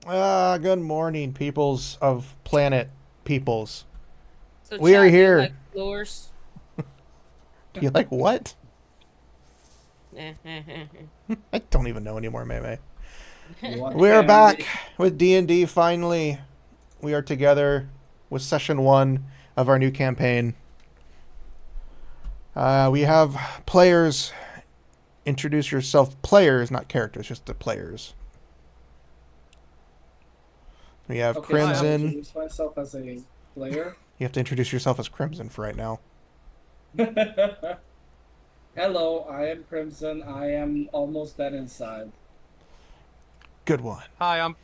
Good morning, peoples of planet peoples. So, We are Chad, do you here. like floors? Do you like what? Eh. I don't even know anymore, Meme. You want We are back candy? with D&D finally. We are together with session 1 of our new campaign. We have players. Introduce yourself. Players, not characters, just the players. We have Okay, so I'll Crimson. introduce myself as a player. You have to introduce yourself as Crimson for right now. Hello, I am Crimson. I am almost dead inside. Good one. Hi, I'm.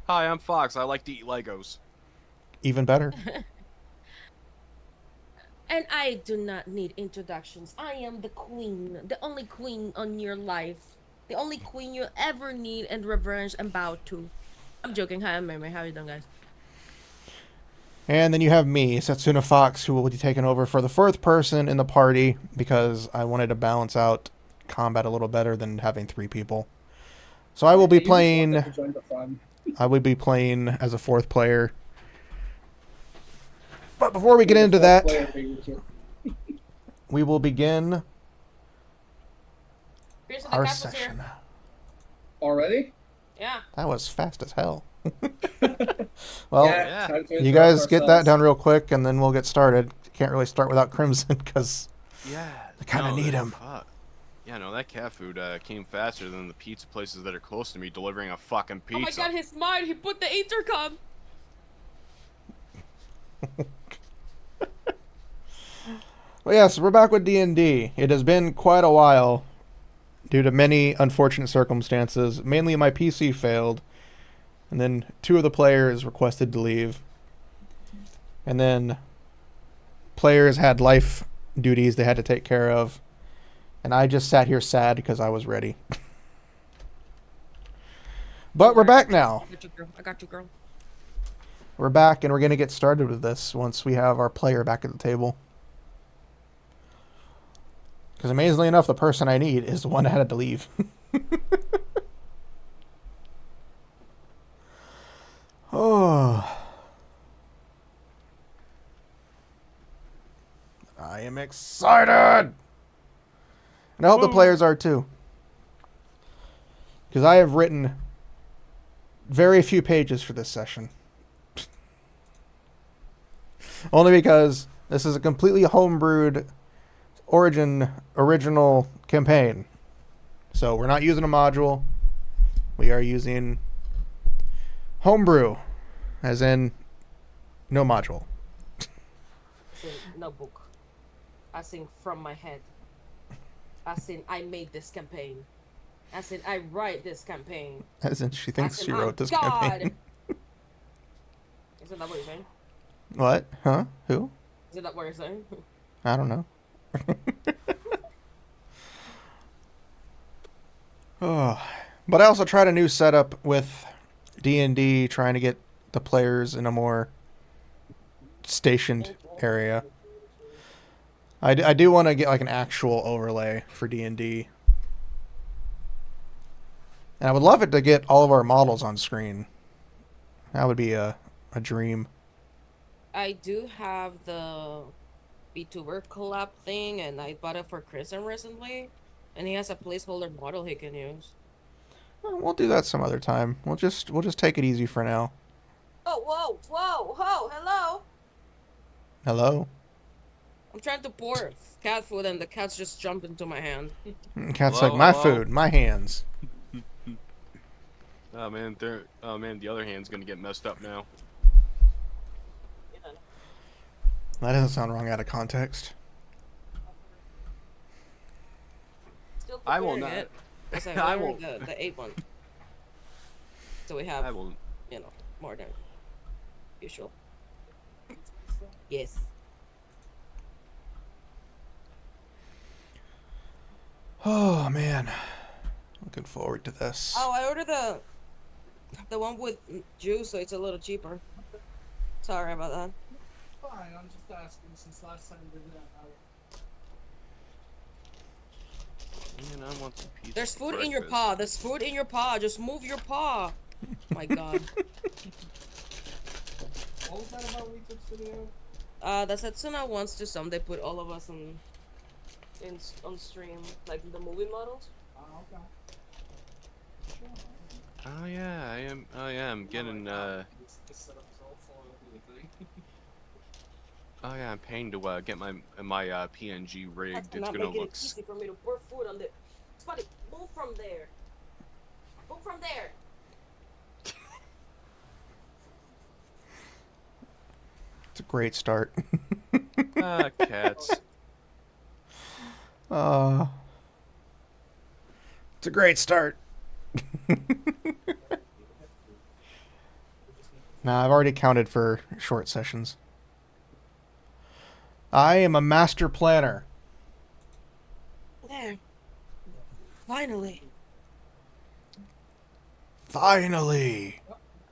Hi, I'm Fox. I like to eat Legos. Even better. And I do not need introductions. I am the queen, the only queen on your life, the only queen you ever need and reverence and bow to. I'm joking. Hi, I'm Mary. How you doing, guys? And then you have me, Setsuna Fox, who will be taking over for the fourth person in the party because I wanted to balance out combat a little better than having 3 people. So I will be You just wanted playing. to join the fun. I will be playing as a 4th player. But before we get You're the into fourth that, player, baby. we will begin Here's the our castle's session. here. Already? Yeah. That was fast as hell. Well, Yeah. time to you interrupt guys get that ourselves. done real quick, and then we'll get started. Can't really start without Crimson because Yeah. I kinda need him. Yeah, no, that cat food came faster than the pizza places that are close to me delivering a fucking Oh my pizza. God, his mind. He put the intercom. Well, yes, we're back with D&D. It has been quite a while due to many unfortunate circumstances. Mainly my PC failed, and then 2 of the players requested to leave. And then players had life duties they had to take care of. And I just sat here sad because I was ready. But we're back now. I got you, girl. I got you, girl. We're back, and we're going to get started with this once we have our player back at the table. Because amazingly enough, the person I need is the one that had to leave. Oh. I am excited! And I hope the players are too. Because I have written very few pages for this session. Only because this is a completely home-brewed original campaign. So we're not using a module. We are using homebrew, as in no module. No book. I sing from my head. I sing I made this campaign. I said I write this campaign. As in she thinks As in, she I'm wrote this God. campaign. Isn't that what you're saying? What? Huh? Who? Isn't that what you're saying? I don't know. Oh. But I also tried a new setup with D&D, trying to get the players in a more stationed area. I do want to get like an actual overlay for D&D. And I would love it to get all of our models on screen. That would be a dream. I do have the VTuber collab thing, and I bought it for Kristen recently, and he has a placeholder model he can use. We'll do that some other time. We'll just take it easy for now. Oh, whoa, hello! Hello? I'm trying to pour cat food, and the cats just jump into my hand. Cat's Hello, like, my hello. food, my hands. Oh man, the other hand's gonna get messed up now. That doesn't sound wrong out of context. Still I will preparing not. it, 'cause I I ordered will. the 8 one. So we I have, will. more than usual. Yes. Oh, man. Looking forward to this. Oh, I ordered the one with juice, so it's a little cheaper. Sorry about that. Fine, I'm just asking since last time we did that. Man, I want some pizza. There's for food in your breakfast. paw. There's food in your paw. Just move your paw. My God. What was that about Research Studio? The Setsuna wants to someday put all of us on stream, like the movie models. Oh, okay. Oh yeah, I am. Oh yeah, I'm getting. This setup is all falling over the thing. Oh yeah, I'm paying to get my PNG That's rigged. It's not gonna making look. it easy for me to pour food on the. Spotty, move from there. Move from there. It's a great start. Cats. It's a great start. Nah, I've already counted for short sessions. I am a master planner. There. Finally. Finally,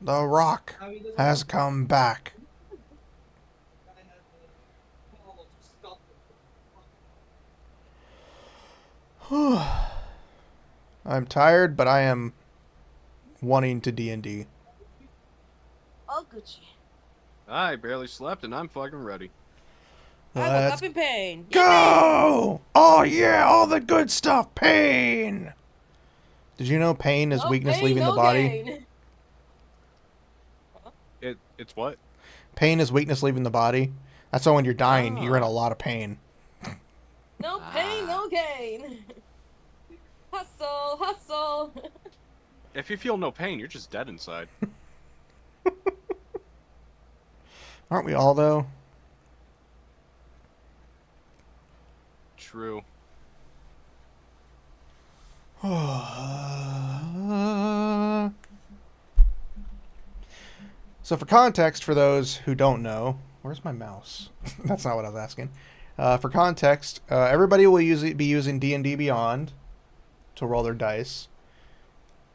the rock has come back. I'm tired, but I am wanting to D&D. All Gucci. I barely slept and I'm fucking ready. I woke Let's up in pain. go! Oh yeah, all the good stuff. Pain. Did you know pain is No weakness pain, leaving no the body? gain. It's what? Pain is weakness leaving the body. That's why when you're dying, you're in a lot of pain. No pain, no gain. Hustle, hustle. If you feel no pain, you're just dead inside. Aren't we all though? True. So for context, for those who don't know, where's my mouse? That's not what I was asking. For context, everybody will be using D&D Beyond to roll their dice.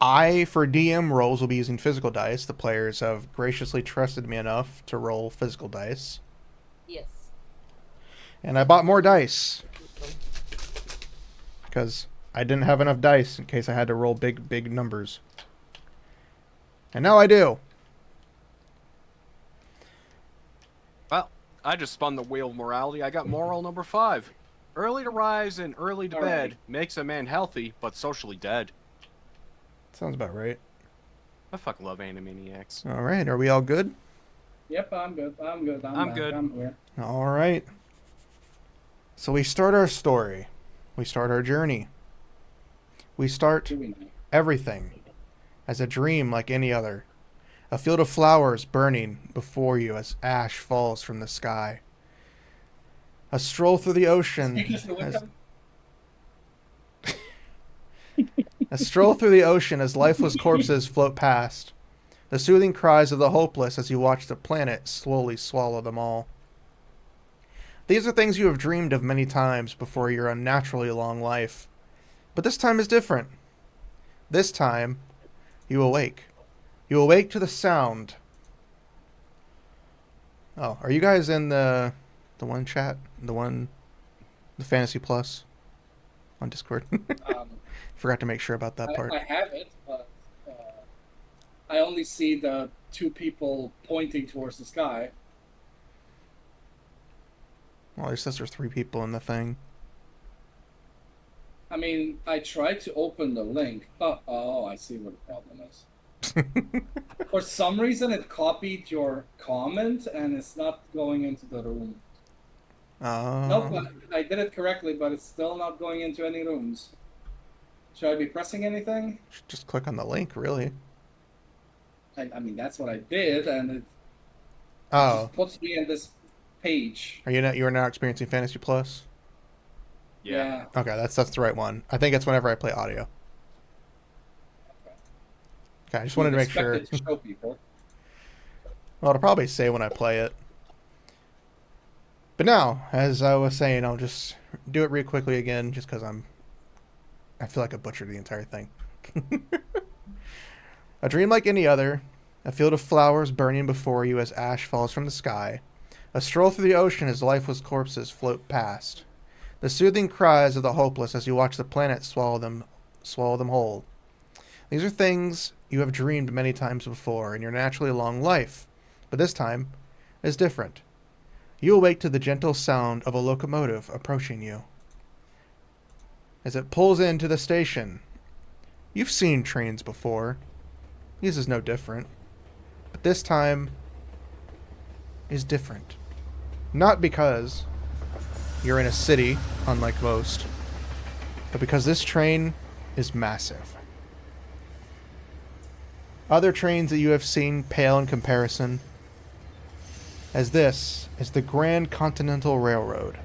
I, for DM rolls, will be using physical dice. The players have graciously trusted me enough to roll physical dice. Yes. And I bought more dice because I didn't have enough dice in case I had to roll big numbers. And now I do. Well, I just spun the wheel of morality. I got moral number 5. Early to rise and early to bed makes a man healthy, but socially dead. Sounds about right. I fucking love Animaniacs. All right, are we all good? Yep, I'm good. I'm good. I'm back. good. I'm here. All right. So we start our story. We start our journey. We start Doing it. everything as a dream like any other. A field of flowers burning before you as ash falls from the sky. A stroll through the ocean as a stroll through the ocean as lifeless corpses float past. The soothing cries of the hopeless as you watch the planet slowly swallow them all. These are things you have dreamed of many times before your unnaturally long life. But this time is different. This time, you awake. You awake to the sound. Oh, are you guys in the one chat? The Fantasy Plus on Discord? Forgot to make sure about that part. I have it, but I only see the 2 people pointing towards the sky. Well, it says there's 3 people in the thing. I mean, I tried to open the link. Oh, I see what the problem is. For some reason, it copied your comment and it's not going into the room. Nope, I did it correctly, but it's still not going into any rooms. Should I be pressing anything? Just click on the link, really. I mean, that's what I did, and it Oh, just puts me in this page. are you're now experiencing Fantasy Plus? Yeah. Okay, that's the right one. I think it's whenever I play audio. Okay, I just wanted to make sure. To show people. Well, it'll probably say when I play it. But now, as I was saying, I'll just do it real quickly again, just because I feel like I butchered the entire thing. A dream like any other, a field of flowers burning before you as ash falls from the sky, a stroll through the ocean as lifeless corpses float past. The soothing cries of the hopeless as you watch the planet swallow them whole. These are things you have dreamed many times before in your naturally long life, but this time is different. You awake to the gentle sound of a locomotive approaching you. As it pulls into the station, you've seen trains before. This is no different. But this time is different. Not because you're in a city, unlike most, but because this train is massive. Other trains that you have seen pale in comparison, as this is the Grand Continental Railroad,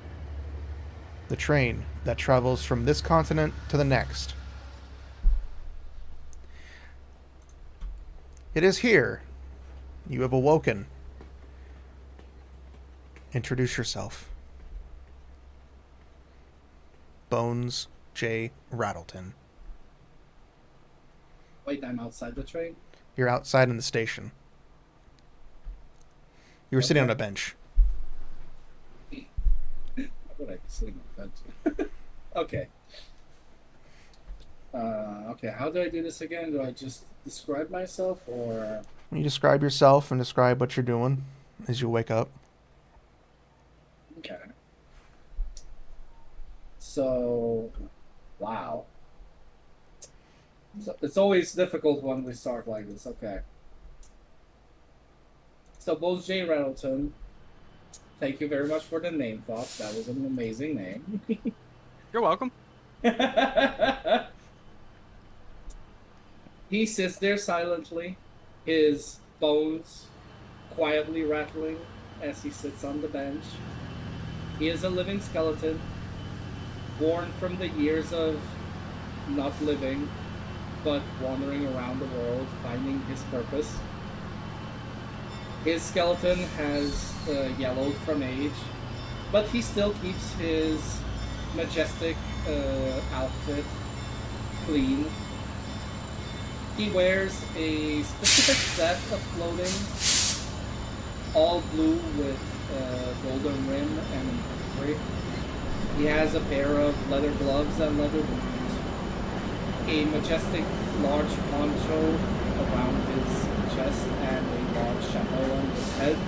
the train that travels from this continent to the next. It is here you have awoken. Introduce yourself. Bones J. Rattleton. Wait, I'm outside the train? You're outside in the station. You were sitting on a bench. How would I be sitting on a bench? Okay. Okay, how do I do this again? Do I just describe myself, or... You describe yourself and describe what you're doing as you wake up. Okay. So, wow. So it's always difficult when we start like this. Okay. So, Bones J. Rattleton, thank you very much for the name, Fox. That was an amazing name. You're welcome. He sits there silently, his bones quietly rattling as he sits on the bench. He is a living skeleton, born from the years of not living, but wandering around the world, finding his purpose. His skeleton has yellowed from age, but he still keeps his majestic outfit clean. He wears a specific set of clothing, all blue with golden rim and embroidery. He has a pair of leather gloves and leather boots, a majestic large poncho around his chest, and a large chapeau on his head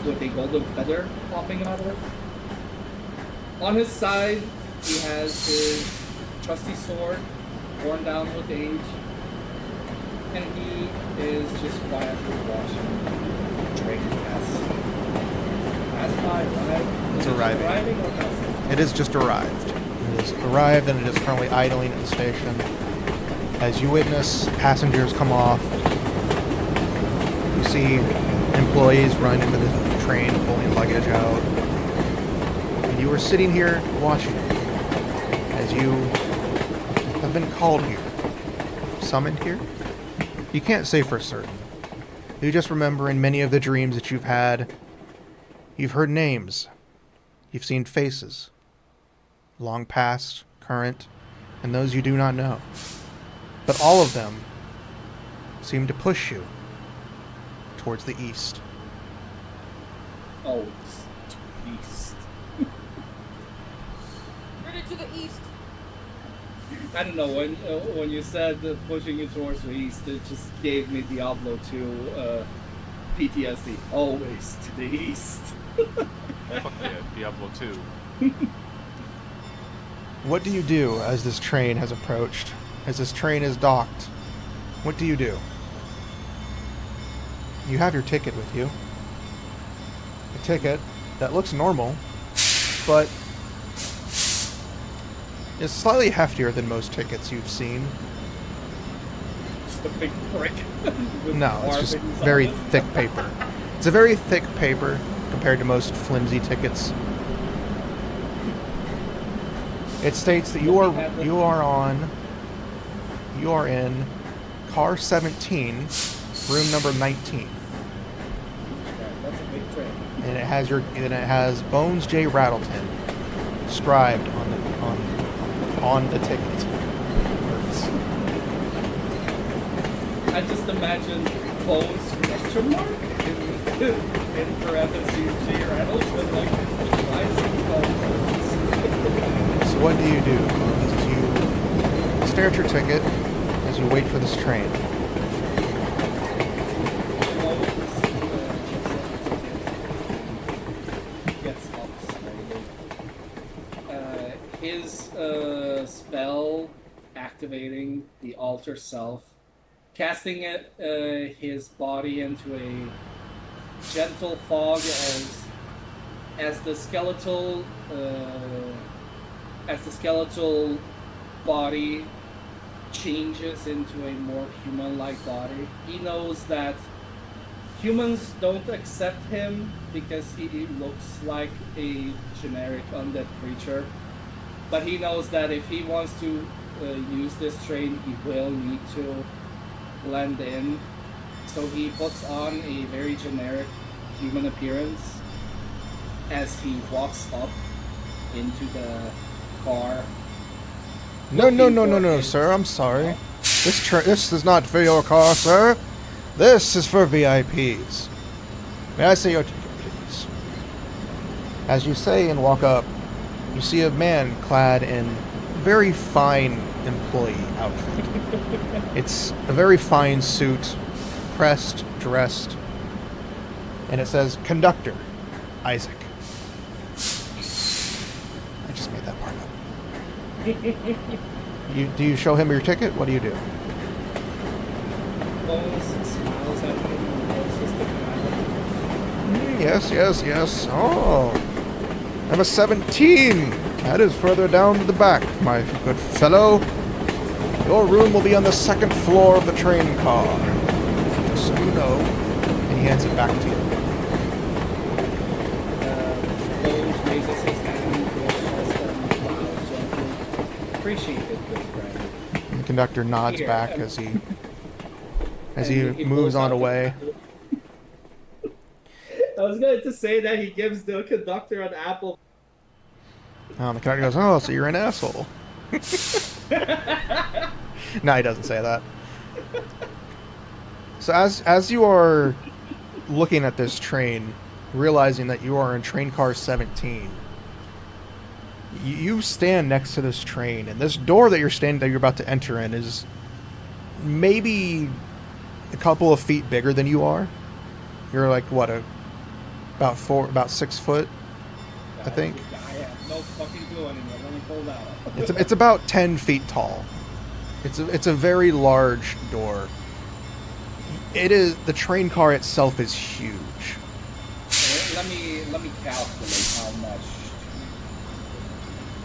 with a golden feather popping out of it. On his side, he has his trusty sword, worn down with age, and he is just quietly watching the train pass by, right? It's arriving. Arriving or passing? It has just arrived. It has arrived and it is currently idling at the station. As you witness passengers come off, you see employees run into the train pulling luggage out. And you are sitting here watching it as you have been called here, summoned here. You can't say for certain. You just remember in many of the dreams that you've had, you've heard names, you've seen faces, long past, current, and those you do not know. But all of them seem to push you towards the east. Oh, it's east. Ready to the east. I don't know, when you said pushing you towards the east, it just gave me Diablo 2 PTSD. Always to the east. Fuck yeah, Diablo 2. What do you do as this train has approached? As this train is docked? What do you do? You have your ticket with you. A ticket that looks normal, but is slightly heftier than most tickets you've seen. Just a big brick. with No, it's just carvings on very it. thick paper. It's a very thick paper compared to most flimsy tickets. It states that you are in car 17, room number 19. Yeah, that's a big train. And it has Bones J. Rattleton scribed on the ticket. I just imagine Bones question mark in parentheses J. Rattleton, like rising Bones. So what do? As you stare at your ticket as you wait for this train. His spell activating the alter self, casting his body into a gentle fog as the skeletal body changes into a more human-like body. He knows that humans don't accept him because he looks like a generic undead creature. But he knows that if he wants to use this train, he will need to blend in. So he puts on a very generic human appearance as he walks up into the car. No, sir. I'm sorry. This is not for your car, sir. This is for VIPs. May I see your ticket, please? As you say and walk up, you see a man clad in very fine employee outfit. It's a very fine suit, pressed, dressed, and it says, Conductor, Isaac. I just made that part up. Do you show him your ticket? What do you do? Smiles at him and closes the Yes. Oh, I'm a 17. That is further down to the back, my good fellow. Your room will be on the second floor of the train car. Just so you know. And he hands it back to you. Bones raises his hand to his chest and bows gently. Appreciate it, good friend. And the conductor nods Here, back as he moves on away. I was going to say that he gives the conductor an apple. The conductor goes, oh, so you're an asshole. No, he doesn't say that. So as you are looking at this train, realizing that you are in train car 17, you stand next to this train, and this door that you're about to enter in is maybe a couple of feet bigger than you are. You're like what, about 6 foot, I think. I have no fucking clue anymore. Let me pull that up. It's about 10 feet tall. It's a very large door. The train car itself is huge. Let me calculate how much.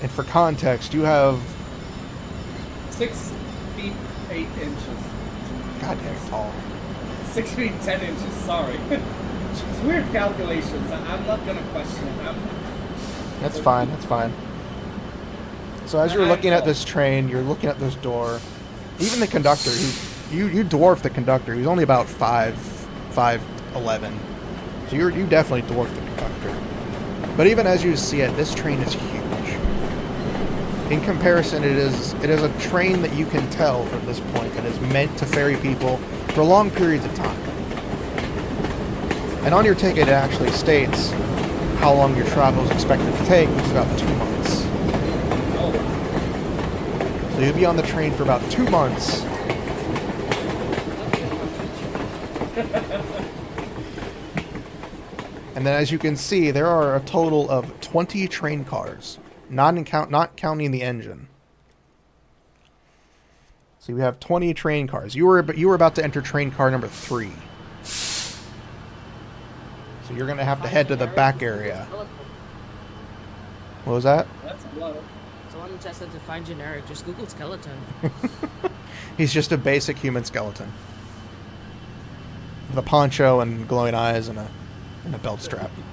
And for context, you have 6 feet 8 inches. goddamn tall. 6 feet 10 inches. Sorry. It's weird calculations. I'm not gonna question it. That's fine. So as you're looking at this train, you're looking at this door. Even the conductor, you dwarf the conductor. He's only about 5'11". So you definitely dwarf the conductor. But even as you see it, this train is huge. In comparison, it is a train that you can tell from this point that is meant to ferry people for long periods of time. And on your ticket, it actually states how long your travel is expected to take, which is about 2 months. So you'll be on the train for about 2 months. And then as you can see, there are a total of 20 train cars, not counting the engine. So you have 20 train cars. You were about to enter train car number 3. So you're going to have to head to the back area. What was that? That's a lot. Someone just said to find generic. Just Google skeleton. He's just a basic human skeleton. With a poncho and glowing eyes and a belt strap. Yeah.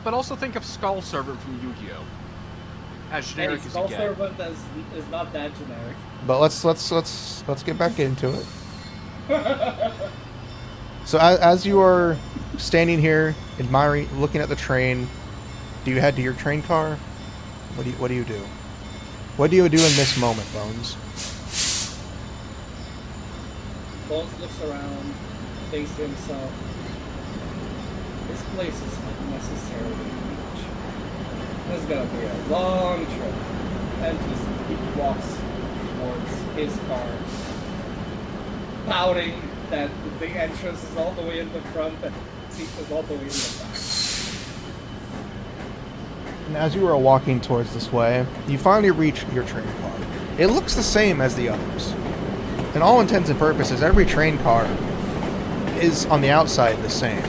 But also think of Skull Servant from Yu-Gi-Oh! As generic as you Skull get. Servant is not that generic. But let's get back into it. So as you are standing here, admiring, looking at the train, do you head to your train car? What do you do? What do you do in this moment, Bones? Bones looks around, thinks to himself, this place is unnecessarily huge. This is gonna be a long trip. And just he walks towards his car, pouting that the entrance is all the way in the front and the seat is all the way in the back. And as you are walking towards this way, you finally reach your train car. It looks the same as the others. In all intents and purposes, every train car is on the outside the same.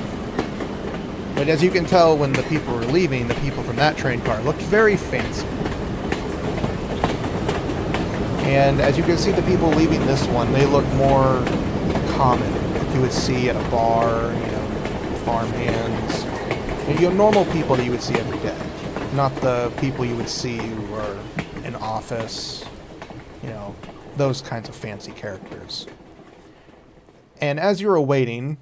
But as you can tell, when the people were leaving, the people from that train car looked very fancy. And as you can see, the people leaving this one, they look more common. Like you would see at a bar, farmhands. Normal people that you would see every day. Not the people you would see who are in office, those kinds of fancy characters. And as you were waiting,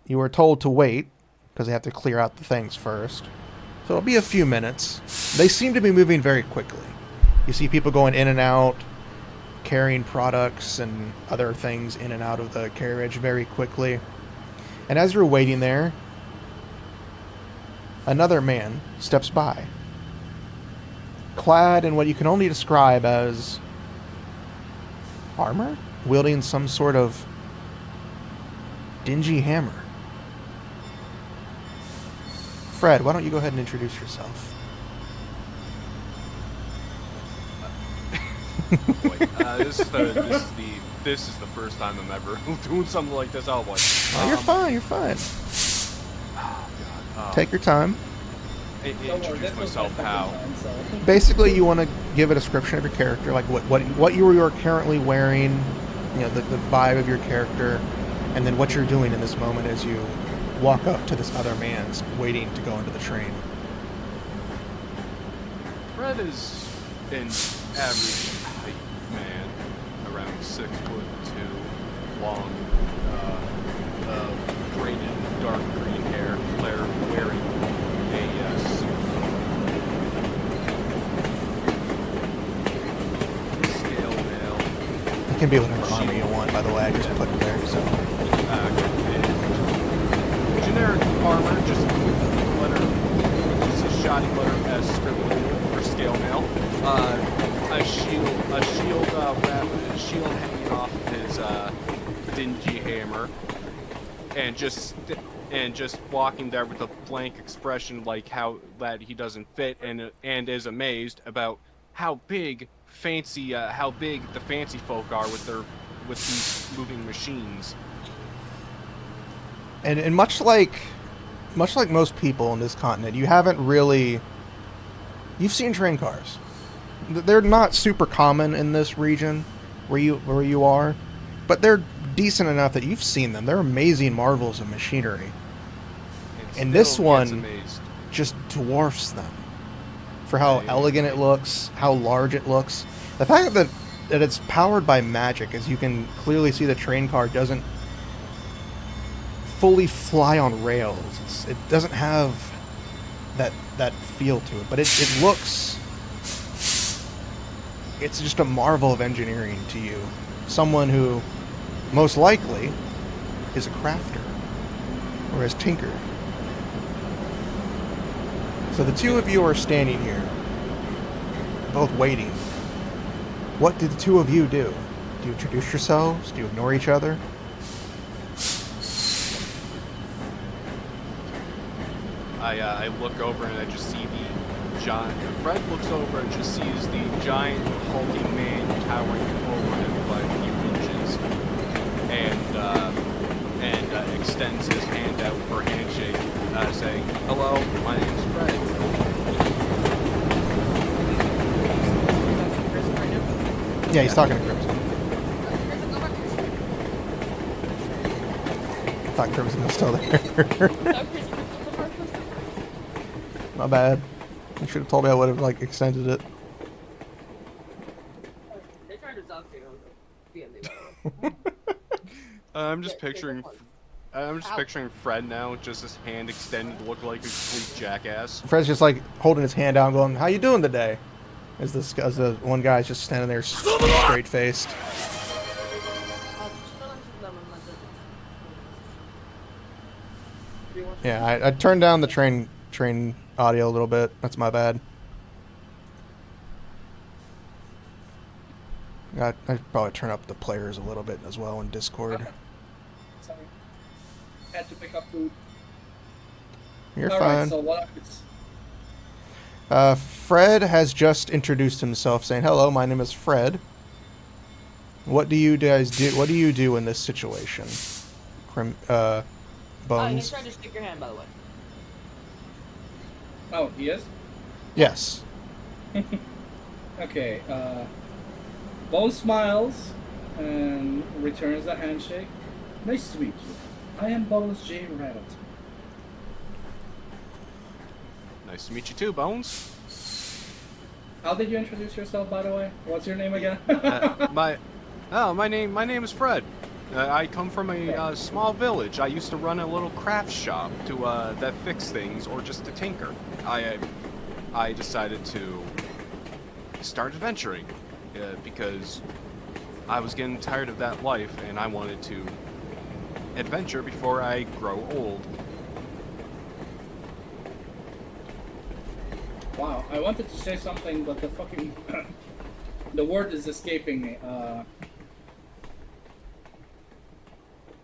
you were told to wait, because they have to clear out the things first. So it'll be a few minutes. They seem to be moving very quickly. You see people going in and out, carrying products and other things in and out of the carriage very quickly. And as you're waiting there, another man steps by, clad in what you can only describe as armor, wielding some sort of dingy hammer. Fred, why don't you go ahead and introduce yourself? Boy, this is the first time I'm ever doing something like this. Oh boy. You're fine. Oh god. Take your time. This Introduce was myself my how? second time, so- Basically, you want to give a description of your character, like what you are currently wearing, the vibe of your character, and then what you're doing in this moment as you walk up to this other man's waiting to go into the train. Fred is an average height man, around 6'2", long, braided dark green hair, wearing a suit. Scale mail. It can be whatever armor you want, by the way. I just put it there. So Generic armor, just a shoddy letter S scribbled for scale mail. A shield hanging off his dingy hammer, and just walking there with a blank expression, like how that he doesn't fit, and is amazed about how big the fancy folk are with these moving machines. and much like most people in this continent, you've seen train cars. They're not super common in this region where you are, but they're decent enough that you've seen them. They're amazing marvels of machinery. And this one just dwarfs them for how elegant it looks, how large it looks. The fact that it's powered by magic, as you can clearly see, the train car doesn't fully fly on rails. It doesn't have that feel to it, but it looks. It's just a marvel of engineering to you. Someone who, most likely, is a crafter or has tinkered. So the two of you are standing here, both waiting. What did the two of you do? Do you introduce yourselves? Do you ignore each other? I look over and I just see the giant. Fred looks over and just sees the giant hulking man towering over him by a few inches, and extends his hand out for a handshake, saying, "Hello, my name's Fred." Yeah, he's talking to Crimson. I thought Crimson was still there. My bad. You should have told me. I would have extended it. They tried to talk to you. I'm just picturing Fred now, just his hand extended to look like a complete jackass. Fred's just holding his hand out and going, "How you doing today?" As the one guy's just standing there straight faced. Yeah, I turned down the train audio a little bit. That's my bad. I'd probably turn up the players a little bit as well in Discord. Sorry. Had to pick up food. You're All fine. right, so what happens? Fred has just introduced himself, saying, "Hello, my name is Fred. What do you guys do? What do you do in this situation?" Oh, he Bones. tried to stick your hand, by the way. Oh, he is? Yes. Okay, Bone smiles and returns a handshake. Nice to meet you. I am Bones J. Rabbit. Nice to meet you too, Bones. How did you introduce yourself, by the way? What's your name again? My name is Fred. I come from a small village. I used to run a little craft shop to that fix things or just to tinker. I decided to start adventuring because I was getting tired of that life and I wanted to adventure before I grow old. Wow, I wanted to say something, but the fucking the word is escaping me.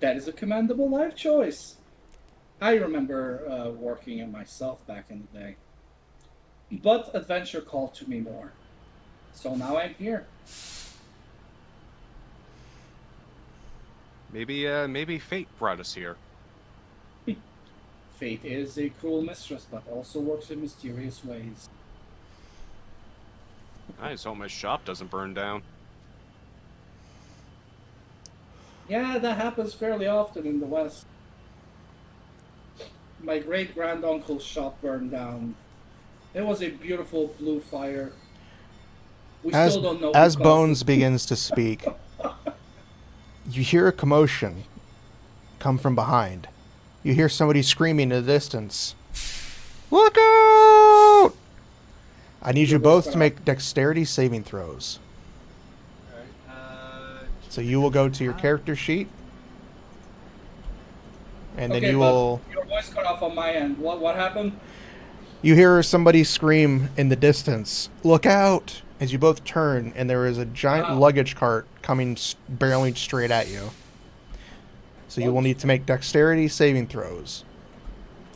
That is a commendable life choice. I remember working it myself back in the day, but adventure called to me more. So now I'm here. Maybe fate brought us here. Fate is a cruel mistress, but also works in mysterious ways. I just hope my shop doesn't burn down. Yeah, that happens fairly often in the West. My great-granduncle's shop burned down. It was a beautiful blue fire. We still don't know. As who caused Bones it. begins to speak, you hear a commotion come from behind. You hear somebody screaming in the distance. Look out! I need you both to make dexterity saving throws. So you will go to your character sheet. And then Okay, you but will... your voice cut off on my end. What happened? You hear somebody scream in the distance, "Look out!" As you both turn, and there is a giant luggage cart coming barreling straight at you. So you will need to make dexterity saving throws.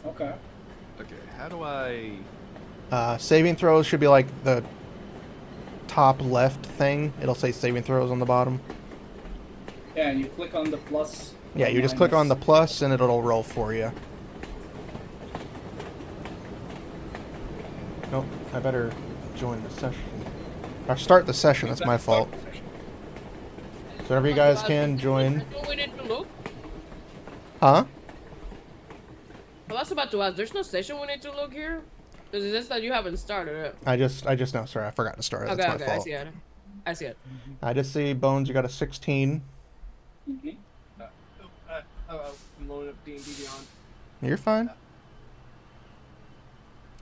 Okay. Okay, how do I... Saving throws should be like the top left thing. It'll say saving throws on the bottom. Yeah, and you click on the plus. Yeah, you just click on the plus and it'll roll for you. Nope, I better join the session. Or start the session, that's my fault. So whenever you guys can, join. We need to look. Huh? I was about to ask, there's no session we need to look here? Because it's just that you haven't started it. I just know, sorry, I forgot to start it. Okay, That's my okay, fault. I see it. I just see Bones, you got a 16. Mm-hmm. I'm loading up D&D Beyond. You're fine.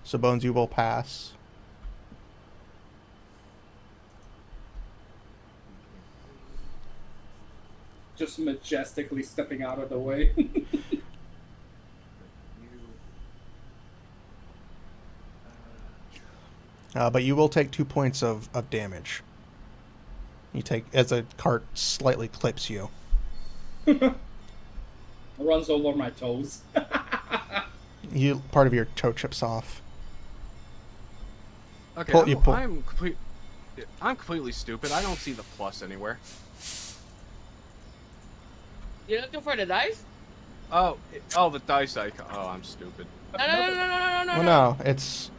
So Bones, you will pass. Just majestically stepping out of the way. But you will take 2 points of damage. You take, as a cart slightly clips you. Runs over my toes. Part of your toe chips off. Okay, Pull. I'm completely stupid. I don't see the plus anywhere. You looking for the dice? Oh, the dice icon. Oh, I'm stupid. No. Well, no, it's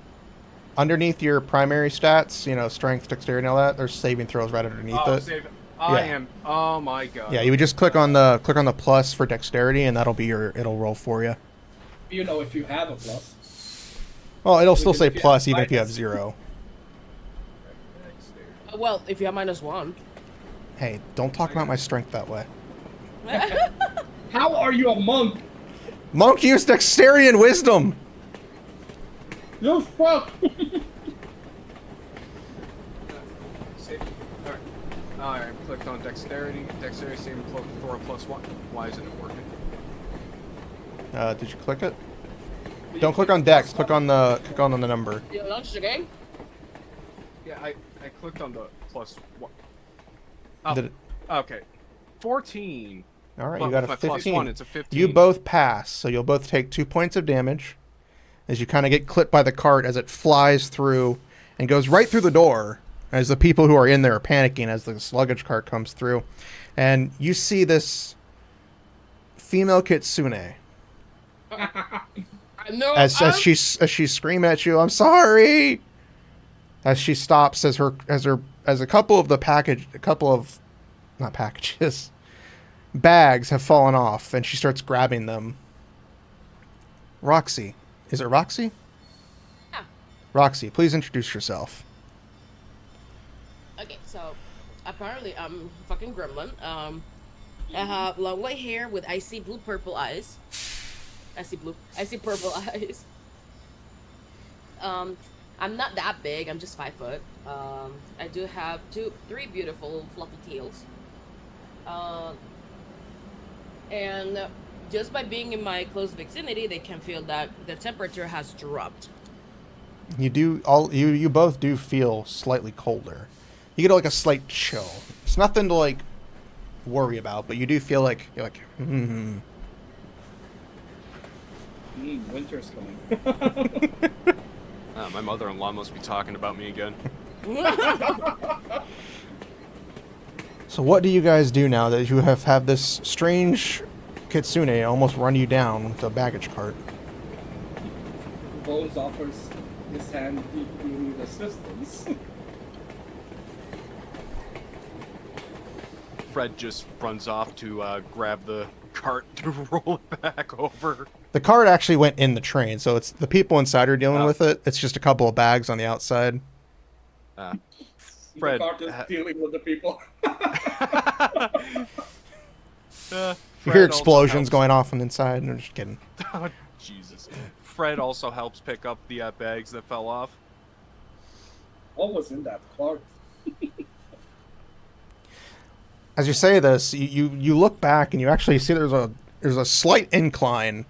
underneath your primary stats, strength, dexterity, and all that. There's saving throws right underneath it. Save it. Yeah. Oh my god. Yeah, you would just click on the plus for dexterity, and that'll be it'll roll for you. If you have a plus. Well, it'll still Even say if you plus have even if you have minus. 0. Well, if you have -1. Hey, don't talk about my strength that way. How are you a monk? Monk use dexterity and wisdom. You fuck. Alright, clicked on dexterity. Dexterity saving for a +1. Why isn't it working? Did you click it? Don't click on Dex. Click on the number. You launched the game? Yeah, I clicked on the plus one. Oh, Did it- okay. 14. All right, But you got with a my plus 15. one, it's a 15. You both pass, so you'll both take 2 points of damage as you kind of get clipped by the cart as it flies through and goes right through the door as the people who are in there are panicking as the luggage cart comes through. And you see this female kitsune I know. as she's screaming at you, "I'm sorry!" As she stops as a couple of not packages, bags have fallen off, and she starts grabbing them. Roxy. Is it Roxy? Yeah. Roxy, please introduce yourself. Okay, so apparently I'm fucking gremlin. I have long white hair with icy purple eyes. Icy purple eyes. I'm not that big. I'm just 5 foot. I do have 3 beautiful fluffy tails. And just by being in my close vicinity, they can feel that the temperature has dropped. You both do feel slightly colder. You get like a slight chill. It's nothing to like worry about, but you do feel like you're like, Winter's coming. My mother-in-law must be talking about me again. So what do you guys do now that you have this strange kitsune almost run you down with a baggage cart? Bones offers his hand if you need assistance. Fred just runs off to grab the cart to roll it back over. The cart actually went in the train, so it's the people inside are dealing with it. It's just a couple of bags on the outside. Fred, The cart is dealing with the people. You hear explosions going off on the inside, and I'm just kidding. Oh, Jesus. Fred also helps pick up the bags that fell off. What was in that cart? As you say this, you look back and you actually see there's a slight incline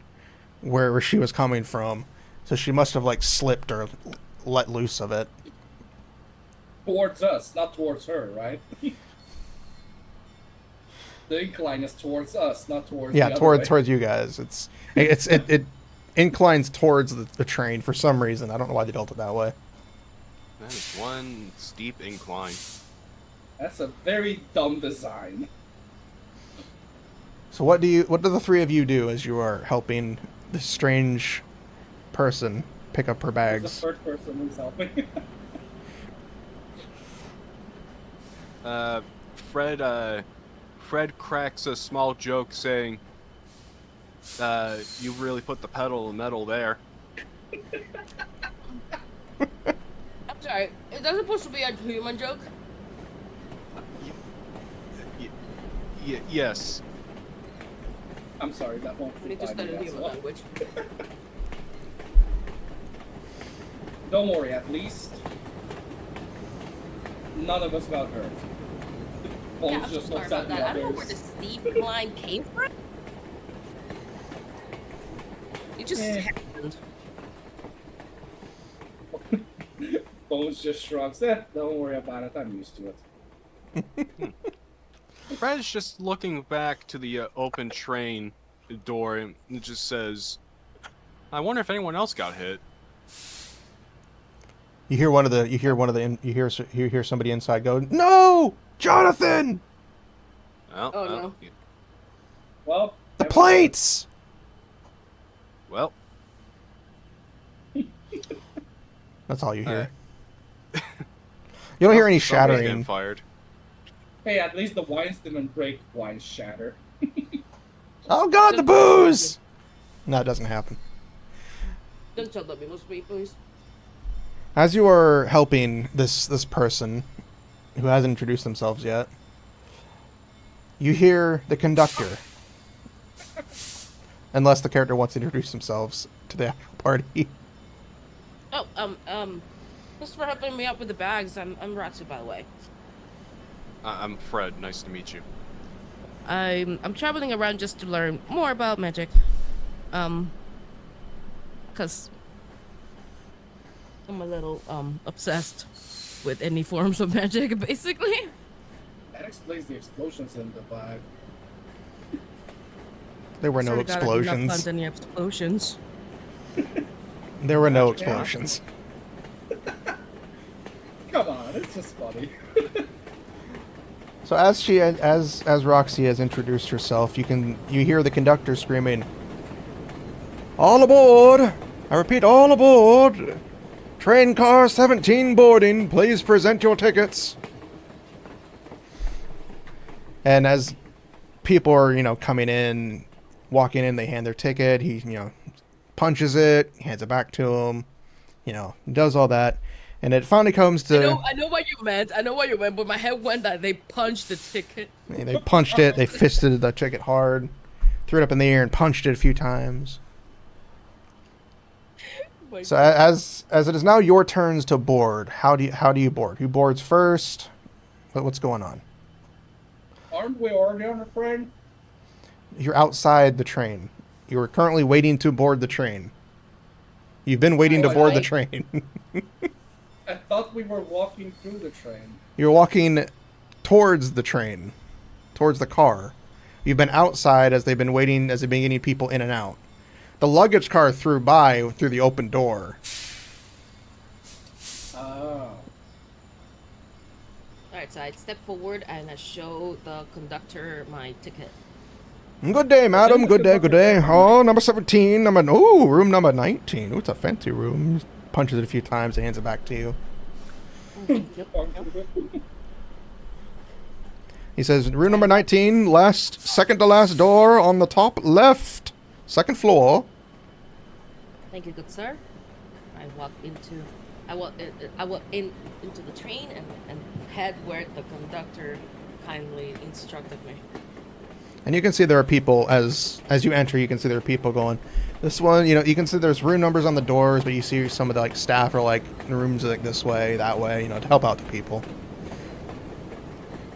where she was coming from, so she must have like slipped or let loose of it. Towards us, not towards her, right? The incline is towards us, not towards the other way. towards you guys. It inclines towards the train for some reason. I don't know why they built it that way. That is one steep incline. That's a very dumb design. So what do the three of you do as you are helping this strange person pick up her Who's bags? the third person who's helping? Fred cracks a small joke saying, you really put the pedal to the metal there. I'm sorry, is that supposed to be a human joke? Yes. I'm sorry, that won't We need to fly study me as human well. language. Don't worry, at least none of us got hurt. Bones Yeah, I'm so just sorry looks about at the that. I don't know where others. the steep climb came from. It just happened. Bones just shrugs. Don't worry about it. I'm used to it. Fred's just looking back to the open train door and it just says, I wonder if anyone else got hit. You hear somebody inside go, "No, Jonathan! Well, Oh, no. Well, The plates!" Well, That's all you hear. You don't hear any somebody's getting shattering. fired. hey, at least the wines didn't break. Wines shatter. Oh God, the booze! No, it doesn't happen. Don't tell them it was me, please. As you are helping this person who hasn't introduced themselves yet, you hear the conductor. Unless the character wants to introduce themselves to the actual party. Oh, thanks for helping me out with the bags. I'm Ratsu, by the way. I'm Fred. Nice to meet you. I'm traveling around just to learn more about magic. because I'm a little obsessed with any forms of magic, basically. That explains the explosions in the bag. There were no Sort of gotta do not explosions. plant any explosions. There were no Magic hand? explosions. Come on, it's just funny. So as Roxy has introduced herself, you hear the conductor screaming, "All aboard! I repeat, all aboard! Train car 17 boarding, please present your tickets." And as people are, coming in, walking in, they hand their ticket. He, punches it, hands it back to him, does all that. And it finally comes to... I know what you meant. I know what you meant, but my head went that they punched the ticket. They punched it, they fisted the ticket hard, threw it up in the air and punched it a few times. So as it is now your turns to board, how do you board? Who boards first? What's going on? Aren't we already on the train? You're outside the train. You are currently waiting to board the train. You've been waiting to board the train. I thought we were walking through the train. You're walking towards the train, towards the car. You've been outside as they've been getting people in and out. The luggage car through the open door. Oh. Alright, so I step forward and I show the conductor my ticket. Good day, madam. Good day, good day. Oh, number 17. Room number 19. Ooh, it's a fancy room. Punches it a few times and hands it back to you. He says, room number 19, second to last door on the top left. Second floor. Thank you, good sir. I walk into the train and head where the conductor kindly instructed me. And you can see there are people, as you enter, you can see there are people going, this one, you can see there's room numbers on the doors, but you see some of the staff are in rooms this way, that way, to help out the people.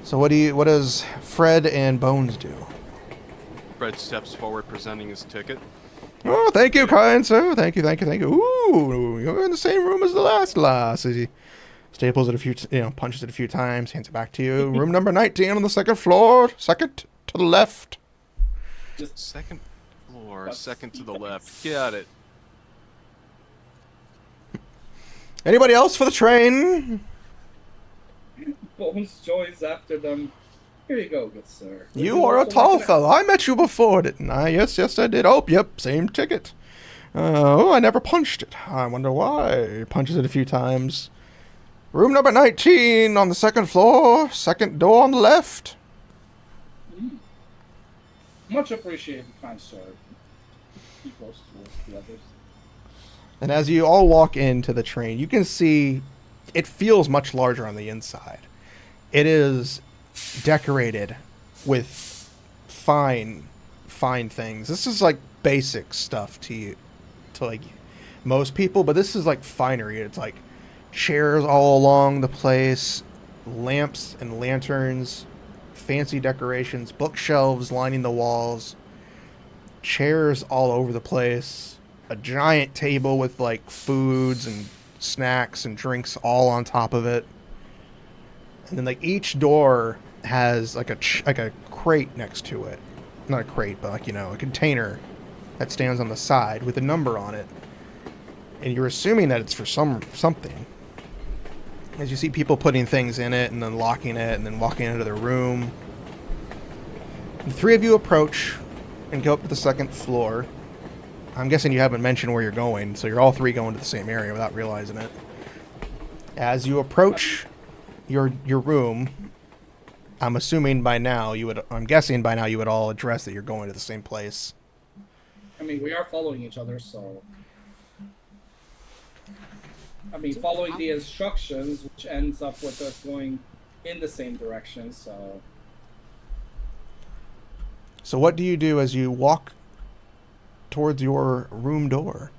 So what does Fred and Bones do? Fred steps forward, presenting his ticket. Oh, thank you, kind sir. Thank you. Ooh, you're in the same room as the last lass. As he staples it a few, punches it a few times, hands it back to you. Room number 19 on the second floor, second to the left. Just second floor, second to the left. Got it. Anybody else for the train? Bones joins after them. Here you go, good sir. You are a tall fellow. I met you before, didn't I? Yes, I did. Oh, yep, same ticket. I never punched it. I wonder why. He punches it a few times. Room number 19 on the second floor, second door on the left. Much appreciated, kind sir. He goes towards the others. And as you all walk into the train, you can see it feels much larger on the inside. It is decorated with fine things. This is basic stuff to most people, but this is finery. It's chairs all along the place, lamps and lanterns, fancy decorations, bookshelves lining the walls, chairs all over the place, a giant table with foods and snacks and drinks all on top of it. And then each door has a crate next to it. Not a crate, but a container that stands on the side with a number on it. And you're assuming that it's for something. As you see people putting things in it and then locking it and then walking into their room. The three of you approach and go up to the second floor. I'm guessing you haven't mentioned where you're going, so you're all three going to the same area without realizing it. As you approach your room, I'm guessing by now you would all address that you're going to the same place. I mean, we are following each other, so... following the instructions, which ends up with us going in the same direction, so... So what do you do as you walk towards your room door?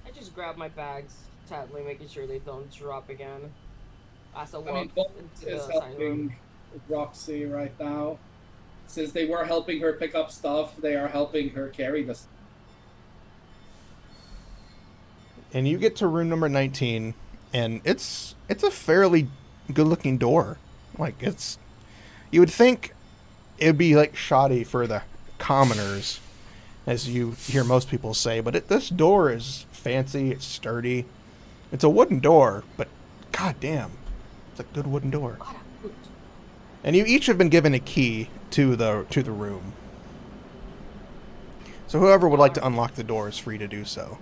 I just grab my bags, tightly making sure they don't drop again. As I walk Bones into the is assigned room. helping Roxy right now. Since they were helping her pick up stuff, they are helping her carry the stuff. And you get to room number 19, and it's a fairly good-looking door. Like, it's... You would think it'd be, like, shoddy for the commoners, as you hear most people say, but this door is fancy, it's sturdy. It's a wooden door, but goddamn, it's a good wooden door. What a hoot. And you each have been given a key to the room. So whoever would like to unlock the door is free to do so.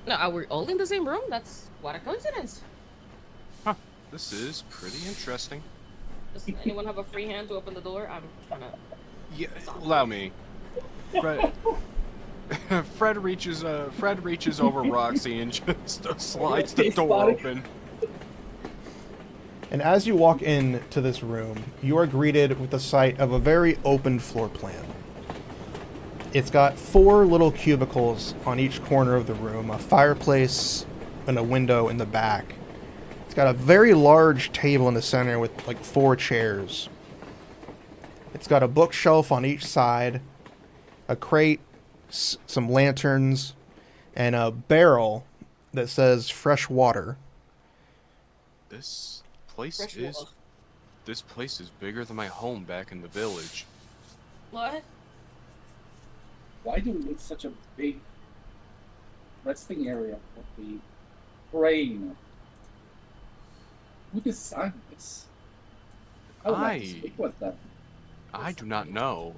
No, are we all in the same room? That's what a coincidence. This is pretty interesting. Does anyone have a free hand to open the door? I'm trying to... Yeah, allow me. Fred, Fred reaches over Roxy and just slides the door open. And as you walk into this room, you are greeted with the sight of a very open floor plan. It's got 4 little cubicles on each corner of the room, a fireplace, and a window in the back. It's got a very large table in the center with like 4 chairs. It's got a bookshelf on each side, a crate, some lanterns, and a barrel that says fresh water. This place Fresh is water. this place is bigger than my home back in the village. What? Why do we need such a big resting area for the brain? Who designed this? I would like to speak with them. I do not know,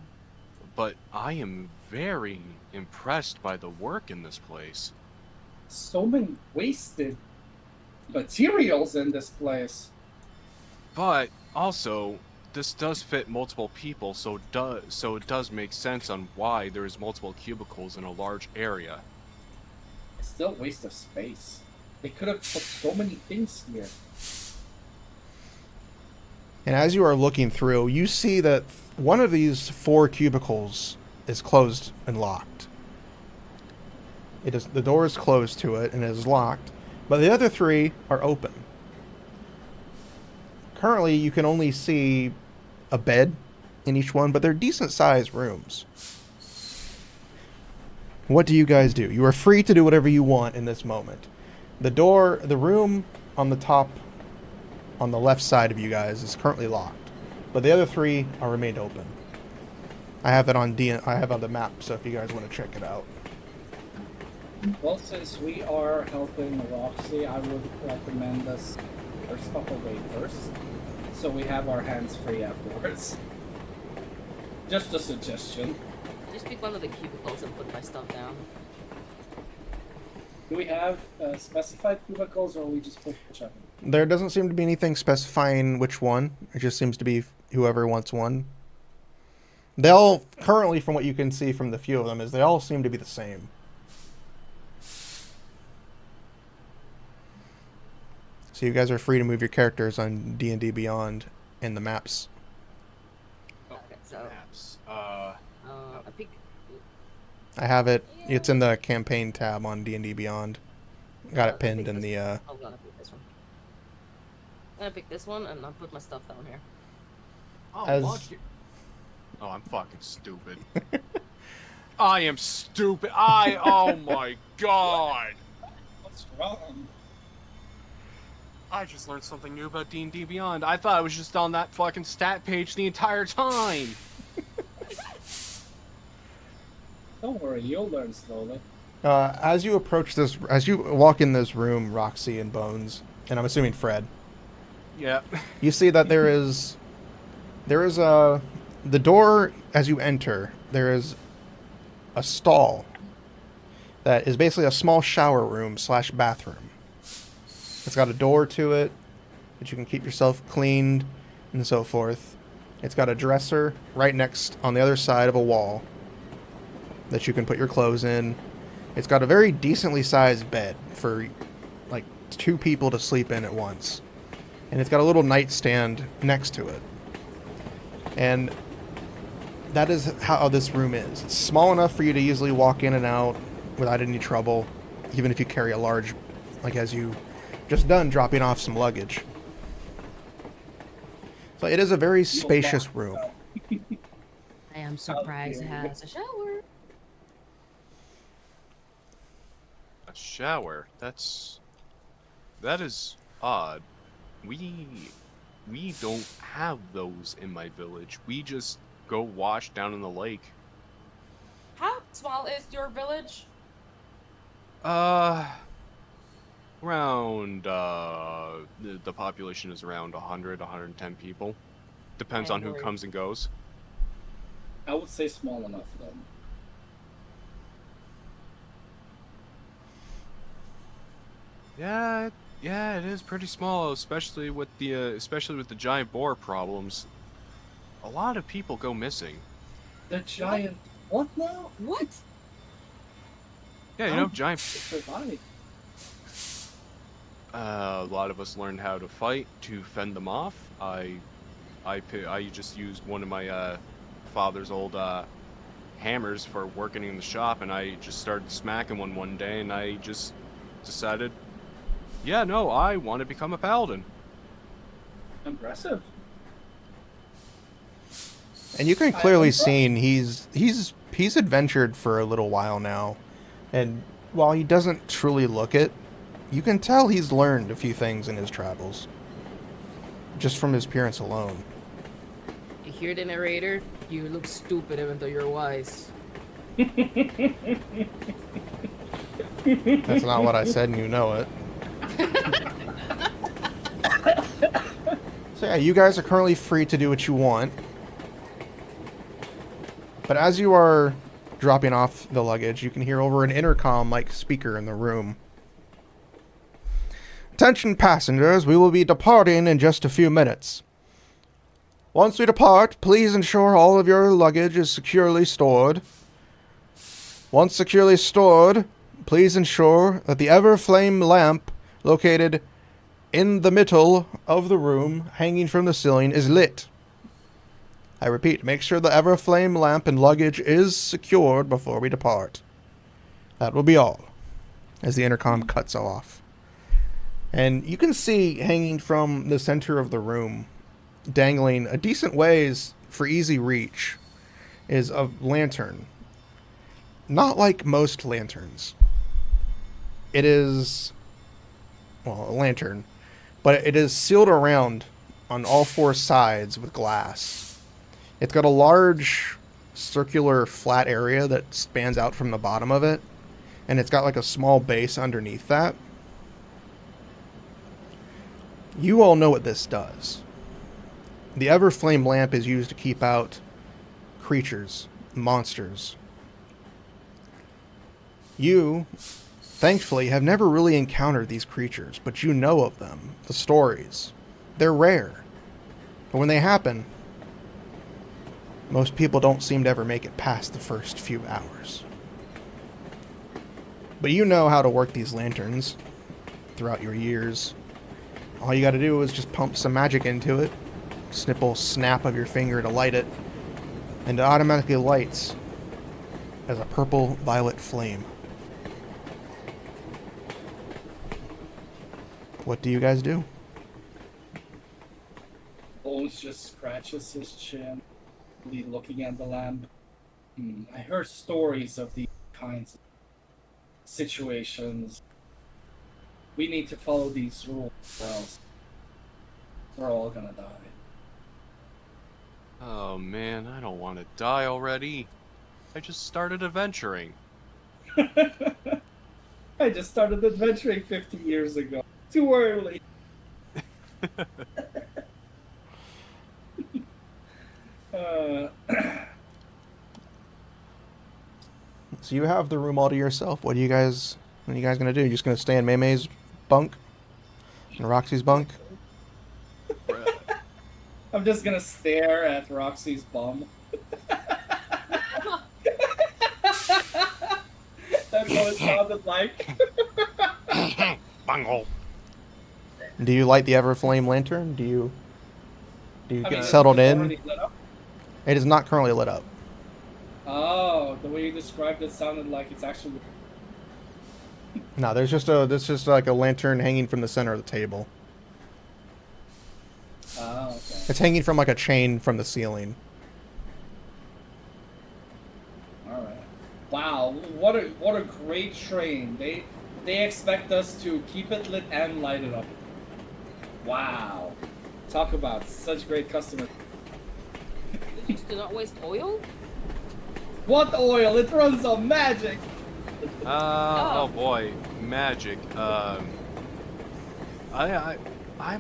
but I am very impressed by the work in this place. So many wasted materials in this place. But also, this does fit multiple people, so it does make sense on why there is multiple cubicles in a large area. It's still a waste of space. They could have put so many things here. And as you are looking through, you see that one of these 4 cubicles is closed and locked. The door is closed to it and it is locked, but the other 3 are open. Currently, you can only see a bed in each one, but they're decent-sized rooms. What do you guys do? You are free to do whatever you want in this moment. The room on the top, on the left side of you guys, is currently locked, but the other 3 are remained open. I have it on the map, so if you guys want to check it out. Well, since we are helping Roxy, I would recommend us our stuff away first, so we have our hands free afterwards. Just a suggestion. Just pick one of the cubicles and put my stuff down. Do we have specified cubicles, or we just put whichever? There doesn't seem to be anything specifying which one. It just seems to be whoever wants one. They all, currently from what you can see from the few of them, is they all seem to be the same. So you guys are free to move your characters on D&D Beyond in the maps. Okay, so Maps. I pick. I have it. It's in the campaign tab on D&D Beyond. Got it pinned in the... I'm gonna pick this one. I'm gonna pick this one and I'll put my stuff down here. Oh, I'm fucking stupid. I am stupid. Oh my god. What's wrong? I just learned something new about D&D Beyond. I thought I was just on that fucking stat page the entire time. Don't worry, you'll learn slowly. As you walk in this room, Roxy and Bones, and I'm assuming Fred, Yeah. you see that there is the door as you enter. There is a stall that is basically a small shower room / bathroom. It's got a door to it that you can keep yourself cleaned and so forth. It's got a dresser right next on the other side of a wall that you can put your clothes in. It's got a very decently sized bed for like 2 people to sleep in at once. And it's got a little nightstand next to it. And that is how this room is. It's small enough for you to easily walk in and out without any trouble, even if you carry a large, like as you just done dropping off some luggage. So it is a very spacious room. I am surprised it dare you. has a shower. A shower. That is odd. We don't have those in my village. We just go wash down in the lake. How small is your village? Around the population is around 100, 110 people. Depends on who Agree. comes and goes. I would say small enough then. Yeah, it is pretty small, especially with the giant boar problems. A lot of people go missing. The giant. What now? What? Yeah, you How know, did giant. they survive? A lot of us learned how to fight to fend them off. I just used one of my father's old hammers for working in the shop, and I just started smacking one day, and I just decided, yeah, no, I want to become a paladin. Impressive. And you can clearly see he's adventured for a little while now, and while he doesn't truly look it, you can tell he's learned a few things in his travels, just from his appearance alone. You hear the narrator? You look stupid even though you're wise. That's not what I said, and you know it. So yeah, you guys are currently free to do what you want. But as you are dropping off the luggage, you can hear over an intercom-like speaker in the room. Attention passengers, we will be departing in just a few minutes. Once we depart, please ensure all of your luggage is securely stored. Once securely stored, please ensure that the ever-flame lamp located in the middle of the room, hanging from the ceiling, is lit. I repeat, make sure the ever-flame lamp and luggage is secured before we depart. That will be all, as the intercom cuts off. And you can see hanging from the center of the room, dangling a decent ways for easy reach, is a lantern. Not like most lanterns. It is, well, a lantern, but it is sealed around on all four sides with glass. It's got a large circular flat area that spans out from the bottom of it, and it's got like a small base underneath that. You all know what this does. The Everflame lamp is used to keep out creatures, monsters. You, thankfully, have never really encountered these creatures, but you know of them, the stories. They're rare. But when they happen, most people don't seem to ever make it past the first few hours. But you know how to work these lanterns throughout your years. All you gotta do is just pump some magic into it, snap of your finger to light it, and it automatically lights as a purple-violet flame. What do you guys do? Bones just scratches his chin, looking at the lamp. I heard stories of these kinds of situations. We need to follow these rules, or else we're all gonna die. Oh man, I don't want to die already. I just started adventuring. I just started adventuring 50 years ago. Too early. So you have the room all to yourself. What are you guys gonna do? You just gonna stay in Maymay's bunk? And Roxy's bunk? I'm just gonna stare at Roxy's bum. That's what it sounded like. Bunghole. Do you light the Everflame lantern? Do you I get mean, settled it's in? already lit up. It is not currently lit up. Oh, the way you described it sounded like it's actually. No, there's just like a lantern hanging from the center of the table. Oh, okay. It's hanging from like a chain from the ceiling. Wow, what a great train. They expect us to keep it lit and light it up. Wow. Talk about such great customers. You just do not waste oil? What oil? It runs on magic. Oh boy, magic. I'm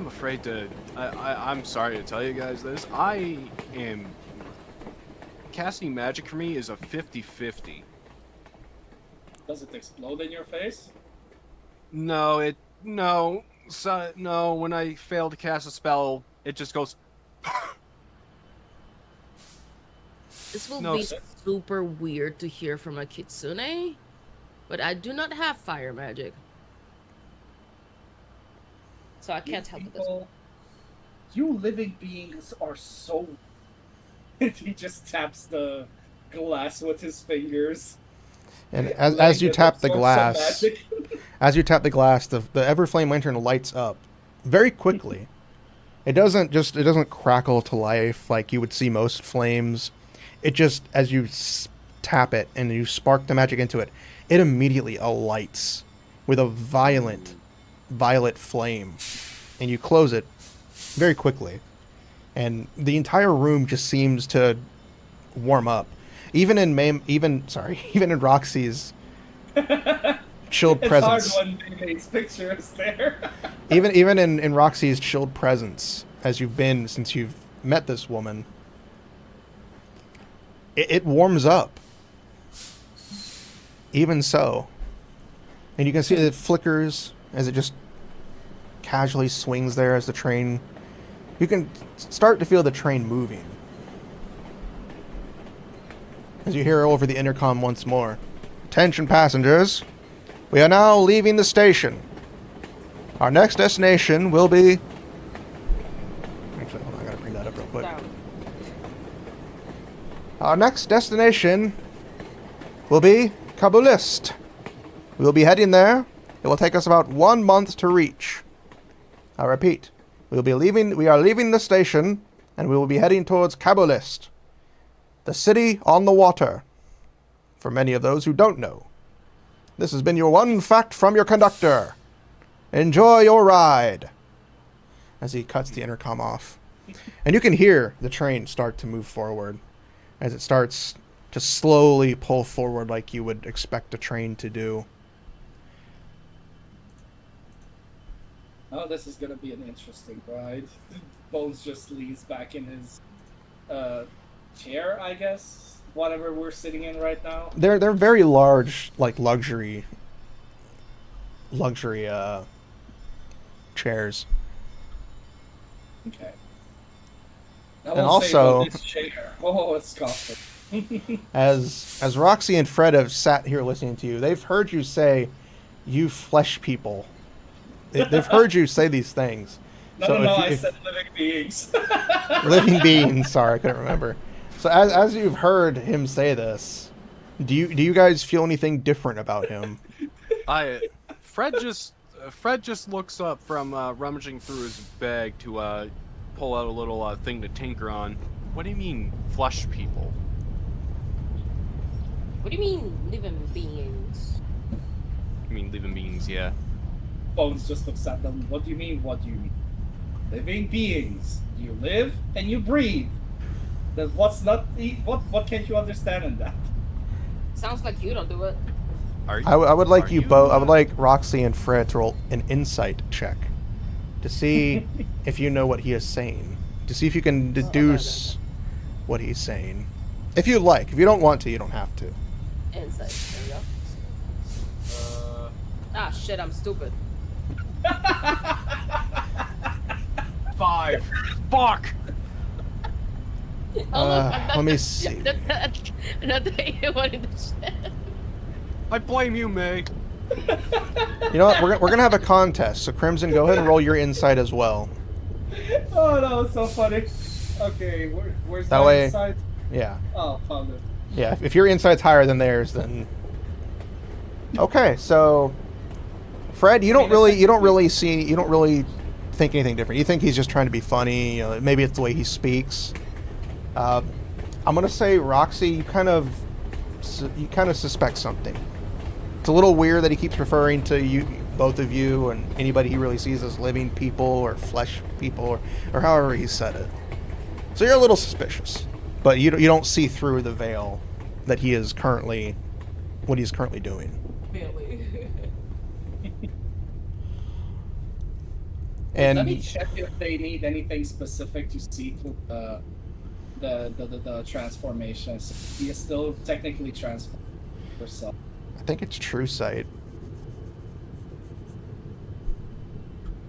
afraid to. I'm sorry to tell you guys this. I am casting magic for me is a 50-50. Does it explode in your face? No. So no. When I fail to cast a spell, it just goes. This will No, be sir. super weird to hear from a kitsune, but I do not have fire magic. So I can't help with this. You living beings are so. He just taps the glass with his fingers. And as you tap the glass, Magic. as you tap the glass, the Everflame lantern lights up very quickly. It doesn't crackle to life like you would see most flames. It just, as you tap it and you spark the magic into it, it immediately alights with a violent violet flame, and you close it very quickly, and the entire room just seems to warm up. Even in Roxy's chilled It's presence. hard when they make pictures there. Even in Roxy's chilled presence, as you've been since you've met this woman, it warms up. Even so. And you can see that it flickers as it just casually swings there as the train... You can start to feel the train moving. As you hear over the intercom once more. Attention passengers. We are now leaving the station. Our next destination will be... Actually, hold on, I gotta bring that up real quick. Down. Our next destination will be Kabulist. We will be heading there. It will take us about 1 month to reach. I repeat, we are leaving the station, and we will be heading towards Kabulist, the city on the water. For many of those who don't know, this has been your one fact from your conductor. Enjoy your ride. As he cuts the intercom off. And you can hear the train start to move forward as it starts to slowly pull forward like you would expect a train to do. Oh, this is gonna be an interesting ride. Bones just leans back in his chair, I guess. Whatever we're sitting in right now. They're very large, like luxury chairs. Okay. And also- this chair. Oh, it's comfortable. As Roxy and Fred have sat here listening to you, they've heard you say, "You flesh people." They've heard you say these things. No, I said living beings. Living beings. Sorry, I couldn't remember. So as you've heard him say this, do you guys feel anything different about him? Fred just looks up from rummaging through his bag to pull out a little thing to tinker on. What do you mean, flush people? What do you mean, living beings? I mean, living beings, yeah. Bones just looks at them. What do you mean? What do you mean? Living beings. You live and you breathe. Then what's not? What can't you understand in that? Sounds like you don't do it. I would like are you both. I would like Roxy and Fred to roll an insight check to see if you know what he is saying. To see if you can deduce what he's saying. If you'd like. If you don't want to, you don't have to. Insight. There we go. Ah, shit, I'm stupid. 5. Fuck! Let me see. Not that you wanted to shit. I blame you, May. You know what? We're gonna have a contest. So Crimson, go ahead and roll your insight as well. Oh, that was so funny. Okay, where's That that way- inside? Yeah. Oh, found it. Yeah. If your insight's higher than theirs, then okay. So Fred, you don't really think anything different. You think he's just trying to be funny. Maybe it's the way he speaks. I'm gonna say Roxy, you kind of you kind of suspect something. It's a little weird that he keeps referring to you, both of you, and anybody he really sees as living people or flesh people, or however he said it. So you're a little suspicious, but you don't see through the veil that he is currently, what he's currently doing. Really? And let me check if they need anything specific to see through the transformations. He is still technically transformed herself. I think it's true sight.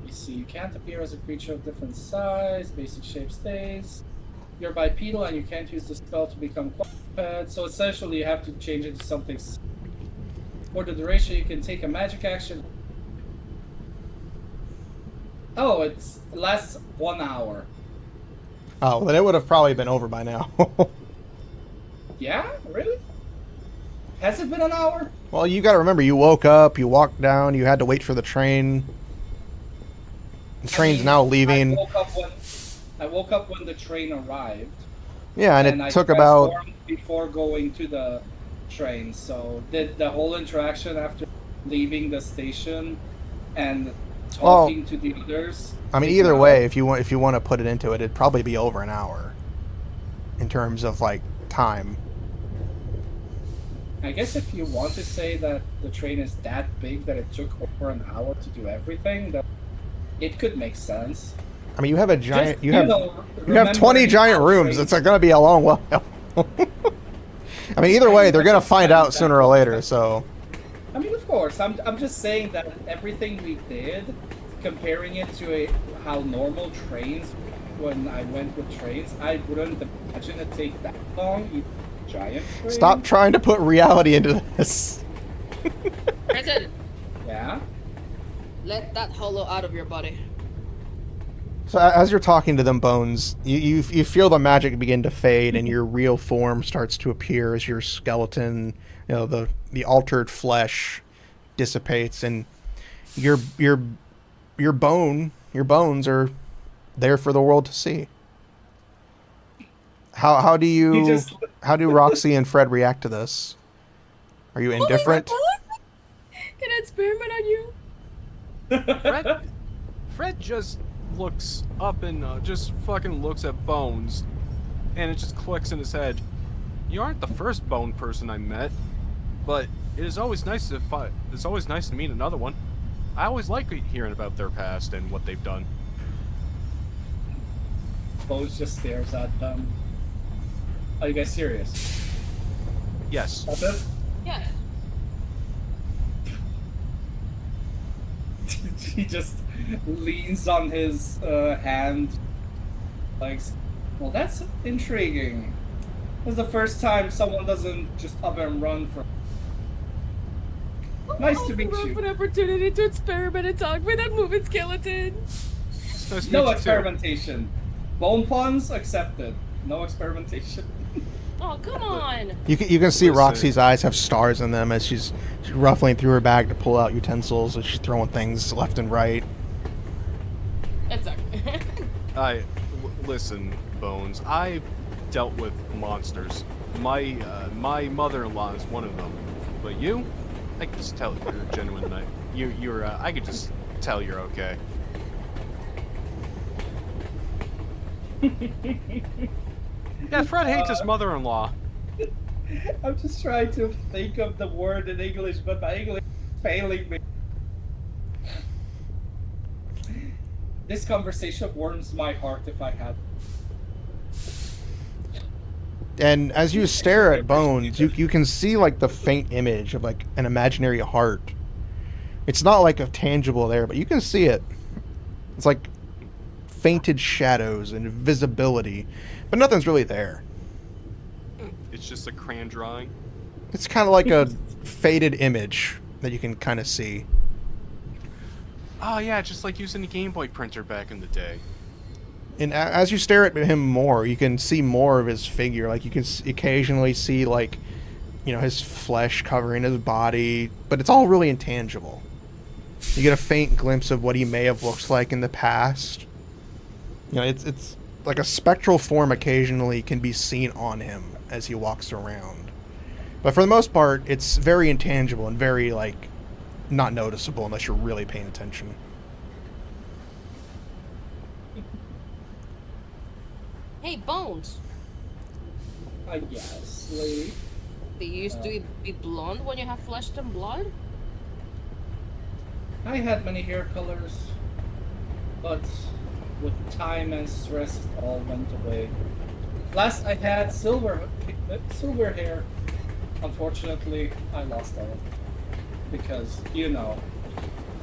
You see, you can't appear as a creature of different size. Basic shape stays. You're bipedal and you can't use the spell to become quadruped. So essentially, you have to change it to something. For the duration, you can take a magic action. Oh, it lasts 1 hour. Oh, then it would have probably been over by now. Yeah? Really? Has it been an hour? Well, you got to remember, you woke up, you walked down, you had to wait for the train. The train's now leaving. I woke up when the train arrived. Yeah, and I it took about... transformed before going to the train. So did the whole interaction after leaving the station and talking to the others. I mean, either way, if you want to put it into it, it'd probably be over an hour in terms of like time. I guess if you want to say that the train is that big that it took over an hour to do everything, that it could make sense. I mean, you have a giant. Just, you have remember 20 giant rooms. It's going to be a long while. I mean, either way, they're going to find out sooner or later. So. I mean, of course. I'm just saying that everything we did, comparing it to how normal trains, when I went with trains, I wouldn't imagine it take that long. Even giant train. Stop trying to put reality into this. Present. Yeah. Let that hollow out of your body. So as you're talking to them, Bones, you feel the magic begin to fade, and your real form starts to appear as your skeleton, the altered flesh dissipates, and your bones are there for the world to see. How do Roxy and Fred react to this? Are you indifferent? Can I experiment on you? Fred just looks up and just fucking looks at Bones, and it just clicks in his head. You aren't the first bone person I met, but it's always nice to meet another one. I always like hearing about their past and what they've done. Bones just stares at them. Are you guys serious? Yes. That's it? Yes. He just leans on his hand, like, well, that's intriguing. This is the first time someone doesn't just up and run for. Nice to meet you. An opportunity to experiment and talk with that moving skeleton. Nice to No meet you, too. experimentation. Bone puns accepted. No experimentation. Oh, come on. You can see Roxy's eyes have stars in them as she's ruffling through her bag to pull out utensils, and she's throwing things left and right. It's okay. Listen, Bones. I've dealt with monsters. My mother-in-law is one of them. But you, I can just tell you're genuine. I could just tell you're okay. Yeah, Fred hates his mother-in-law. I'm just trying to think of the word in English, but my English is failing me. This conversation warms my heart if I had. And as you stare at Bones, you can see like the faint image of like an imaginary heart. It's not like a tangible there, but you can see it. It's like fainted shadows and visibility, but nothing's really there. It's just a crayon drawing. It's kind of like a faded image that you can kind of see. Oh yeah, just like using the Game Boy printer back in the day. And as you stare at him more, you can see more of his figure. Like you can occasionally see like, his flesh covering his body, but it's all really intangible. You get a faint glimpse of what he may have looked like in the past. It's like a spectral form occasionally can be seen on him as he walks around. But for the most part, it's very intangible and very, like, not noticeable unless you're really paying attention. Hey, Bones. Yes, lady. They used to be blonde when you have flesh and blood? I had many hair colors, but with time and stress, it all went away. Last I had silver hair. Unfortunately, I lost all of it because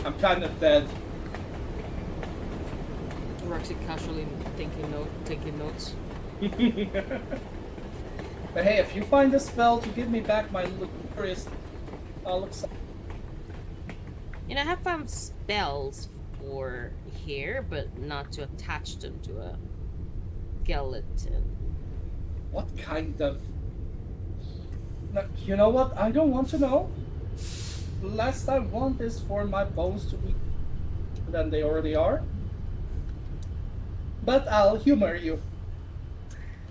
I'm kind of dead. Roxy casually taking notes. But hey, if you find a spell to give me back my luxurious looks. I have found spells for hair, but not to attach them to a skeleton. What kind of... You know what? I don't want to know. The last I want is for my bones to be than they already are. But I'll humor you.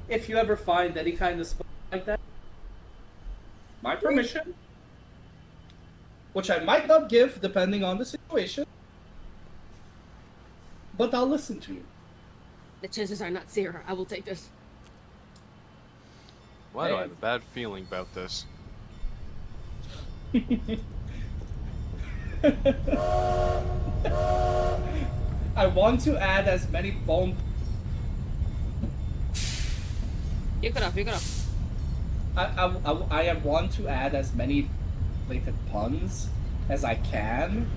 If you ever find any kind of spell like that, my permission, which I might not give depending on the situation, but I'll listen to you. The chances are not zero. I will take this. Why do I have a bad feeling about this? I want to add as many bone... You could have. I want to add as many related puns as I can,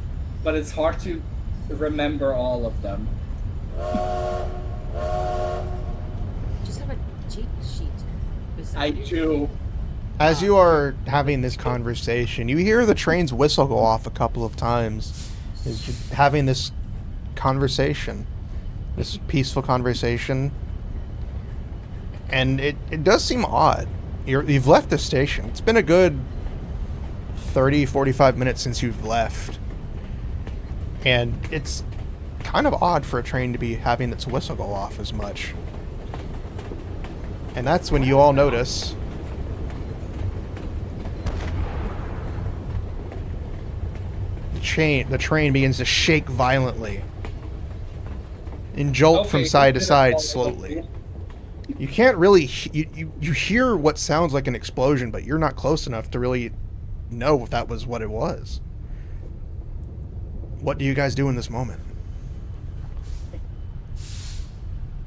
but it's hard to remember all of them. Just have a cheat sheet. I do. As you are having this conversation, you hear the train's whistle go off a couple of times. As you're having this conversation, this peaceful conversation, and it does seem odd. You've left the station. It's been a good 30, 45 minutes since you've left. And it's kind of odd for a train to be having its whistle go off as much. And that's when you all notice the train begins to shake violently and jolt from side to side slowly. You can't really... You hear what sounds like an explosion, but you're not close enough to really know if that was what it was. What do you guys do in this moment?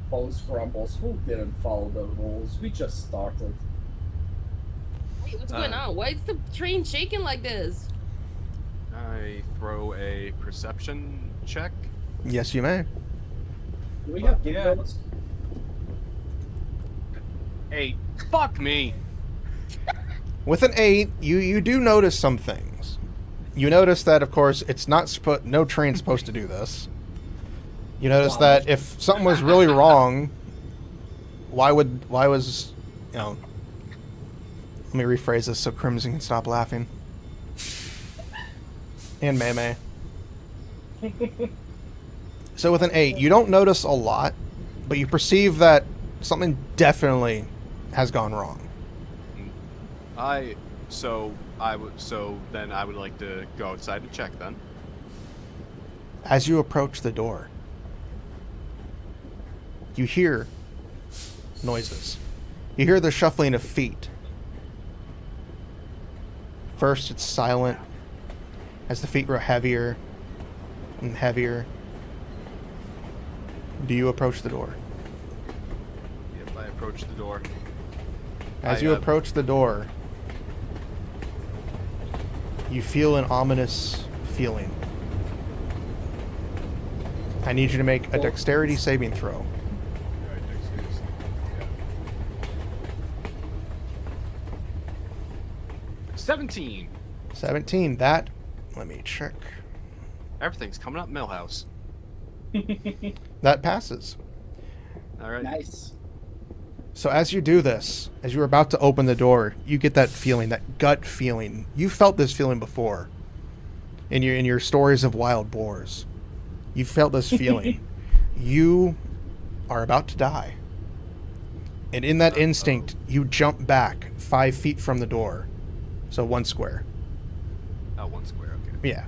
Bones grumbles. Who didn't follow the rules? We just started. Wait, what's going on? Why is the train shaking like this? I throw a perception check. Yes, you may. Do we have Yeah. those? 8. Fuck me. With an 8, you do notice some things. You notice that, of course, it's not no train's supposed to do this. You notice that if something was really wrong, why was, let me rephrase this so Crimson can stop laughing. And Mei. So with an 8, you don't notice a lot, but you perceive that something definitely has gone wrong. Then I would like to go outside to check then. As you approach the door, you hear noises. You hear the shuffling of feet. First, it's silent as the feet grow heavier and heavier. Do you approach the door? If I approach the door. As you approach the door, you feel an ominous feeling. I need you to make a dexterity saving throw. Alright, dexterity. Yeah. 17. 17. That, let me check. Everything's coming up Millhouse. That passes. Alright. Nice. So as you do this, as you're about to open the door, you get that feeling, that gut feeling. You felt this feeling before in your stories of wild boars. You felt this feeling. You are about to die. And in that instinct, you jump back 5 feet from the door So 1 square. Oh, 1 square. Okay. Yeah.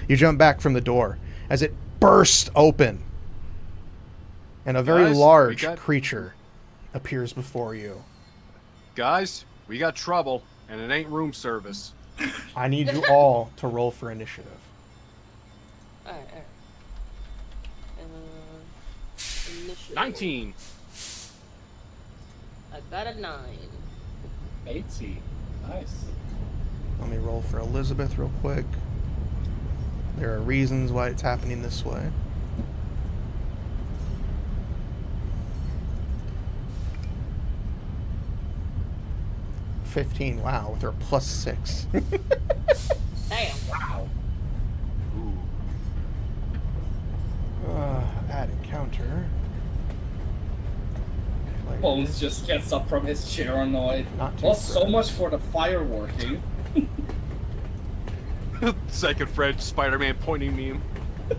You jump back from the door as it bursts open. And a very Guys, large creature appears before you. Guys, we got trouble, and it ain't room service. I need you all to roll for initiative. Alright. Initiative. 19. I got a 9. 80. Nice. Let me roll for Elizabeth real quick. There are reasons why it's happening this way. $15. Wow, with her +6. Damn. Wow. Ooh. Add encounter. Bones just gets up from his chair annoyed. Not too Well, so bad. much for the fireworking. Second Fred Spider-Man pointing meme.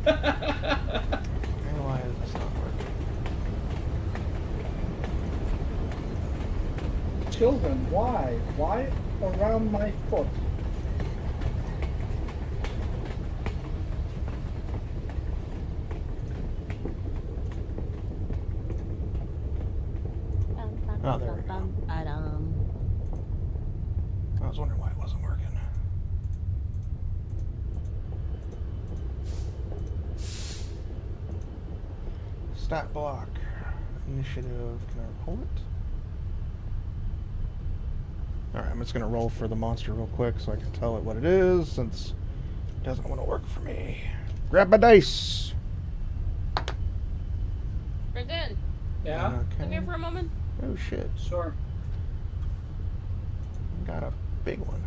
Why is this not working? Children, why? Why around my foot? Oh, there we go. I was wondering why it wasn't working. Stat block. Initiative. Can I roll it? Alright, I'm just going to roll for the monster real quick so I can tell it what it is, since it doesn't want to work for me. Grab my dice! Brendan, Yeah? come here Okay. for a moment. Oh shit. Sure. Got a big one.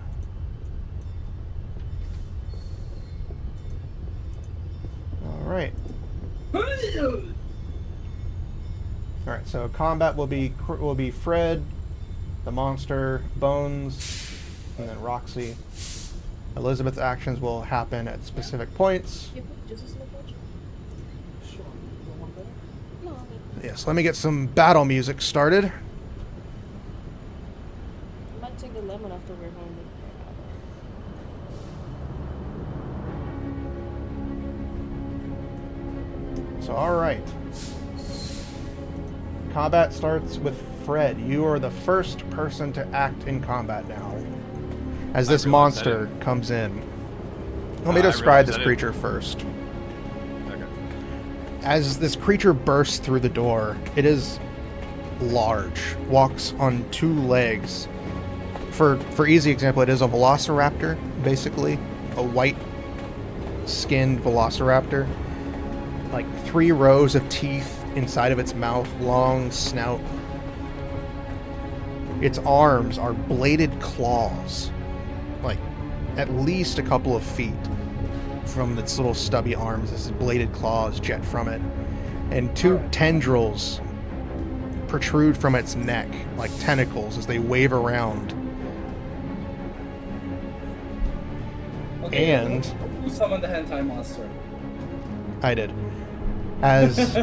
Alright. Alright, so combat will be Fred, the monster, Bones, and then Roxy. Elizabeth's actions will happen at specific points. You put juices in the fridge? Sure. You want that? No, okay. Yes, let me get some battle music started. I might take the lemon after we're home. So, alright. Combat starts with Fred. You are the first person to act in combat now. As this I realize monster comes in. Let me I describe realize this I creature first. Okay. As this creature bursts through the door, it is large, walks on 2 legs. For easy example, it is a velociraptor, basically. A white-skinned velociraptor. Like 3 rows of teeth inside of its mouth, long snout. Its arms are bladed claws, like at least a couple of feet from its little stubby arms. This bladed claws jet from it, and 2 tendrils protrude from its neck like tentacles as they wave around. Okay, And who summoned the hentai monster? I did. As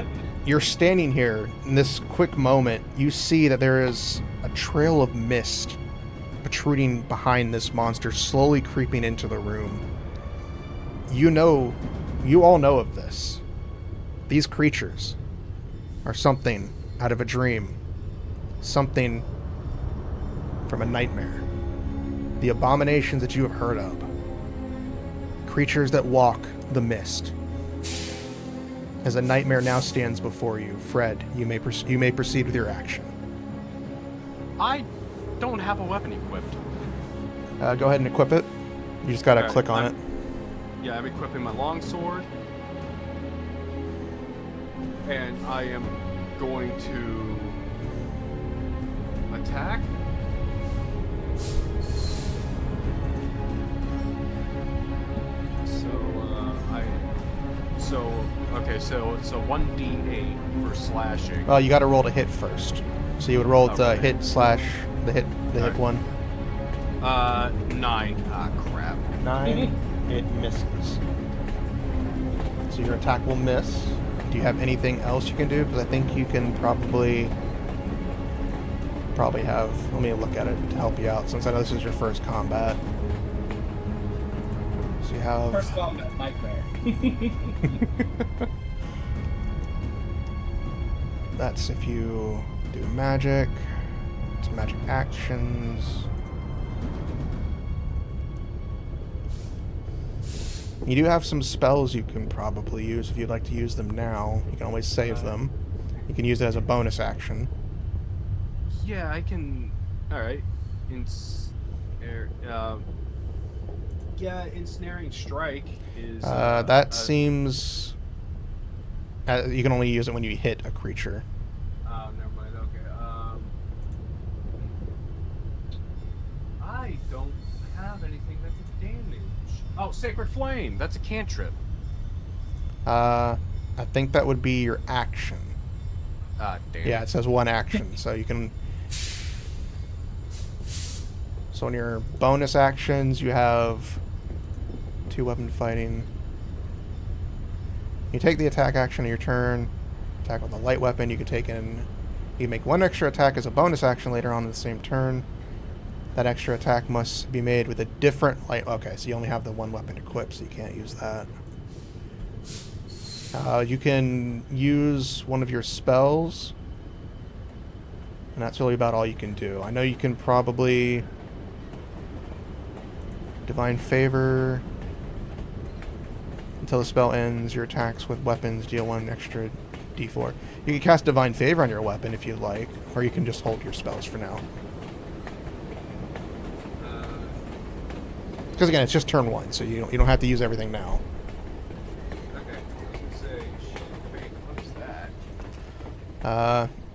you're standing here in this quick moment, you see that there is a trail of mist protruding behind this monster, slowly creeping into the room. You all know of this. These creatures are something out of a dream. Something from a nightmare. The abominations that you have heard of. Creatures that walk the mist. As a nightmare now stands before you, Fred, you may proceed with your action. I don't have a weapon equipped. Go ahead and equip it. You just gotta Okay, click on it. Yeah, I'm equipping my longsword. And I am going to attack. So 1d8 for slashing. You gotta roll to hit first. So you would roll to Okay. hit slash the hit Alright. one. 9. Ah, crap. 9, it misses. So your attack will miss. Do you have anything else you can do? Because I think you can probably... probably have. Let me look at it to help you out, since I know this is your first combat. So you have. First combat nightmare. That's if you do magic. It's magic actions. You do have some spells you can probably use if you'd like to use them now. You can always save them. You can use it as a bonus action. Yeah, I can. All right. Yeah, ensnaring strike is. That seems. You can only use it when you hit a creature. Never mind. Okay. I don't have anything that can damage. Oh, sacred flame. That's a cantrip. I think that would be your action. Damn. Yeah, it says one action, so you can. So in your bonus actions, you have 2 weapon fighting. You take the attack action of your turn. Attack with a light weapon. You can take in. You make 1 extra attack as a bonus action later on in the same turn. That extra attack must be made with a different light. Okay, so you only have the 1 weapon equipped, so you can't use that. You can use one of your spells, and that's really about all you can do. I know you can probably Divine Favor. Until the spell ends, your attacks with weapons deal 1 extra d4. You can cast Divine Favor on your weapon if you like, or you can just hold your spells for now. Because again, it's just turn 1, so you don't have to use everything now.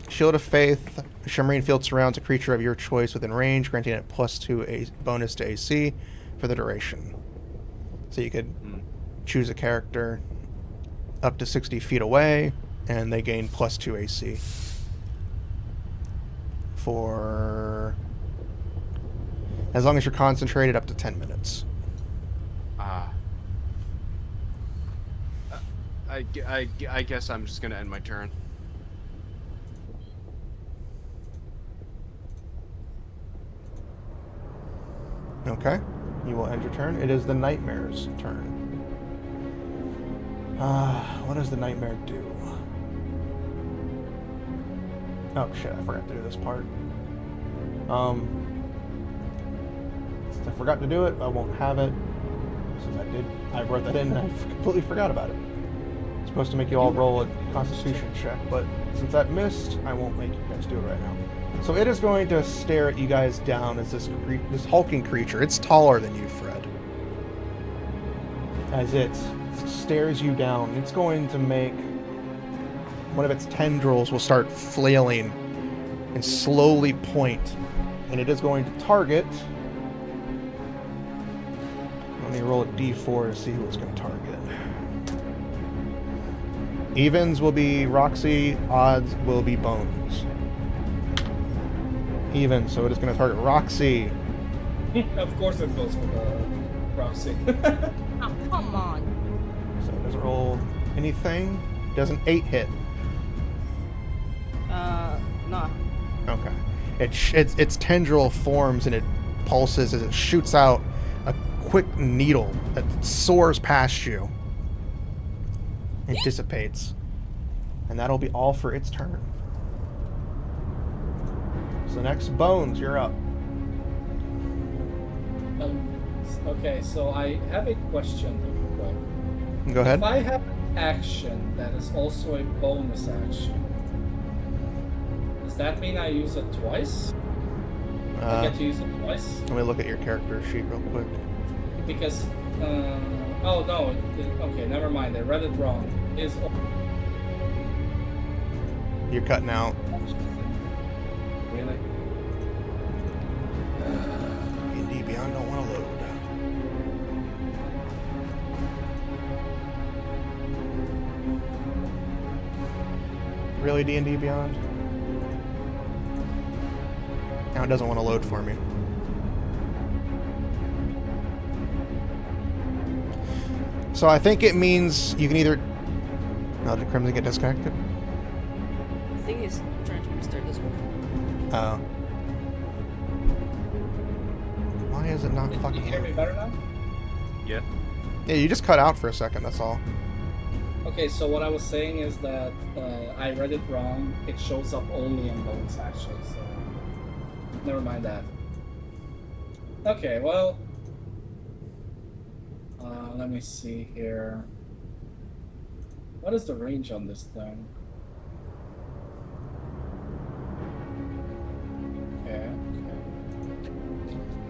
Shield of Faith. A Shimmering Field surrounds a creature of your choice within range, granting it +2 bonus to AC for the duration. So you could choose a character up to 60 feet away, and they gain +2 AC for as long as you're concentrated, up to 10 minutes. I guess I'm just gonna end my turn. Okay, you will end your turn. It is the Nightmare's turn. What does the Nightmare do? Oh shit, I forgot to do this part. Since I forgot to do it, I won't have it. Since I wrote that in, I completely forgot about it. It's supposed to make you all roll a Constitution check, but since that missed, I won't make you guys do it right now. So it is going to stare at you guys down as this hulking creature. It's taller than you, Fred. As it stares you down, it's going to make one of its tendrils will start flailing and slowly point, and it is going to target. Let me roll a d4 to see who it's going to target. Evens will be Roxy, odds will be Bones. Even, so it is going to target Roxy. Of course it goes for the Roxy. Oh, come on. So it doesn't roll anything. Does an 8 hit? No. Okay. Its tendril forms and it pulses as it shoots out a quick needle that soars past you and dissipates. And that'll be all for its turn. So next, Bones, you're up. Okay, so I have a question real quick. Go ahead. If I have an action that is also a bonus action, does that mean I use it twice? I get to use it twice? Let me look at your character sheet real quick. Because, oh no, okay, never mind, I read it wrong. You're cutting out. Really? D&D Beyond don't want to load. Really, D&D Beyond? Now it doesn't want to load for me. So I think it means you can either... Oh, did Crimson get disconnected? I think he's trying to restart this one. Oh. Why is it not Did fucking you hear me here? better now? Yeah. Yeah, you just cut out for a second, that's all. Okay, so what I was saying is that I read it wrong. It shows up only in bonus actually, so never mind that. Okay, well, let me see here. What is the range on this thing? Okay.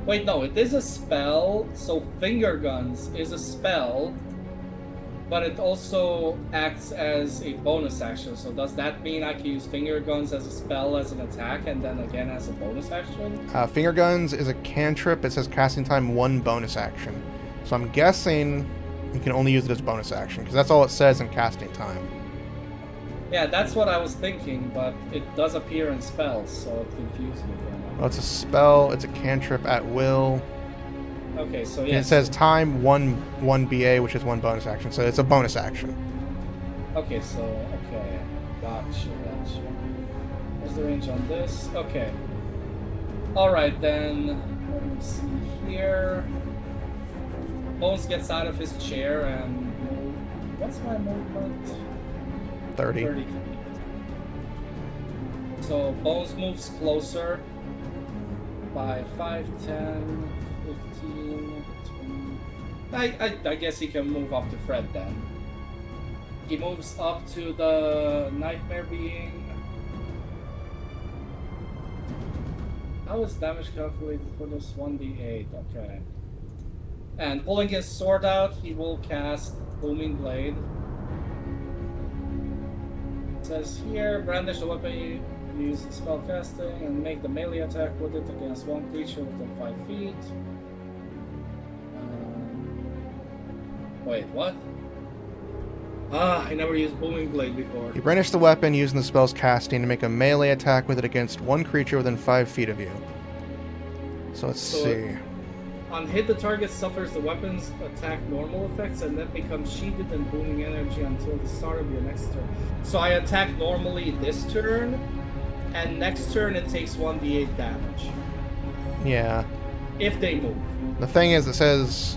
Wait, no, it is a spell. So finger guns is a spell, but it also acts as a bonus action. So does that mean I can use finger guns as a spell as an attack and then again as a bonus action? Finger Guns is a cantrip. It says casting time 1 bonus action. So I'm guessing you can only use it as bonus action, because that's all it says in casting time. Yeah, that's what I was thinking, but it does appear in spells, so it confused me for a moment. Well, it's a spell, it's a cantrip at will. Okay, so And yes. it says time 1 BA, which is 1 bonus action, so it's a bonus action. Okay, gotcha. What's the range on this? Okay. Alright then, let me see here. Bones gets out of his chair and what's my movement? 30. 30 feet. So Bones moves closer by 5, 10, 15, 20. I guess he can move up to Fred then. He moves up to the nightmare being. How is damage calculated for this 1d8? Okay. And pulling his sword out, he will cast Booming Blade. It says here, brandish the weapon you use in spell casting and make the melee attack with it against one creature within 5 feet. Wait, what? I never used Booming Blade before. You brandish the weapon using the spell's casting to make a melee attack with it against one creature within 5 feet of you. So let's see. On hit, the target suffers the weapon's attack normal effects and then becomes sheathed in booming energy until the start of your next turn. So I attack normally this turn, and next turn it takes 1d8 damage. Yeah. If they move. The thing is, it says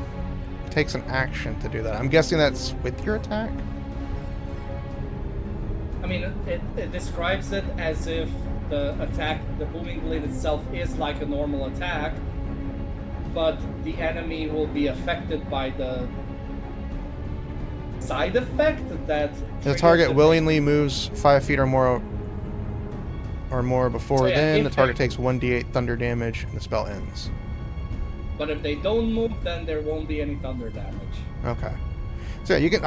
it takes an action to do that. I'm guessing that's with your attack? I mean, it describes it as if the attack, the Booming Blade itself is like a normal attack, but the enemy will be affected by the side effect that The target willingly moves 5 feet or more before So yeah, then. if The target they- takes 1d8 thunder damage and the spell ends. But if they don't move, then there won't be any thunder damage. Okay. So yeah, you can.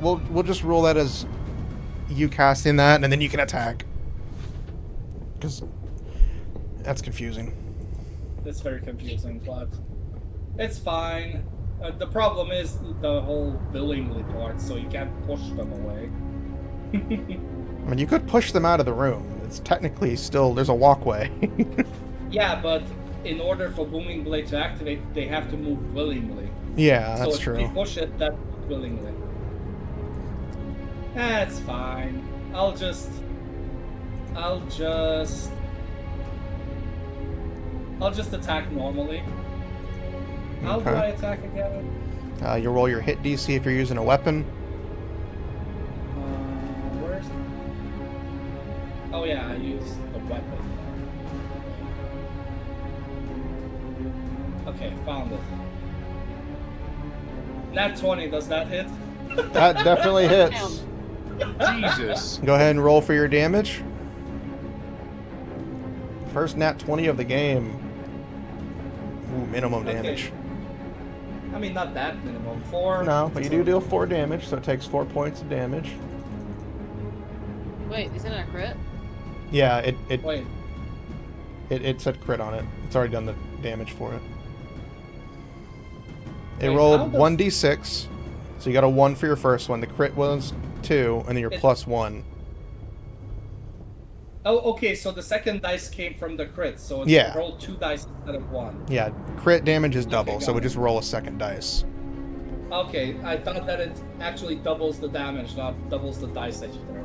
We'll just rule that as you casting that, and then you can attack. Because that's confusing. It's very confusing, but it's fine. The problem is the whole willingly part, so you can't push them away. I mean, you could push them out of the room. It's technically still there's a walkway. Yeah, but in order for Booming Blade to activate, they have to move willingly. Yeah, So that's if true. we push it, that's willingly. That's fine. I'll just attack normally. How do Okay. I attack again? You roll your hit DC if you're using a weapon. Where's? Oh yeah, I use the weapon. Okay, found it. Nat 20, does that hit? That definitely hits. Jesus. Go ahead and roll for your damage. First nat 20 of the game. Ooh, minimum Okay. damage. I mean, not that minimum. 4. No, but you do deal 4 damage, so it takes 4 points of damage. Wait, isn't it a crit? Yeah, Wait, it said crit on it. It's already done the damage for it. It Wait, how rolled does- 1d6, so you got a 1 for your first one. The crit was 2, and then your It- plus 1. oh, okay, so the second dice came from the crit, so it's Yeah. rolled 2 dice instead of 1. Yeah, crit damage is double, Okay, so got we it. just roll a second dice. Okay, I thought that it actually doubles the damage, not doubles the dice that you throw.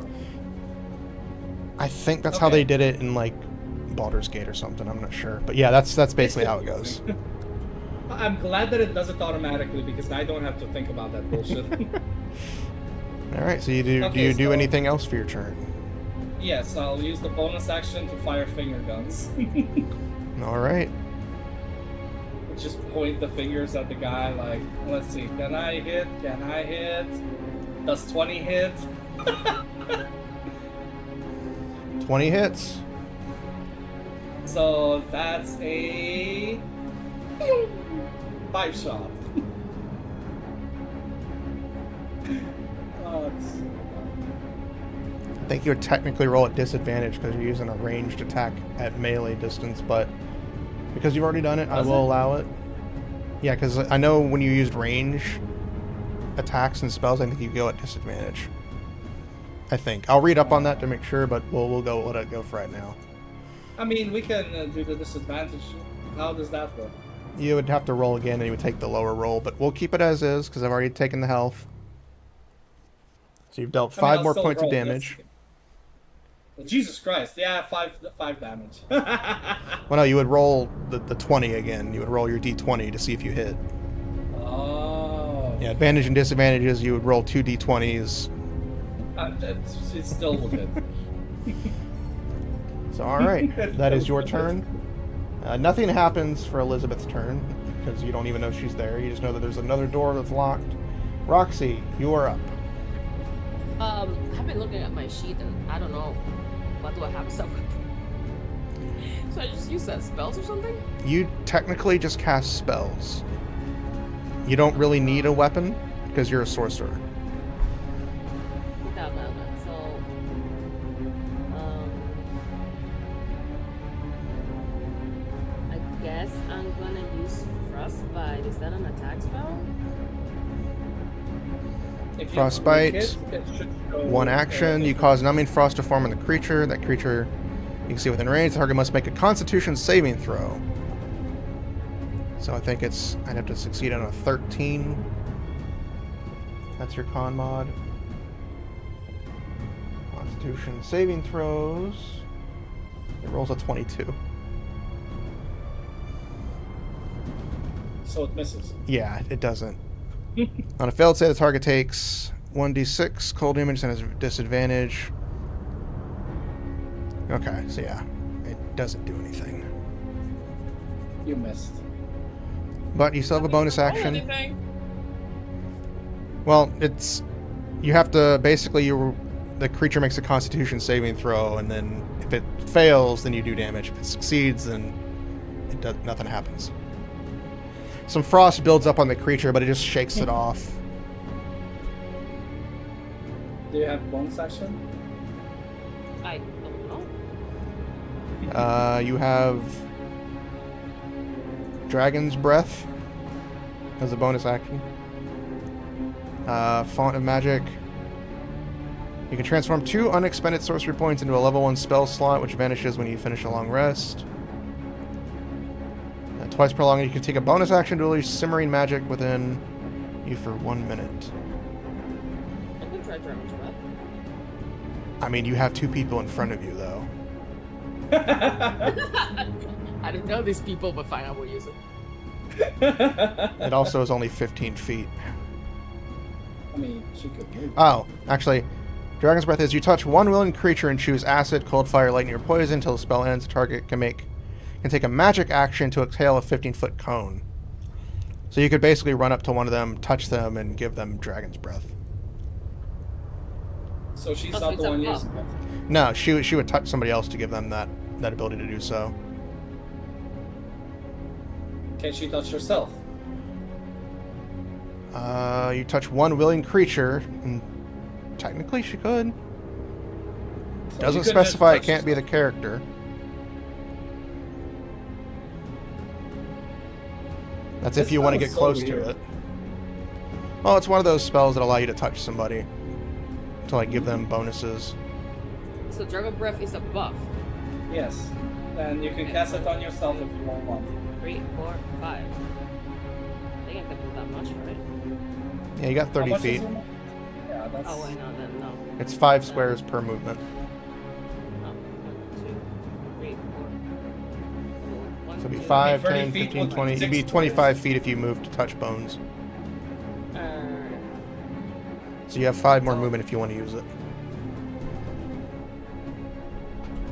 I think that's how Okay. they did it in like Baldur's Gate or something. I'm not sure, but yeah, that's basically how it goes. I'm glad that it does it automatically because I don't have to think about that bullshit. All right, so you do Okay, you do so- anything else for your turn? Yes, I'll use the bonus action to fire finger guns. All right. Just point the fingers at the guy like, let's see, can I hit? Can I hit? Does 20 hit? 20 hits. So that's a 5 shot. Oh, I think you would technically roll at disadvantage because you're using a ranged attack at melee distance, but because you've already done it, I Does will it? allow it. Yeah, because I know when you used range attacks and spells, I think you go at disadvantage. I think. I'll read up on that to make sure, but we'll go let it go for right now. I mean, we can do the disadvantage. How does that work? You would have to roll again, and you would take the lower roll, but we'll keep it as is because I've already taken the health. So you've dealt I mean, 5 I'll more still points of roll, damage. Jesus Christ! Yeah, five damage. Well, no, you would roll the 20 again. You would roll your d20 to see if you hit. Oh. Yeah, advantage and disadvantages, you would roll 2 d20s. It still will hit. So, alright, that is your turn. Nothing happens for Elizabeth's turn, because you don't even know she's there. You just know that there's another door that's locked. Roxy, you are up. I've been looking at my sheet and I don't know what do I have stuff with. So I just use that spells or something? You technically just cast spells. You don't really need a weapon, because you're a sorcerer. No. So, I guess I'm gonna use Frostbite. Is that an attack spell? If you Frostbite, click it should show, One action, you cause numbing frost to form on the creature. That creature you can see within range. The target must make a Constitution saving throw. So I think I'd have to succeed on a 13. That's your con mod. Constitution saving throws. It rolls a 22. So it misses. Yeah, it doesn't. On a failed save, the target takes 1d6 cold damage and has a disadvantage. Okay, so yeah, it doesn't do anything. You missed. But you still have a bonus Roll action. anything. Well, you have to basically the creature makes a Constitution saving throw, and then if it fails, then you do damage. If it succeeds, then nothing happens. Some frost builds up on the creature, but it just shakes it off. Do you have bonus action? I don't know. You have Dragon's Breath as a bonus action. Font of Magic. You can transform 2 unexpended sorcery points into a level 1 spell slot, which vanishes when you finish a long rest. Twice per long, you can take a bonus action to release simmering magic within you for 1 minute. I could try Dragon's Breath. I mean, you have 2 people in front of you, though. I don't know these people, but fine, I will use it. It also is only 15 feet. I mean, she could move. Oh, actually, Dragon's Breath is you touch one willing creature and choose acid, cold, fire, lightning, or poison until the spell ends. The target can take a magic action to exhale a 15-foot cone. So you could basically run up to one of them, touch them, and give them Dragon's Breath. So she's Oh, so not it's the a one pup. using it. No, she would touch somebody else to give them that ability to do so. Can she touch herself? You touch one willing creature, and technically she could. So Doesn't you could just specify it touch can't be the character. That's if This you want to spell get is so close weird. to it. Well, it's one of those spells that allow you to touch somebody. To like give them bonuses. So Dragon Breath is a buff. Yes. And you can cast it on yourself if you want. 3, 4, 5. I think I can do that much, right? Yeah, you got How 30 much is feet. it? Yeah, that's... Oh, wait, no, then no. It's 5 squares per movement. No. 1, 2, 3, 4. 1, it'd be 5, 30 10, feet, 15, what, 20. It'd be 6 25 feet if you move to touch bones. Alright. So you have 5 more So- movement if you want to use it.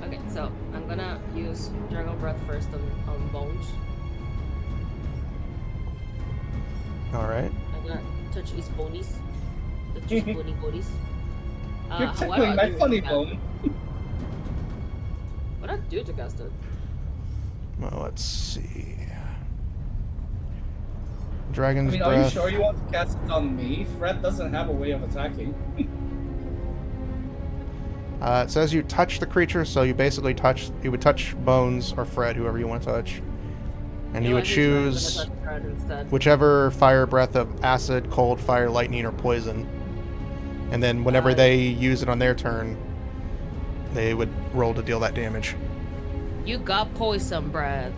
Okay, so I'm gonna use Dragon Breath first on bones. Alright. I'm gonna touch his bonies. Touch his bony bodies. You're What tickling I'll my do is funny cast- bone. What I do to cast it? Well, let's see. I Dragon's mean, Breath. are you sure you want to cast it on me? Fred doesn't have a way of attacking. It says you touch the creature, so you basically you would touch Bones or Fred, whoever you want to touch. And you would choose whichever fire breath of acid, cold, fire, lightning, or poison. And then whenever they use it on their turn, they would roll to deal that damage. You got poison breath.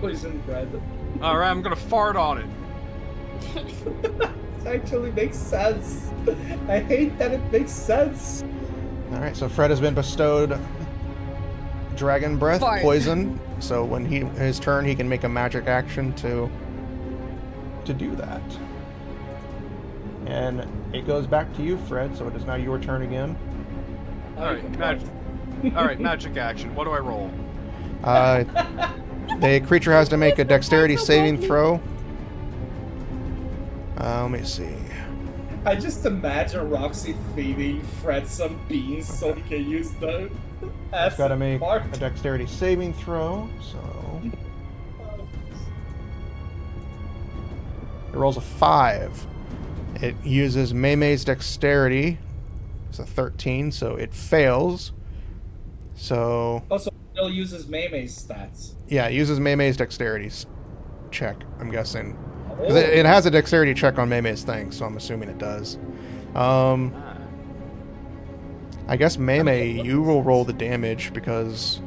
Poison bread. Alright, I'm gonna fart on it. It actually makes sense. I hate that it makes sense. Alright, so Fred has been bestowed Dragon Breath, Fart. poison. So when his turn, he can make a magic action to do that. And it goes back to you, Fred, so it is now your turn again. Alright, magic action. What do I roll? The creature has to make a dexterity saving throw. Let me see. I just imagine Roxy feeding Fred some beans so he can use the It's acid got to make part. a dexterity saving throw, so... It rolls a 5. It uses Mei's dexterity. It's a 13, so it fails. So, Also, still uses Mei's stats. yeah, it uses Mei's dexterity check, I'm guessing. Oh. 'Cause it has a dexterity check on Mei's thing, so I'm assuming it does. I guess Mei, you will roll the damage because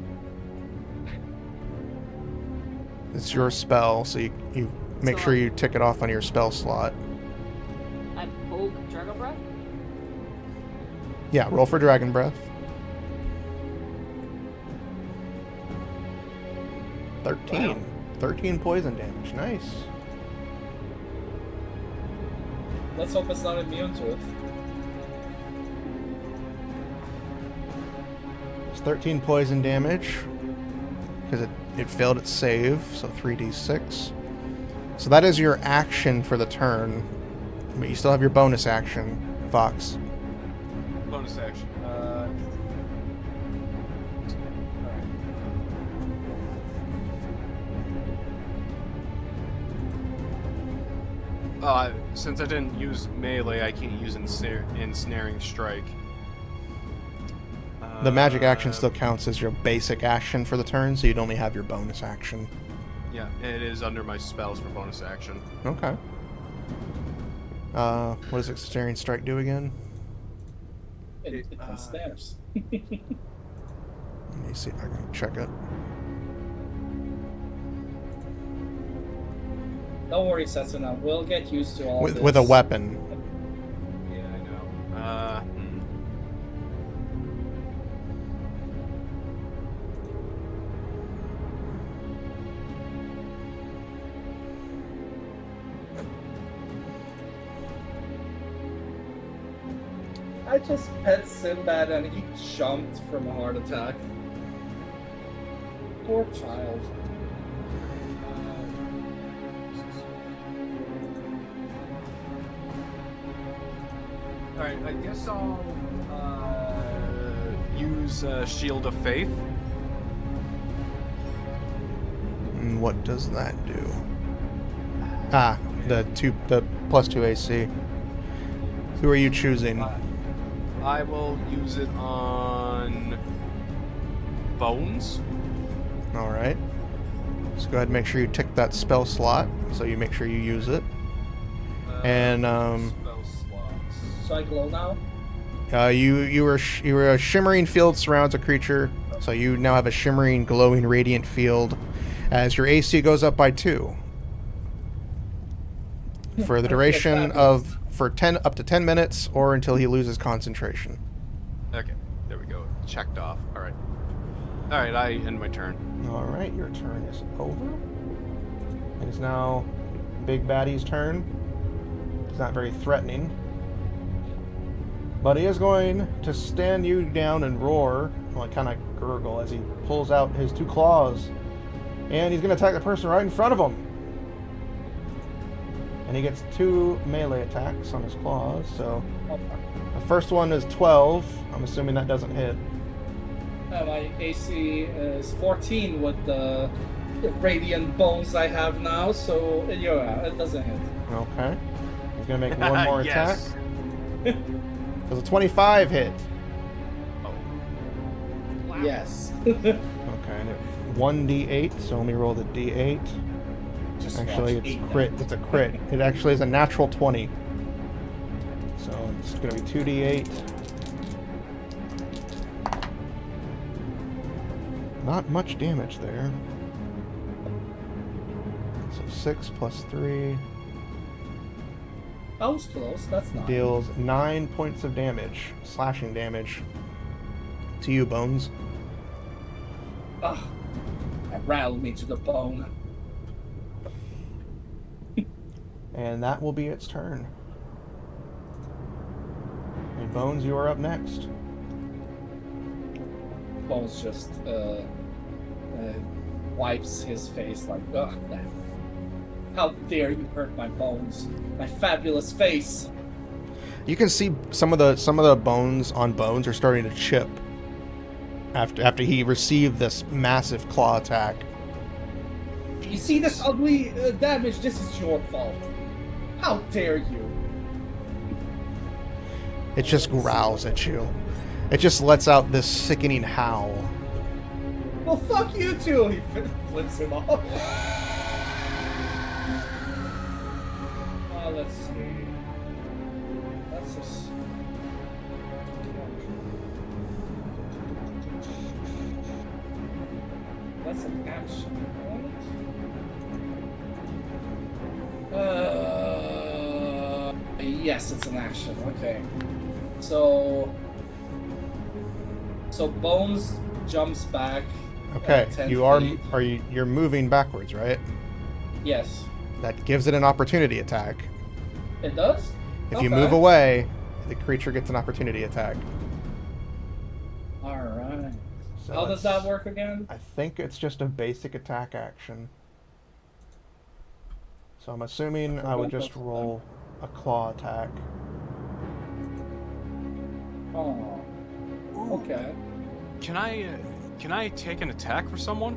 it's your spell, so you make So sure you tick it off on your spell slot. I poke Dragon Breath. Yeah, roll for Dragon Breath. 13. Wow. 13 poison damage. Nice. Let's hope it's not immune to it. It's 13 poison damage because it failed its save, so 3d6. So that is your action for the turn, but you still have your bonus action, Fox. Bonus action. Since I didn't use melee, I can't use ensnaring strike. The magic action still counts as your basic action for the turn, so you'd only have your bonus action. Yeah, it is under my spells for bonus action. Okay. What does ensnaring strike do again? It ensnares. Let me see if I can check it. Don't worry, Setsuna. We'll get used to all this. With a weapon. Yeah, I know. I just pet Sinbad and he jumped from a heart attack. Poor child. Alright, I guess I'll use Shield of Faith. And what does that do? Ah, the +2 AC. Who are you choosing? I will use it on Bones. All right. So go ahead and make sure you tick that spell slot, so you make sure you use it. And Spell slots. So I glow now? you were a shimmering field surrounds a creature, so you now have a shimmering, glowing, radiant field, as your AC goes up by 2 for the duration of up to 10 minutes, or until he loses concentration. Okay, there we go. Checked off. Alright. All right, I end my turn. All right, your turn is over. It is now Big Baddie's turn. He's not very threatening. But he is going to stand you down and roar, like kind of gurgle, as he pulls out his 2 claws. And he's going to attack the person right in front of him. And he gets 2 melee attacks on his claws, so... The first one is 12. I'm assuming that doesn't hit. My AC is 14 with the radiant bones I have now, so yeah, it doesn't hit. Okay. He's going to make one more Yes. attack. Does a 25 hit? Oh. Wow. Yes. Okay, and 1d8, so let me roll the d8. Just Actually, watch it's 8 crit. now. It's a crit. It actually is a natural 20. So it's going to be 2d8. Not much damage there. So 6 plus 3 That was close, that's not. deals 9 points of damage, slashing damage, to you, Bones. Ugh. That rattled me to the bone. And that will be its turn. And Bones, you are up next. Bones just wipes his face like, ugh, how dare you hurt my bones, my fabulous face. You can see some of the bones on Bones are starting to chip after he received this massive claw attack. You see this ugly damage? This is your fault. How dare you? It just growls at you. It just lets out this sickening howl. Well, fuck you too. He flips him off. Let's see. That's just. That's an action, right? Yes, it's an action. Okay. So Bones jumps back. Okay, 10 you are feet. you're moving backwards, right? Yes. That gives it an opportunity attack. It does? If you Okay. move away, the creature gets an opportunity attack. Alright. So How does it's- that work again? I think it's just a basic attack action. So I'm assuming I would just roll a claw attack. Oh. Okay. Can I take an attack for someone?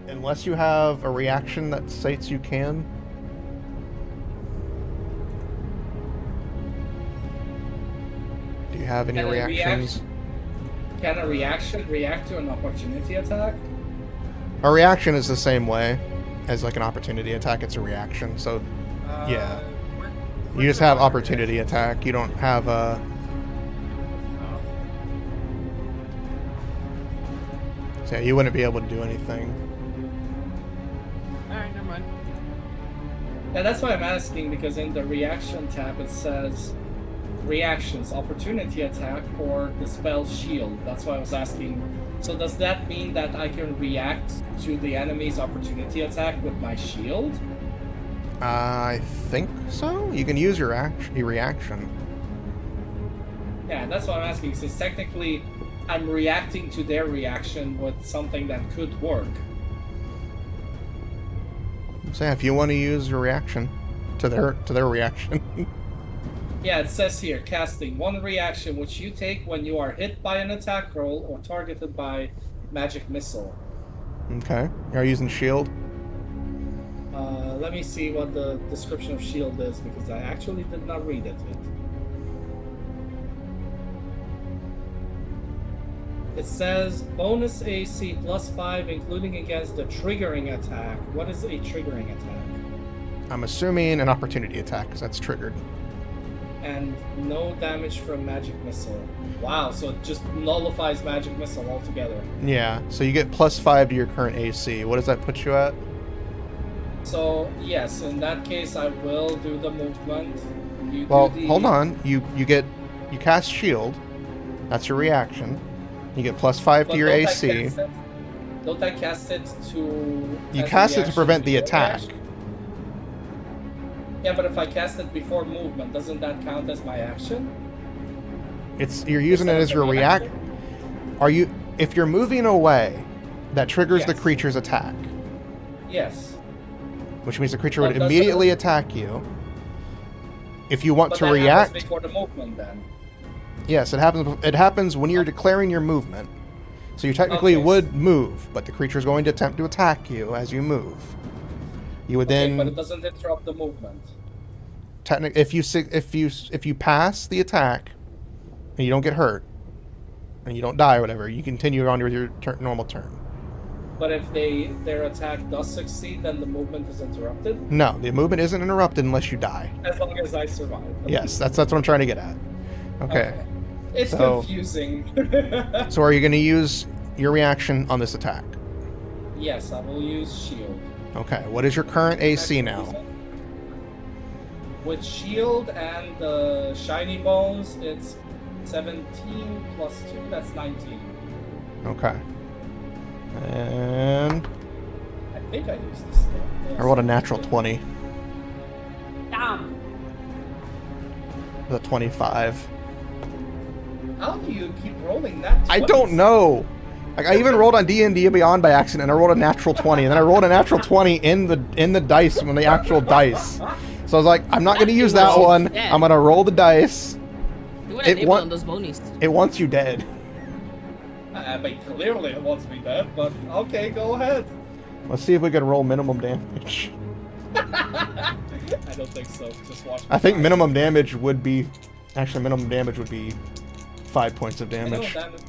Unless you have a reaction that states you can. Do you have any Can a reactions? Can a reaction react to an opportunity attack? A reaction is the same way as like an opportunity attack. It's a reaction. So Yeah. you just have opportunity attack. You don't have a. So yeah, you wouldn't be able to do anything. Alright, never mind. Yeah, that's why I'm asking, because in the reaction tab it says reactions, opportunity attack, or the spell shield. That's why I was asking. So does that mean that I can react to the enemy's opportunity attack with my shield? I think so. You can use your reaction. Yeah, that's what I'm asking, since technically I'm reacting to their reaction with something that could work. So yeah, if you want to use your reaction to their reaction. Yeah, it says here, casting one reaction which you take when you are hit by an attack roll or targeted by magic missile. Okay. Are you using shield? Let me see what the description of shield is, because I actually did not read it. It says bonus AC +5, including against the triggering attack. What is a triggering attack? I'm assuming an opportunity attack, because that's triggered. And no damage from magic missile. Wow, so it just nullifies magic missile altogether. Yeah, so you get +5 to your current AC. What does that put you at? So yes, in that case, I will do the movement. You Well, do the... hold on. You cast shield. That's your reaction. You get +5 to But your don't I AC. cast it- Don't I cast it to? You as a cast it to reaction prevent the your attack. reaction? Yeah, but if I cast it before movement, doesn't that count as my action? You're using it Instead as of your the react. If you're moving away, that triggers the Yes. creature's attack, Yes. which means the creature But would does it- immediately attack you. If you want But to that react, happens before the movement, then. yes, it happens. It happens when you're declaring your movement. So you technically Okay. would move, but the creature is going to attempt to attack you as you move. You would Okay, but it then doesn't interrupt the movement. if you pass the attack and you don't get hurt and you don't die or whatever, you continue on with your normal turn. But if their attack does succeed, then the movement is interrupted. No, the movement isn't interrupted unless you die. As long as I survive. Yes, that's what I'm trying to get at. Okay. It's So- confusing. So are you going to use your reaction on this attack? Yes, I will use shield. Okay. What is your current AC now? With shield and the shiny bones, it's 17 plus 2. That's 19. Okay. And I think I used this thing. Yes. I rolled a natural 20 Damn. with a 25. How do you keep rolling that? I 20s? don't know. Like I even rolled on D&D Beyond by accident, and I rolled a natural 20, and then I rolled a natural 20 in the dice when the actual dice. So I was like, I'm not going to use that one. Yeah. I'm going to roll the dice. You would It enable wa- on those bonies. It wants you dead. I mean, clearly it wants me dead, but okay, go ahead. Let's see if we can roll minimum damage. I don't think so. Just watch. I think me die. minimum damage would be 5 points of Minimum damage. damage.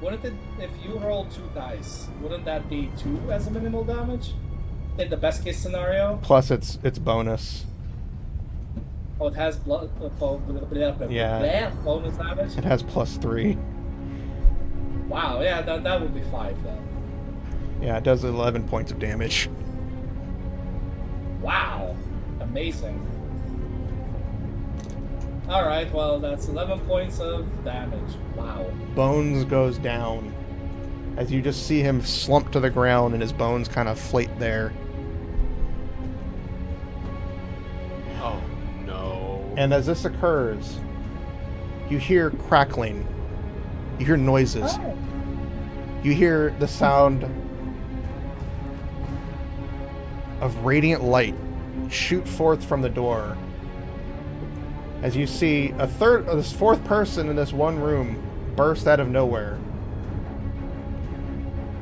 Wouldn't it, if you roll 2 dice, wouldn't that be 2 as a minimal damage? In the best case scenario? Plus it's bonus. Oh, it has Yeah. bonus damage? It has +3. Wow, yeah, that would be 5 then. Yeah, it does 11 points of damage. Wow, amazing. Alright, well, that's 11 points of damage. Wow. Bones goes down as you just see him slump to the ground and his bones kind of flate there. Oh no. And as this occurs, you hear crackling. You hear noises. Oh. You hear the sound of radiant light shoot forth from the door. As you see this fourth person in this one room burst out of nowhere.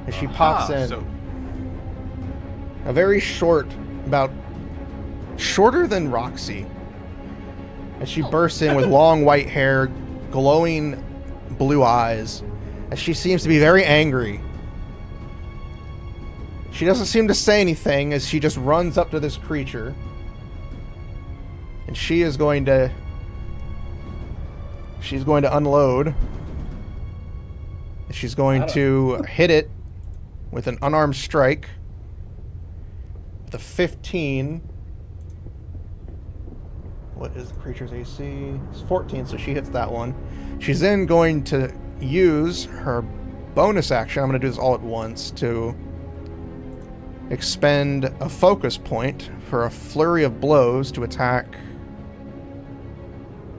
As she pops in. So, A very short, about shorter than Roxy. As she bursts in with long white hair, glowing blue eyes, as she seems to be very angry. She doesn't seem to say anything as she just runs up to this creature. And she's going to unload. She's going to hit it with an unarmed strike. The 15. What is the creature's AC? It's 14, so she hits that one. She's then going to use her bonus action. I'm going to do this all at once to expend a focus point for a flurry of blows to attack.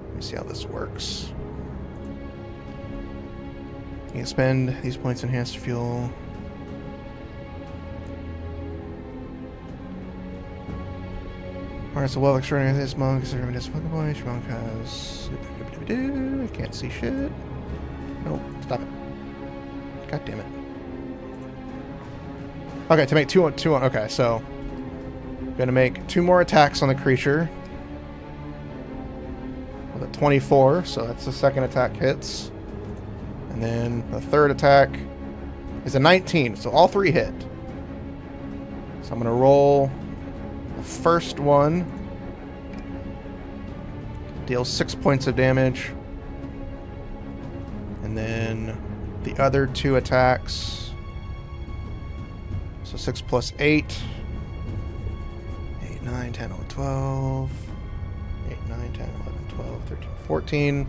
Let me see how this works. You can spend these points enhanced fuel. Alright, so well, extraordinary this monk is serving this Pokemon. Each monk has. I can't see shit. Nope, stop it. God damn it. Okay, to make two. Okay, so. Gonna make 2 more attacks on the creature. With a 24, so that's the second attack hits. And then the third attack is a 19, so all 3 hit. So I'm gonna roll. The first one deals 6 points of damage. And then the other 2 attacks. So 6 plus 8. 8, 9, 10, 11, 12. 8, 9, 10, 11, 12, 13, 14.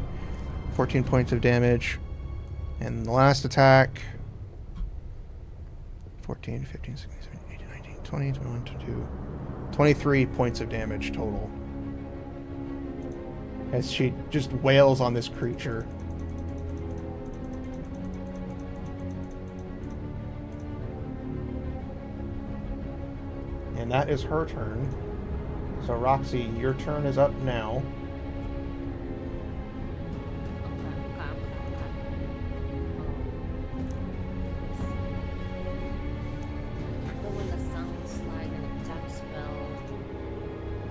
14 points of damage. And the last attack. 14, 15, 16, 17, 18, 19, 20, 21, 22. 23 points of damage total. As she just wails on this creature. And that is her turn. So Roxy, your turn is up now. The one that sounds like an attack spell.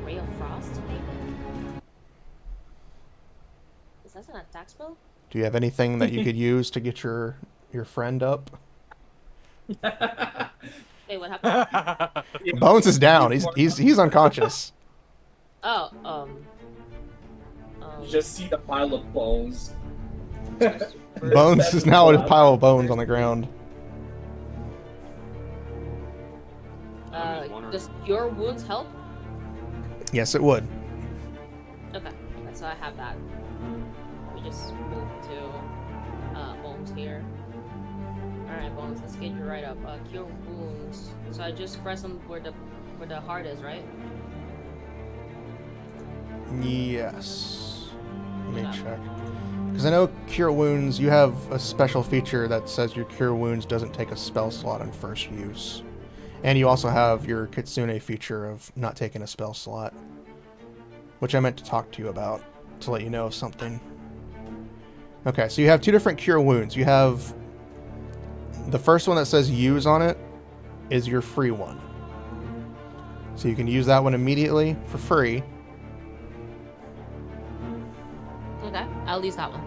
Ray of Frost, maybe? Is that an attack spell? Do you have anything that you could use to get your friend up? Wait, what happened? Bones is down. He's unconscious. Oh, You just see the pile of bones. Bones is now a pile of bones on the ground. Does your wounds help? Yes, it would. Okay, so I have that. We just move to Bones here. Alright, Bones, let's get you right up. Cure wounds. So I just press them where the heart is, right? Yes. Let me Yeah. check. Because I know Cure Wounds, you have a special feature that says your Cure Wounds doesn't take a spell slot on first use. And you also have your Kitsune feature of not taking a spell slot. Which I meant to talk to you about, to let you know of something. Okay, so you have two different Cure Wounds. You have... The first one that says use on it is your free one. So you can use that one immediately for free. Okay, I'll use that one.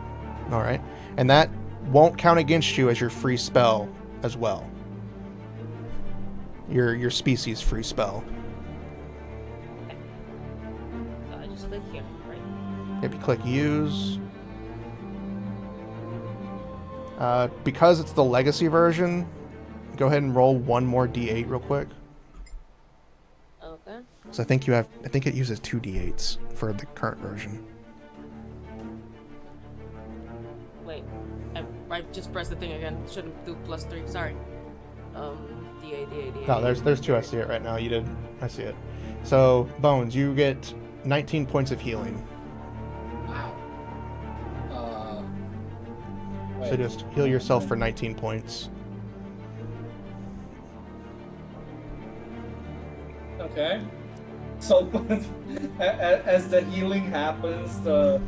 All right. And that won't count against you as your free spell as well. Your species free spell. So I just click here, right? If you click use. Because it's the legacy version, go ahead and roll one more d8 real quick. Okay. So I think it uses 2 d8s for the current version. Wait, I just pressed the thing again. Shouldn't do +3. Sorry. D8. No, there's 2. I see it right now. You did. I see it. So Bones, you get 19 points of healing. Wow. So just heal yourself for 19 points. Okay. So as the healing happens, the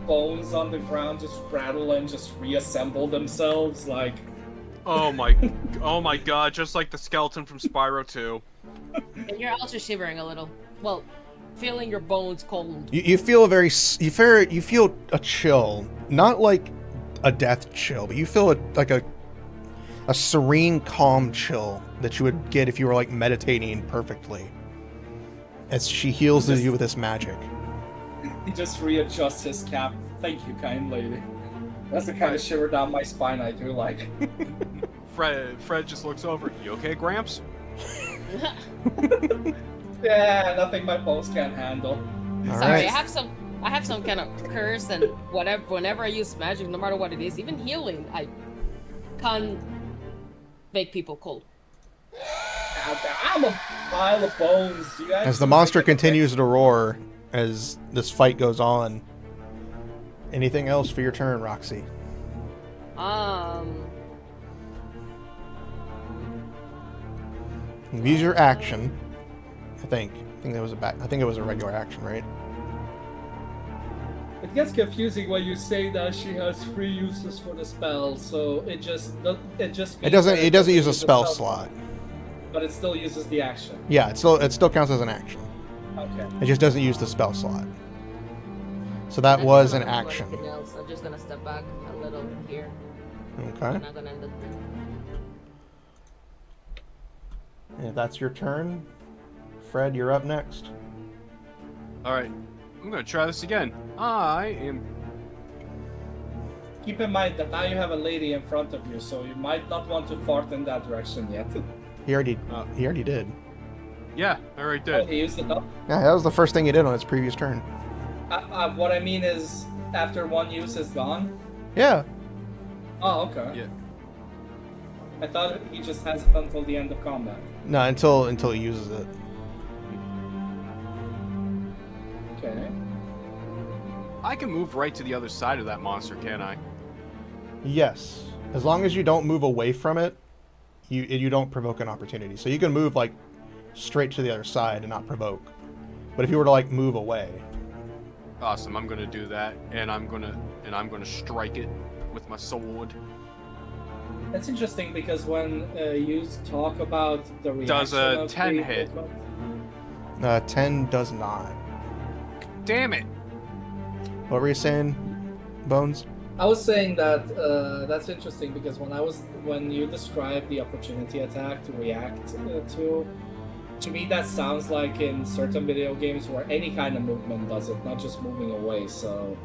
bones on the ground just rattle and just reassemble themselves like. Oh my god, just like the skeleton from Spyro 2. And you're also shivering a little. Well, feeling your bones cold. You feel you feel a chill, not like a death chill, but you feel like a serene, calm chill that you would get if you were like meditating perfectly. As she heals you with this magic. He just readjusts his cap. Thank you, kind lady. That's the kind of shiver down my spine I do like. Fred just looks over. You okay, Gramps? Yeah, nothing my bones can't handle. All Sorry, right. I have some kind of curse, and whenever I use magic, no matter what it is, even healing, I can't make people cold. I'm a pile of bones. You guys As the monster continues to roar, as this fight goes on. Anything else for your turn, Roxy? Use your action. I think that was I think it was a regular action, right? It gets confusing when you say that she has 3 uses for the spell, so it doesn't use a spell slot. But it still uses the action. Yeah, it still counts as an action. Okay. It just doesn't use the spell slot. So that was an action. Else. I'm just gonna step back a little here. Okay. I'm not gonna end it. And if that's your turn, Fred, you're up next. Alright, I'm gonna try this again. I am... Keep in mind that now you have a lady in front of you, so you might not want to fart in that direction yet. He already did. Yeah, I already Oh, did. he used it up? Yeah, that was the first thing he did on his previous turn. What I mean is, after 1 use is gone, Yeah. Oh, okay. Yeah. I thought he just has it until the end of combat. No, until he uses it. Okay. I can move right to the other side of that monster, can't I? Yes, as long as you don't move away from it, you don't provoke an opportunity. So you can move like straight to the other side and not provoke. But if you were to like move away, Awesome. I'm gonna do that, and I'm gonna strike it with my sword. That's interesting because when you talk about the reaction Does a of 10 the hit? 10 does not. Damn it! What were you saying, Bones? I was saying that that's interesting because when you describe the opportunity attack to react to me that sounds like in certain video games where any kind of movement does it, not just moving away. So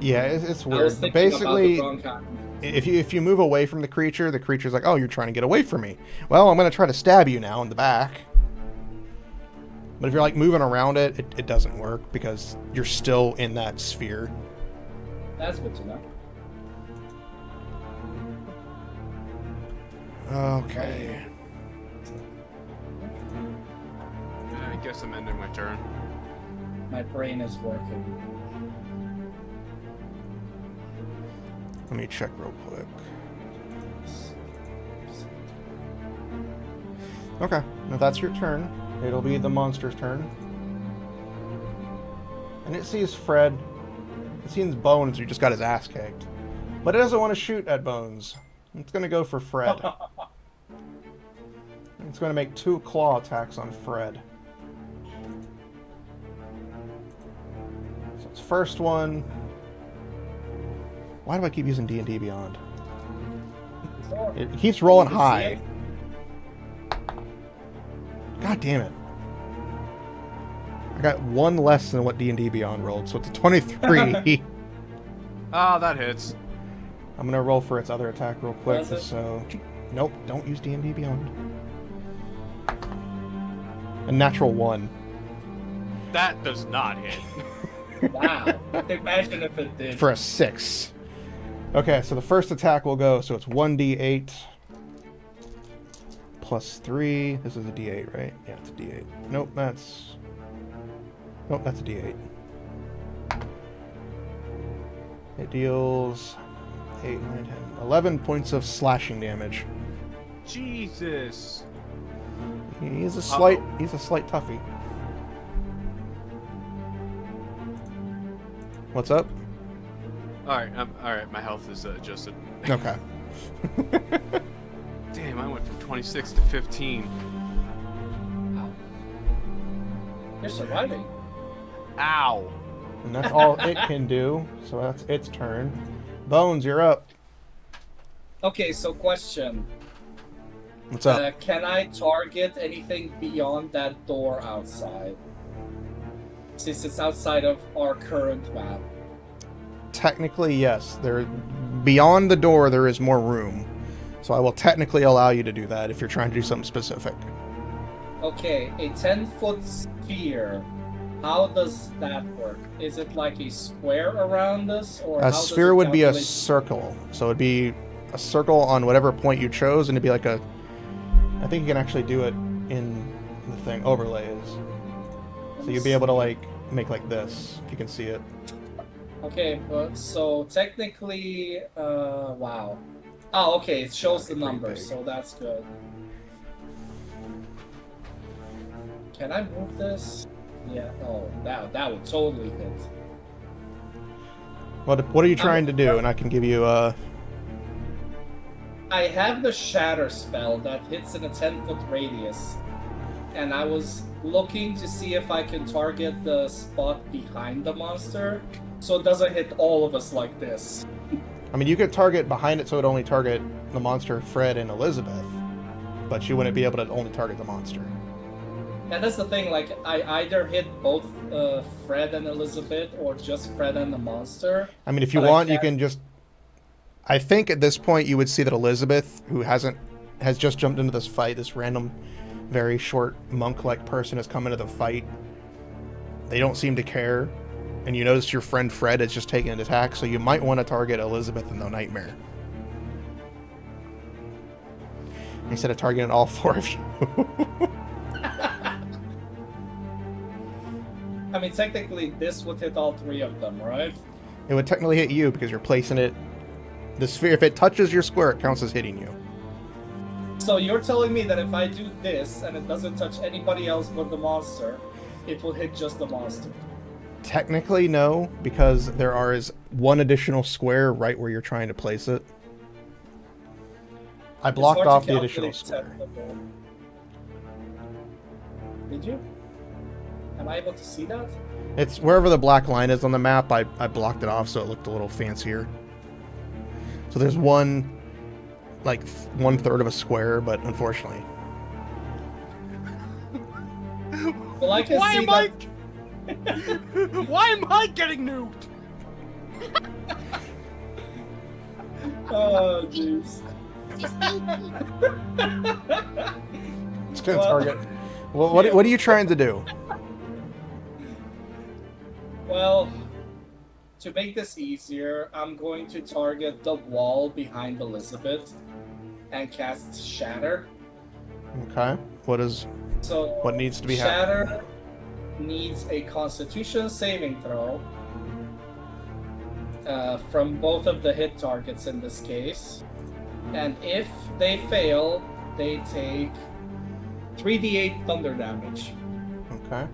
Yeah, it's I weird. was thinking about Basically, the wrong kind. if you move away from the creature's like, oh, you're trying to get away from me. Well, I'm gonna try to stab you now in the back. But if you're like moving around it doesn't work because you're still in that sphere. That's good to know. Okay. I guess I'm ending my turn. My brain is working. Let me check real quick. Okay, if that's your turn, it'll be the monster's turn. And it sees Fred. It sees Bones, who just got his ass kicked. But it doesn't want to shoot at Bones. It's going to go for Fred. It's going to make 2 claw attacks on Fred. So its first one... Why do I keep using D&D Beyond? It keeps rolling high. God damn it. I got 1 less than what D&D Beyond rolled, so it's a 23. Ah, that hits. I'm gonna roll for its other attack real quick, Does it? so... Nope, don't use D&D Beyond. A natural 1. That does not hit. Wow. Imagine if it did. For a 6. Okay, so the first attack will go, so it's 1d8 plus 3. This is a d8, right? Yeah, it's a d8. Nope, that's a d8. It deals 8, 9, 10, 11 points of slashing damage. Jesus. He's a slight toughie. What's up? All right. My health is adjusted. Okay. Damn, I went from 26 to 15. Wow. You're surviving. Ow. And that's all it can do. So that's its turn. Bones, you're up. Okay, so question. What's up? Can I target anything beyond that door outside? Since it's outside of our current map. Technically, yes. Beyond the door, there is more room. So I will technically allow you to do that if you're trying to do something specific. Okay, a 10-foot sphere. How does that work? Is it like a square around us, or A sphere would be a circle. So it'd be a circle on whatever point you chose, and it'd be like a... I think you can actually do it in the thing, overlays. So you'd be able to like make like this, if you can see it. Okay, but so technically, wow. Oh, okay, it shows the Pretty numbers, big. so that's good. Can I move this? Yeah. Oh, that would totally hit. What are you trying to do? And I can give you I have the shatter spell that hits in a 10-foot radius, and I was looking to see if I can target the spot behind the monster, so it doesn't hit all of us like this. I mean, you could target behind it, so it only target the monster, Fred, and Elizabeth. But you wouldn't be able to only target the monster. And that's the thing, like, I either hit both Fred and Elizabeth, or just Fred and the monster. I mean, if you But I want, you can't- can just... I think at this point you would see that Elizabeth, who has just jumped into this fight, this random, very short monk-like person has come into the fight. They don't seem to care. And you notice your friend Fred is just taking an attack, so you might want to target Elizabeth in the nightmare. instead of targeting all 4 of you. I mean, technically, this would hit all 3 of them, right? It would technically hit you because you're placing it. The sphere, if it touches your square, it counts as hitting you. So you're telling me that if I do this and it doesn't touch anybody else but the monster, it will hit just the monster? Technically, no, because there is 1 additional square right where you're trying to place it. I blocked off the additional square. Did you? Am I able to see that? It's wherever the black line is on the map. I blocked it off so it looked a little fancier. So there's 1, like 1/3 of a square, but unfortunately. Well, I can Why see am that... Why am I getting nuked? Oh, jeez. It's gonna target. Well, what are you trying to do? Well, to make this easier, I'm going to target the wall behind Elizabeth and cast Shatter. Okay. What needs to be happening? Shatter needs a Constitution saving throw from both of the hit targets in this case. And if they fail, they take 3d8 thunder damage. Okay.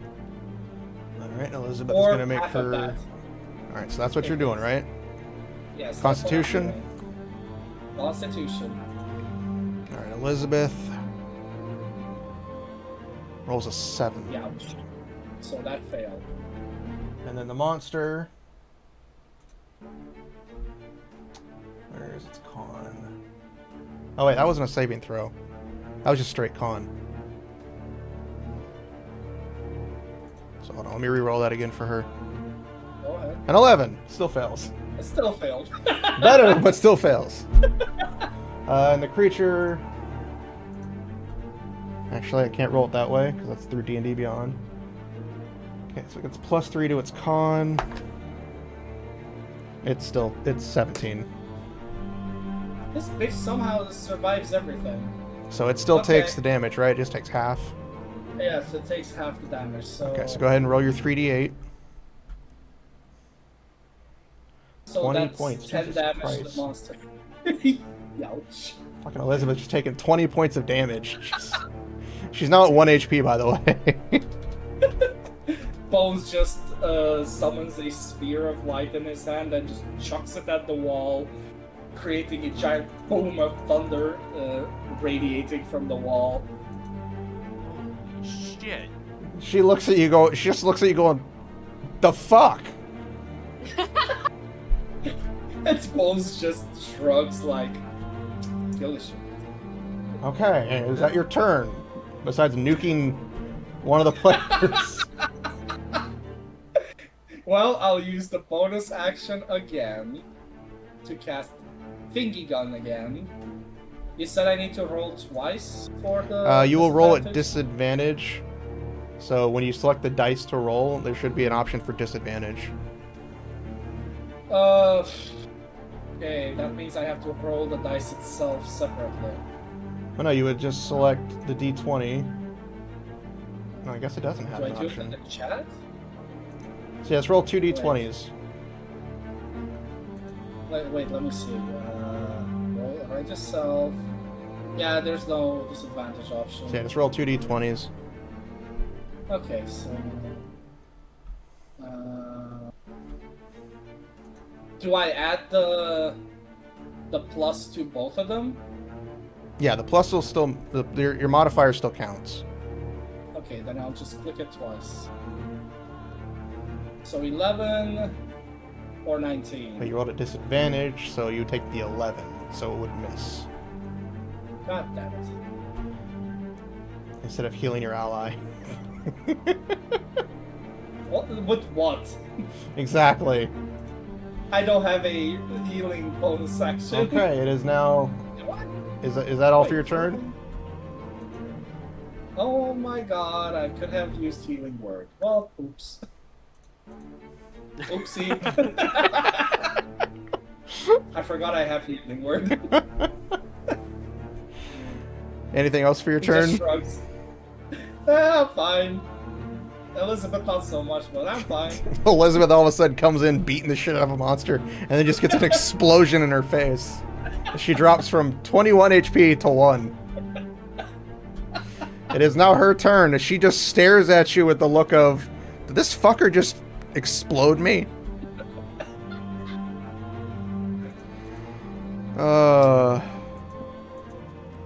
Alright, Elizabeth is Or going to make half of her... that. Alright, so that's what you're doing, right? Yes. Constitution? That's what I'm doing. Constitution. Alright, Elizabeth rolls a 7. Ouch. So that failed. And then the monster... Where is its con? Oh wait, that wasn't a saving throw. That was just straight con. So hold on, let me re-roll that again for her. Go ahead. An 11! Still fails. It still failed. Better, but still fails. And the creature... Actually, I can't roll it that way, because that's through D&D Beyond. Okay, so it gets +3 to its con. It's 17. This bitch somehow survives everything. So it still Okay. takes the damage, right? It just takes half. Yes, it takes half the damage, so... Okay, so go ahead and roll your 3d8. So 20 that's points, 10 Jesus damage to Christ. the monster. Ouch. Fucking Elizabeth's just taking 20 points of damage. She's now at 1 HP, by the way. Bones just summons a sphere of light in his hand and just chucks it at the wall, creating a giant boom of thunder radiating from the wall. Shit. She just looks at you going, the fuck? And Bones just shrugs like, delicious. Okay, is that your turn? Besides nuking one of the players. Well, I'll use the bonus action again to cast Thingy Gun again. You said I need to roll twice for the... You will roll at disadvantage? disadvantage. So when you select the dice to roll, there should be an option for disadvantage. Okay, that means I have to roll the dice itself separately. Oh no, you would just select the d20. No, I guess it doesn't have Do I an do it in option. the chat? So yeah, let's roll 2 d20s. Wait, let me see. Roll right yourself. Yeah, there's no disadvantage option. So yeah, just roll 2 d20s. Okay, so... do I add the plus to both of them? Yeah, the plus will still... your modifier still counts. Okay, then I'll just click it twice. So 11 or 19. But you rolled at disadvantage, so you take the 11, so it would miss. God damn it. Instead of healing your ally. What? With what? Exactly. I don't have a healing bonus action. Okay, it is now... What? Is that all for your Wait, turn? Oh my god, I could have used healing word. Well, oops. Oopsie. I forgot I have healing word. Anything else for your He turn? just shrugs. I'm fine. Elizabeth not so much, but I'm fine. Elizabeth all of a sudden comes in beating the shit out of a monster and then just gets an explosion in her face. She drops from 21 HP to 1. It is now her turn as she just stares at you with the look of, did this fucker just explode me?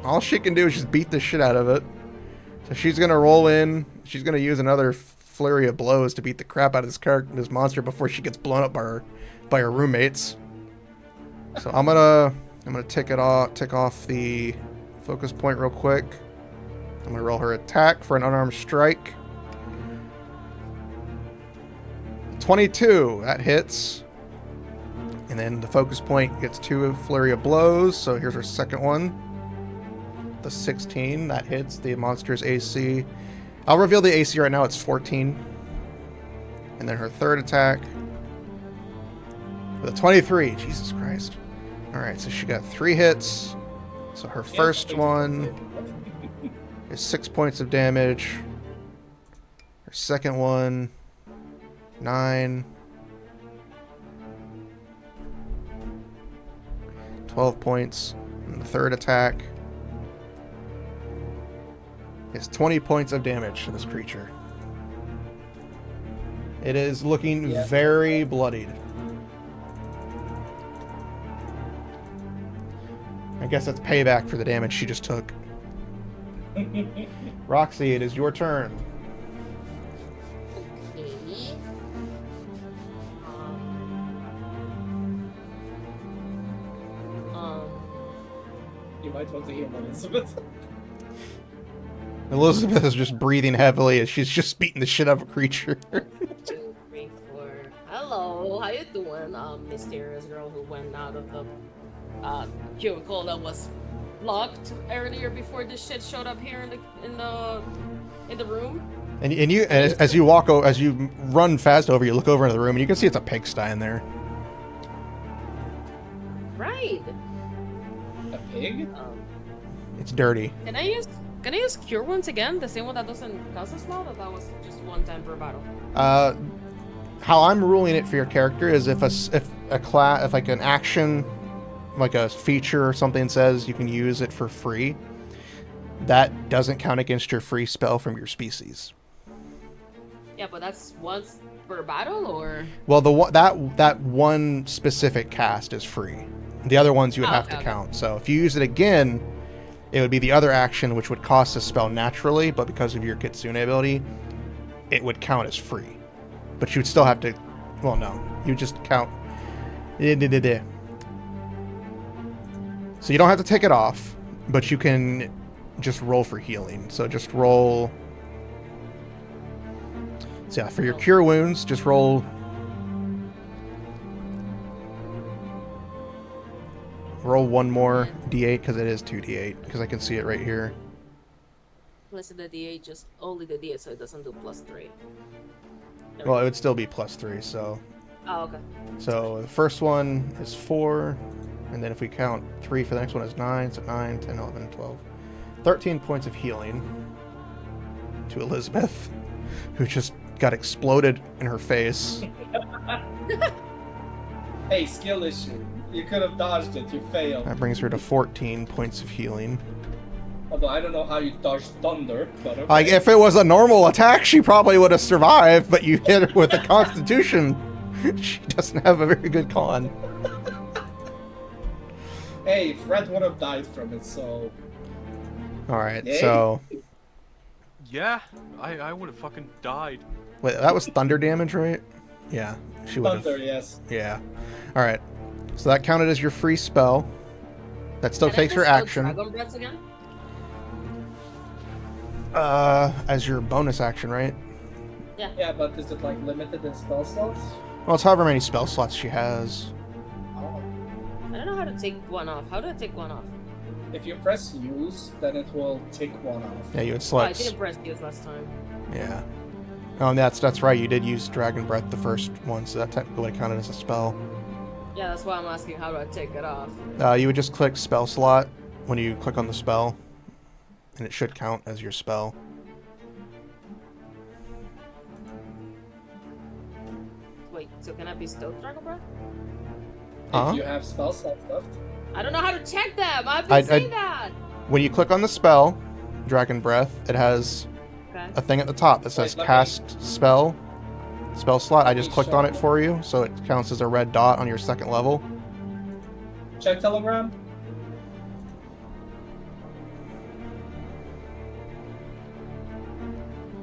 All she can do is just beat the shit out of it. So she's gonna roll in. She's gonna use another flurry of blows to beat the crap out of this monster before she gets blown up by her roommates. So I'm gonna tick off the focus point real quick. I'm gonna roll her attack for an unarmed strike. 22, that hits. And then the focus point gets 2 flurry of blows. So here's her second one. The 16, that hits the monster's AC. I'll reveal the AC right now, it's 14. And then her third attack with a 23. Jesus Christ. Alright, so she got 3 hits. So her first one is 6 points of damage. Her second one, 9. 12 points. And the third attack is 20 points of damage to this creature. It is looking very bloodied. I guess that's payback for the damage she just took. Roxy, it is your turn. Okay. You might want to hear Elizabeth. Elizabeth is just breathing heavily as she's just beating the shit out of a creature. 2, 3, 4. Hello, how you doing? Mysterious girl who went out of the cubicle that was locked earlier before this shit showed up here in the room. And you, as you as you run fast over, you look over into the room and you can see it's a pigsty in there. Right. A pig? It's dirty. Can I use cure wounds again? The same one that doesn't cause a smell? That was just one time per battle. How I'm ruling it for your character is if like an action, like a feature or something says you can use it for free, that doesn't count against your free spell from your species. Yeah, but that's once per battle, or? Well, that one specific cast is free. The other ones you would have to count. So if you use it again, it would be the other action, which would cost a spell naturally, but because of your Kitsune ability, it would count as free. But you would still have to... Well, no. You just count... So you don't have to take it off, but you can just roll for healing. So just roll... So yeah, for your cure wounds, just roll... Roll one more d8, because it is 2d8, because I can see it right here. Listen, the D8, just only the D8, so it doesn't do +3. Well, it would still be +3, so... Oh, okay. So the first one is 4, and then if we count 3 for the next one is 9, so 9, 10, 11, 12. 13 points of healing to Elizabeth, who just got exploded in her face. Hey, skill issue. You could have dodged it, you failed. That brings her to 14 points of healing. Although I don't know how you dodged thunder, but okay. Like, if it was a normal attack, she probably would have survived, but you hit her with a constitution. She doesn't have a very good con. Hey, Fred would have died from it, so... Alright, Yay. so... Yeah, I would have fucking died. Wait, that was thunder damage, right? Yeah, she would have... Thunder, yes. Yeah. Alright. So that counted as your free spell. That still takes her action. Dragon Breath again? As your bonus action, right? Yeah. Yeah, but is it like limited in spell slots? Well, it's however many spell slots she has. Oh. I don't know how to take one off. How do I take one off? If you press use, then it will take one off. Yeah, you would Oh, I select. didn't press use last time. Yeah. Oh, and that's right. You did use Dragon Breath the first one, so that technically would have counted as a spell. Yeah, that's why I'm asking how do I take it off. You would just click spell slot when you click on the spell. and it should count as your spell. Wait, so can I bestow Dragon Breath? Huh? If you have spell slots left. I don't know how to check them. I've been saying that. When you click on the spell, Dragon Breath, it has Okay. a thing at the top that says Wait, let me- cast spell slot. I just me clicked show on it you. for you, so it counts as a red dot on your second level. Check Telegram.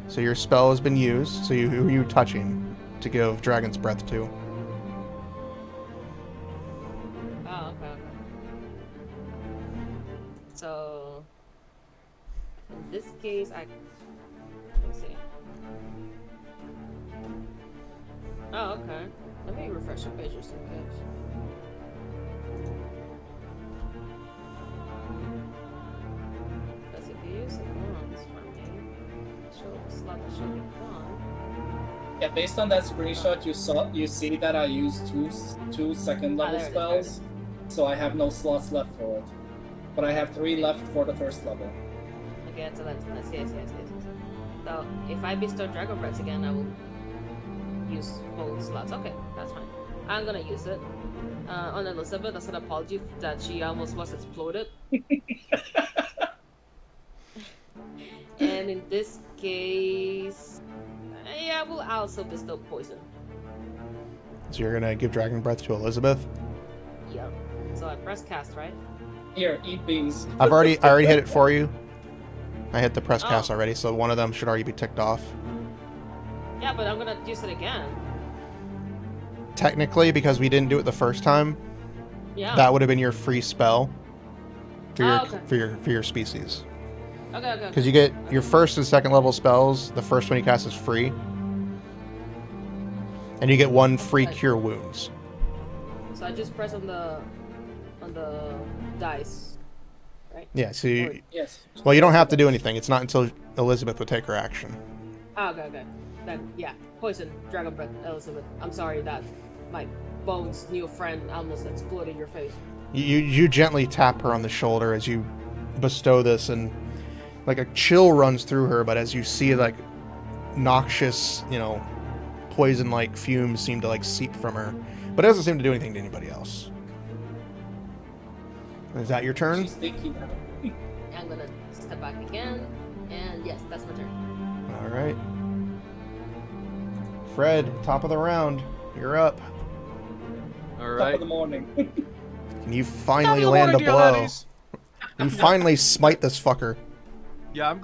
So your spell has been used. So who are you touching to give Dragon's Breath to? Oh, okay. So, in this case, let's see. Oh, okay. Let me refresh the page just in case. Because if you use it once for me, show the slot that should be gone. Yeah, based on that screenshot, you see that I used two second level there it is, there it spells, so I have no slots left for it. But I have 3 left for the first level. Okay, so let's yes. So if I bestow Dragon Breath again, I will use both slots. Okay, that's fine. I'm gonna use it. On Elizabeth, as an apology that she almost was exploded. And in this case, yeah, I will also bestow poison. So you're gonna give Dragon Breath to Elizabeth. Yep. So I press cast, right? Here, eat these. I already hit it for you. I hit the press Oh. cast already, so one of them should already be ticked off. Yeah, but I'm gonna use it again. Technically, because we didn't do it the first time, Yeah. that would have been your free spell for your Oh, okay. for your species. Okay. Because you get your first and second level spells. The first one you cast is free, and you get 1 free Right. cure wounds. So I just press on the dice, right? Yeah. So you, Yes. well, you don't have to do anything. It's not until Elizabeth would take her action. Oh, okay. Then yeah, poison, Dragon Breath, Elizabeth. I'm sorry that my Bones' new friend almost exploded in your face. You gently tap her on the shoulder as you bestow this, and like a chill runs through her. But as you see, like noxious, poison-like fumes seem to like seep from her, but it doesn't seem to do anything to anybody else. Is that your turn? She's thinking. I'm gonna step back again, and yes, that's my turn. All right. Fred, top of the round. You're up. All Top right. of the morning. Can you finally land a blow? You finally smite this fucker. Yeah, I'm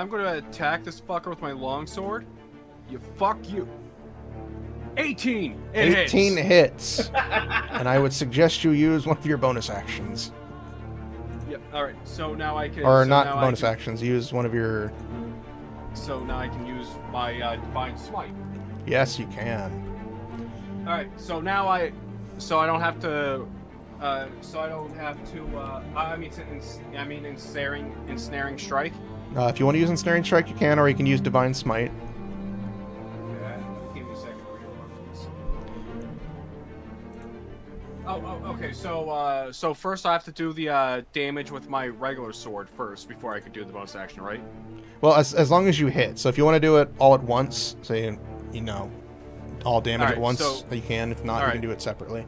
gonna attack this fucker with my longsword. Fuck you. 18. It 18 hits. hits. And I would suggest you use one of your bonus actions. Yep. All right. So now I can. Or so not now I bonus can- actions. Use one of your... So now I can use my divine smite. Yes, you can. All right. So now I don't have to. Ensnaring strike. If you want to use Ensnaring Strike, you can, or you can use Divine Smite. Yeah, give me a second to read this. Oh, okay. So first I have to do the damage with my regular sword first before I could do the bonus action, right? Well, as long as you hit. So if you want to do it all at once, so all damage Alright, at once, so- you can. If not, you alright. can do it separately.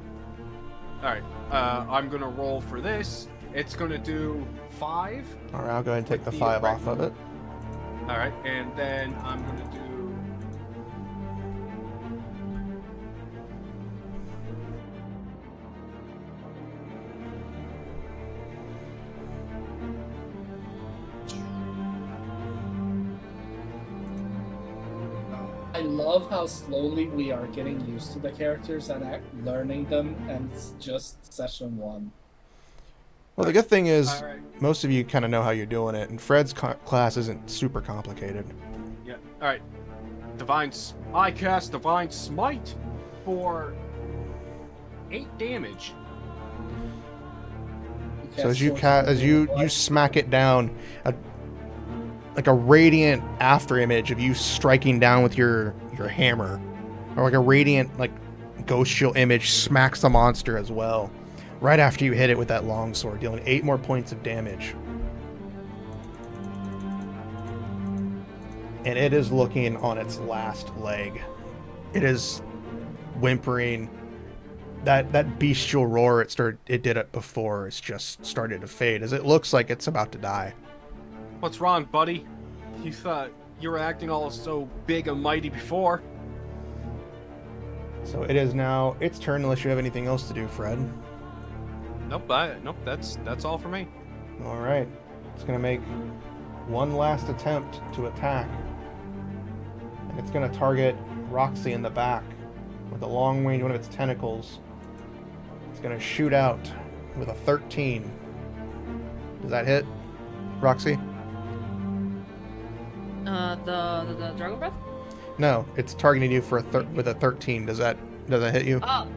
All right. I'm gonna roll for this. It's gonna do 5. All right, I'll go ahead and take With the the 5 reg- off of it. All right, and then I'm gonna do. I love how slowly we are getting used to the characters and learning them, and it's just session 1. Well, the good thing is, All right. most of you kind of know how you're doing it, and Fred's class isn't super complicated. Yeah. All right. I cast divine smite for 8 damage. So as you smack it down, like a radiant after image of you striking down with your hammer, or like a radiant like ghost shield image smacks the monster as well, right after you hit it with that longsword, dealing 8 more points of damage. and it is looking on its last leg. It is whimpering. That bestial roar it did it before. It's just started to fade as it looks like it's about to die. What's wrong, buddy? You thought you were acting all so big and mighty before. So it is now its turn unless you have anything else to do, Fred. Nope, that's all for me. All right. It's going to make one last attempt to attack. And it's going to target Roxy in the back with a long range, one of its tentacles. It's going to shoot out with a 13. Does that hit, Roxy? The dragon breath? No, it's targeting you for with a 13. Does that hit you? Oh,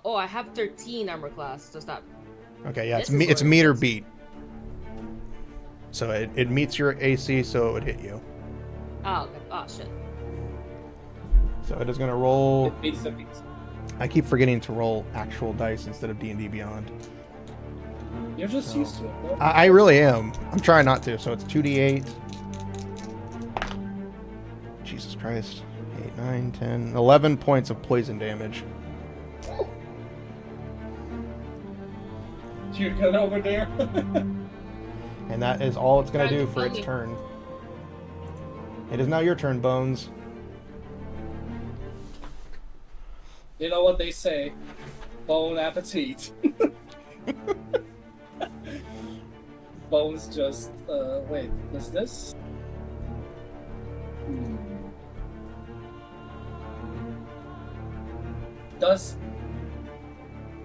I have 13 armor class. Does that? Okay, yeah, This it's is meter what it beat. So it meets your AC, so it would hit you. Oh, okay. Oh, shit. So it is going to roll. It beats the beats. I keep forgetting to roll actual dice instead of D&D Beyond. You're just No. used to it, though. I really am. I'm trying not to. So it's 2d8. Jesus Christ. 8, 9, 10, 11 points of poison damage. You get over there. And that is all it's going to Trying do to for kill its me. turn. It is now your turn, Bones. You know what they say? Bon appetit. Bones just, wait, is this? Does...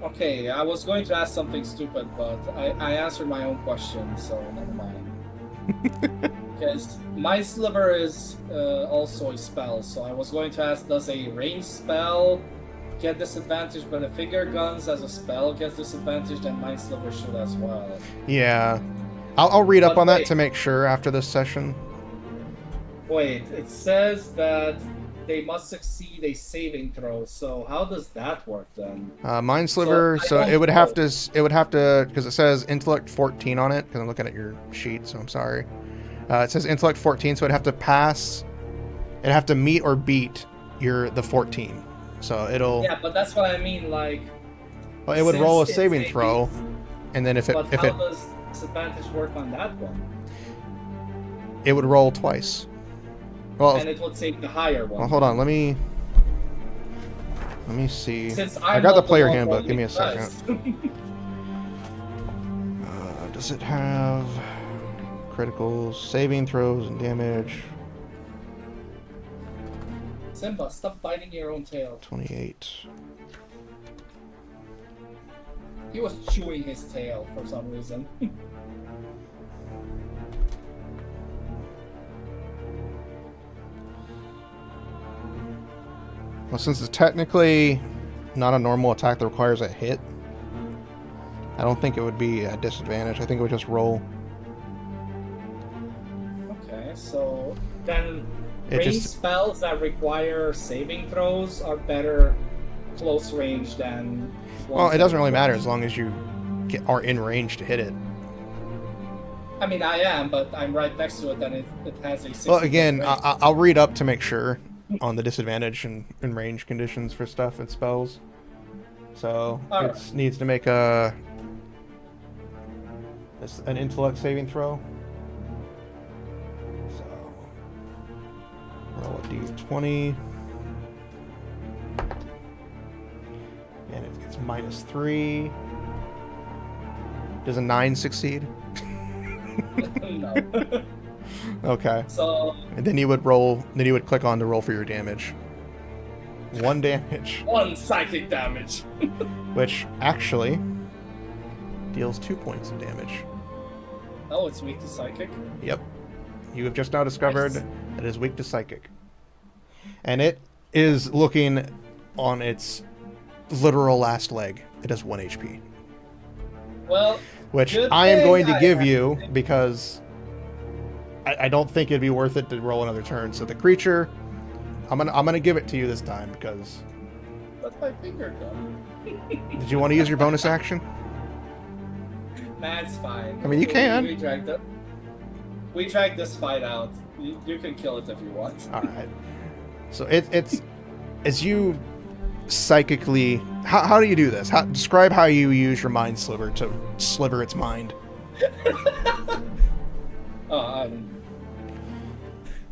Okay, I was going to ask something stupid, but I answered my own question, so never mind. Because my sliver is also a spell, so I was going to ask, does a ranged spell get disadvantage, but a finger guns as a spell gets disadvantage, then my sliver should as well. Yeah. I'll read up But on that wait. to make sure after this session. Wait, it says that they must succeed a saving throw, so how does that work then? Mind Sliver, I so don't it would have know. to, because it says intellect 14 on it, because I'm looking at your sheet, so I'm sorry. It says intellect 14, so it'd have to pass, it'd have to meet or beat the 14. So it'll, Yeah, but that's what I mean, like... well, it would roll a since saving it's throw, and then if it But how does disadvantage work on that one? it would roll twice. Well, And it would take the higher one. well, hold on, let me see. Since I I'm got the not player one handbook. rolling Give me a dice. second. Does it have criticals, saving throws, and damage? Simba, stop biting your own tail. 28. He was chewing his tail for some reason. Well, since it's technically not a normal attack that requires a hit, I don't think it would be a disadvantage. I think it would just roll. Okay, so then It ranged just- spells that require saving throws are better close range than... Well, ones it doesn't that- really matter as long as you are in range to hit it. I mean, I am, but I'm right next to it, and it has a 60 Well, again, range. I'll read up to make sure on the disadvantage and range conditions for stuff and spells. So Alright. it needs to make an intellect saving throw. So roll a d20, and it gets -3. Does a 9 succeed? No. Okay. So, And then you would roll. Then you would click on to roll for your damage. 1 damage, 1 psychic damage. which actually deals 2 points of damage. Oh, it's weak to psychic? Yep. You have just now discovered Nice. that it is weak to psychic, and it is looking on its literal last leg. It has 1 HP, Well, which good I am thing going to I give have- you because I don't think it'd be worth it to roll another turn. So the creature, I'm gonna give it to you this time because. That's my finger gun. Did you want to use your bonus action? That's fine. I mean, you can. Retract it. We dragged this fight out. You can kill it if you want. All right. So it's as you psychically. How do you do this? Describe how you use your mind sliver to sliver its mind.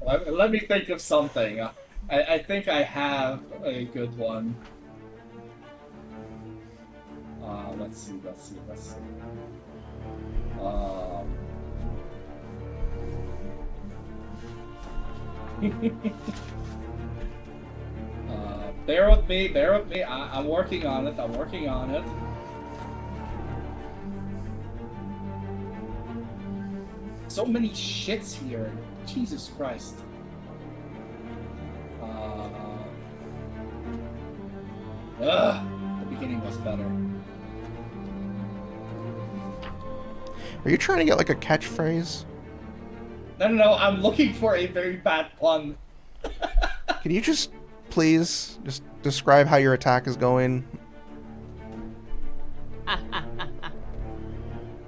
Let me think of something. I think I have a good one. Let's see. Bear with me. I'm working on it. So many shits here. Jesus Christ. The beginning was better. Are you trying to get like a catchphrase? No, I'm looking for a very bad pun. Can you just please just describe how your attack is going?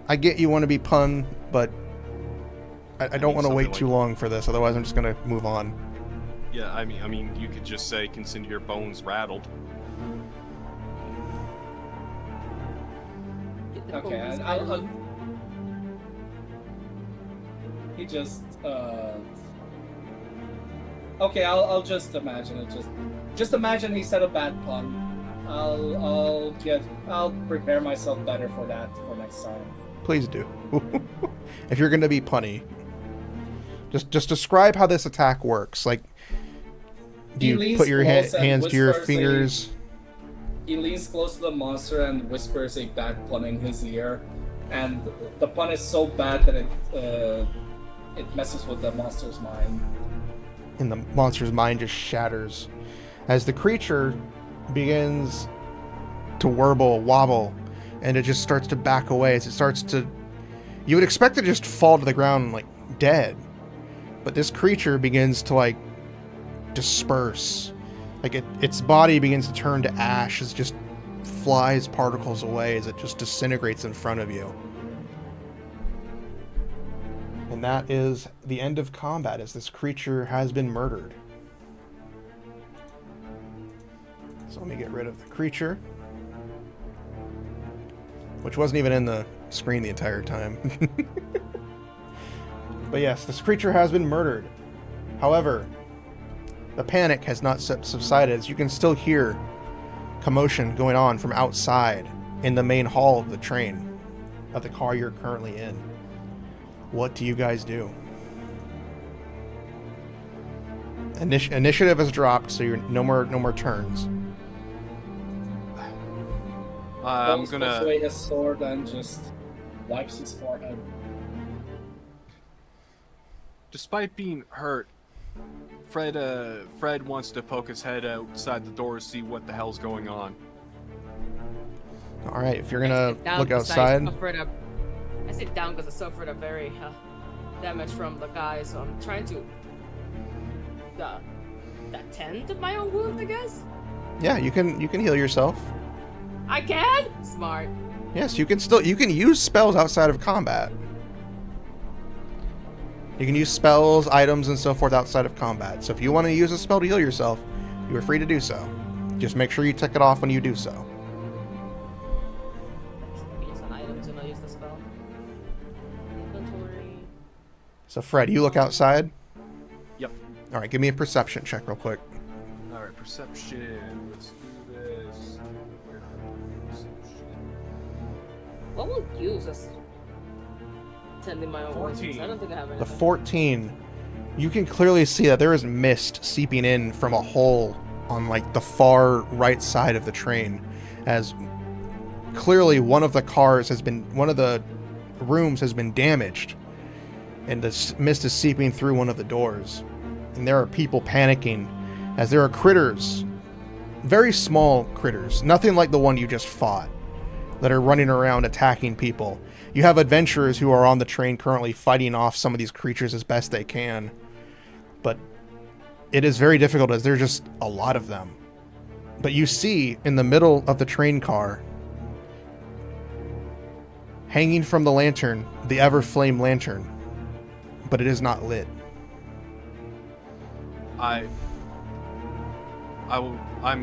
I get you want to be pun, but I don't want to wait too long for this. Otherwise, I'm just gonna move on. Yeah, I mean, you could just say, "Consider your bones rattled." Okay, I'll he just okay, I'll just imagine it. Just imagine he said a bad pun. I'll prepare myself better for that for next time. Please do. If you're gonna be punny, just describe how this attack works. Like, do you put your hands to your fingers? He leans close to the monster and whispers a bad pun in his ear, and the pun is so bad that it messes with the monster's mind. And the monster's mind just shatters as the creature begins to wobble, and it just starts to back away. As it starts to, you would expect it to just fall to the ground like dead, but this creature begins to like disperse. Like its body begins to turn to ash as it just flies particles away as it just disintegrates in front of you. And that is the end of combat, as this creature has been murdered. So let me get rid of the creature, which wasn't even in the screen the entire time. But yes, this creature has been murdered. However, the panic has not subsided, as you can still hear commotion going on from outside in the main hall of the train, of the car you're currently in. What do you guys do? Initiative has dropped, so you're no more turns. I'm gonna away his sword and just wipes his forehead. Despite being hurt, Fred wants to poke his head outside the door to see what the hell's going on. All right, if you're gonna look outside. I sit down because I suffered a very damage from the guy, so I'm trying to attend to my own wound, I guess. Yeah, you can heal yourself. I can. Smart. Yes, you can use spells outside of combat. You can use spells, items, and so forth outside of combat. So if you want to use a spell to heal yourself, you are free to do so. Just make sure you tick it off when you do so. Use an item to not use the spell. Inventory. So Fred, you look outside. Yep. All right, give me a perception check real quick. All right, perception. Let's do this. Perception. What will use as attending my own wounds? 14. I don't think I have anything. The 14, you can clearly see that there is mist seeping in from a hole on like the far right side of the train, as clearly one of the rooms has been damaged, and the mist is seeping through one of the doors, and there are people panicking as there are critters, very small critters, nothing like the one you just fought, that are running around attacking people. You have adventurers who are on the train currently fighting off some of these creatures as best they can, but it is very difficult as there's just a lot of them. But you see in the middle of the train car, hanging from the lantern, the Everflame lantern, but it is not lit. I'm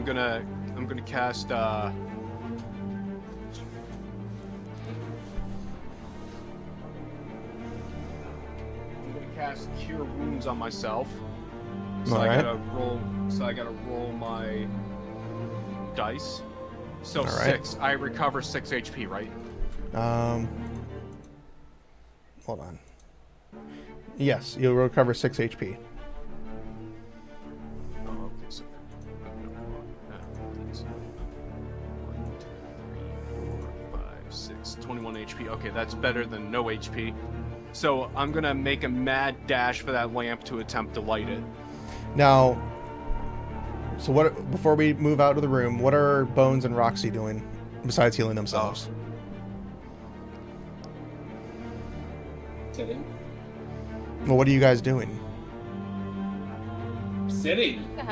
gonna cast Cure Wounds on myself. So All I right. gotta roll my dice. So All right. 6. I recover 6 HP, right? Hold on. Yes, you'll recover 6 HP. Oh, okay, so 21 HP. Okay, that's better than no HP. So I'm gonna make a mad dash for that lamp to attempt to light it. Now, so what? Before we move out of the room, what are Bones and Roxy doing besides healing themselves? Sitting. Well, what are you guys doing? Sitting. I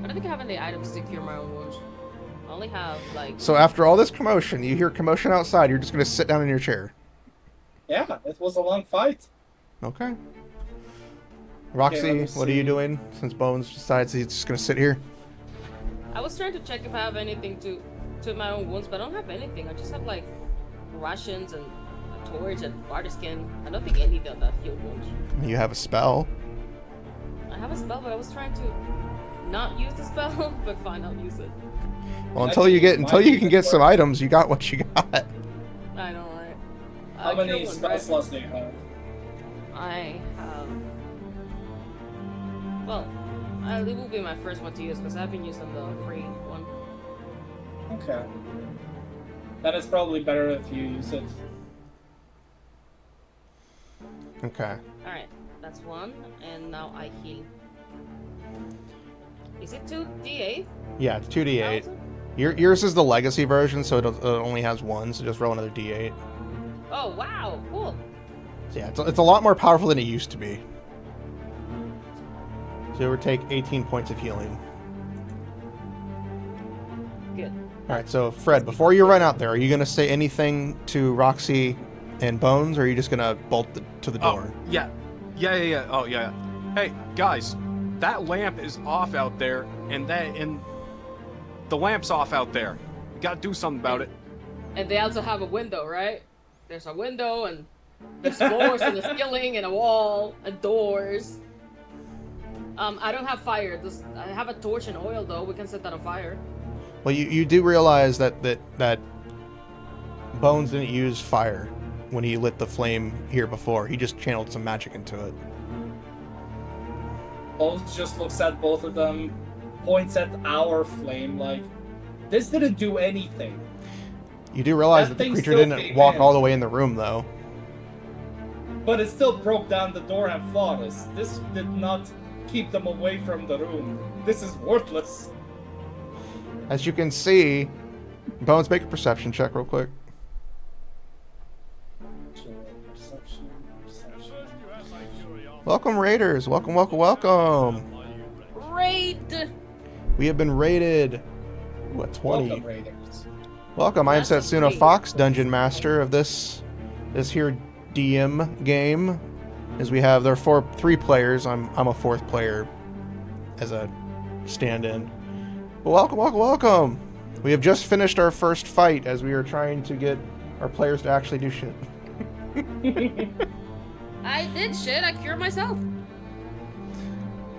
don't think I have any items to cure my own wounds. I only have like. So after all this commotion, you hear commotion outside. You're just gonna sit down in your chair. Yeah, it was a long fight. Okay. Roxy, Okay, let me what are you see. doing? Since Bones decides he's just gonna sit here. I was trying to check if I have anything to my own wounds, but I don't have anything. I just have like rations and a torch and barter skin. I don't think any of that heal wounds. You have a spell. I have a spell, but I was trying to not use the spell, but fine, I'll use it. Well, I until think you it's can mine get some before. items, you got what you got. I know, right? How Cure many wounds, spell right? slots do you have? I have. Well, it will be my first one to use because I've been using the free one. Okay. Then it's probably better if you use it. Okay. Alright, that's one, and now I heal. Is it 2d8? Yeah, it's 2d8. Yours is the legacy version, so it only has one. So just roll another d8. Oh, wow, cool. So yeah, it's a lot more powerful than it used to be. So it would take 18 points of healing. Good. All right, so Fred, before you run out there, are you gonna say anything to Roxy and Bones, or are you just gonna bolt to the door? Oh, yeah. Oh, yeah. Hey, guys, that lamp is off out there, and the lamp's off out there. We gotta do something about it. And they also have a window, right? There's a window, and there's floors and a ceiling and a wall and doors. I don't have fire. I have a torch and oil, though. We can set that on fire. Well, you do realize that Bones didn't use fire when he lit the flame here before. He just channeled some magic into it. Bones just looks at both of them, points at our flame like, this didn't do anything. You do realize That that the thing creature still didn't came walk in. all the way in the room, though. But it still broke down the door and fought us. This did not keep them away from the room. This is worthless. As you can see, Bones, make a perception check real quick. Perception. Welcome, Raiders. Welcome. Raid! We have been raided. Ooh, a 20. Welcome, Raiders. Welcome. I am That's a Setsuna great- Fox, Dungeon Master of this here DM game. As we have, there are 3 players. I'm a 4th player as a stand-in. But welcome. We have just finished our first fight as we are trying to get our players to actually do shit. I did shit. I cured myself.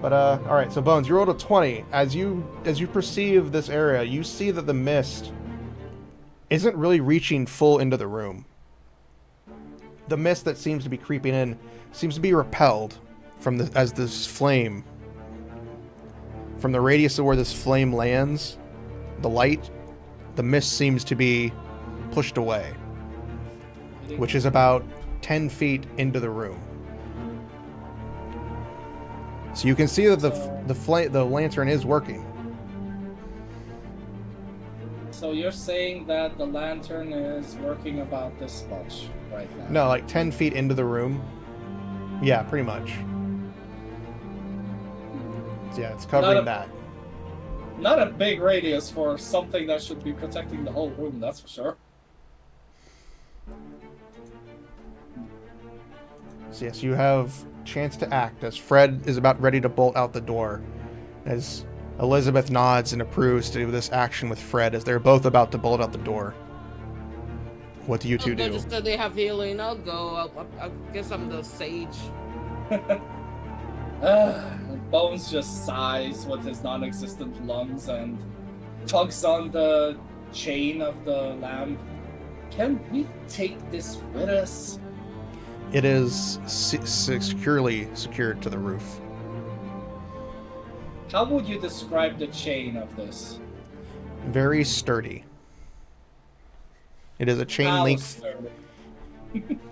But all right. So Bones, you rolled a 20. As you perceive this area, you see that the mist isn't really reaching full into the room. The mist that seems to be creeping in seems to be repelled from as this flame, from the radius of where this flame lands, the light, the mist seems to be pushed away, which is about 10 feet into the room. So you can see that the lantern is working. So you're saying that the lantern is working about this much right now? No, like 10 feet into the room. Yeah, pretty much. So yeah, it's covering that. Not a big radius for something that should be protecting the whole room, that's for sure. So yes, you have chance to act as Fred is about ready to bolt out the door. As Elizabeth nods and approves to this action with Fred as they're both about to bolt out the door. What do you two They do? just said they have healing. I'll go. I'll guess I'm the sage. Bones just sighs with his non-existent lungs and tugs on the chain of the lamp. Can we take this with us? It is securely secured to the roof. How would you describe the chain of this? Very sturdy. It is a chain How link. sturdy?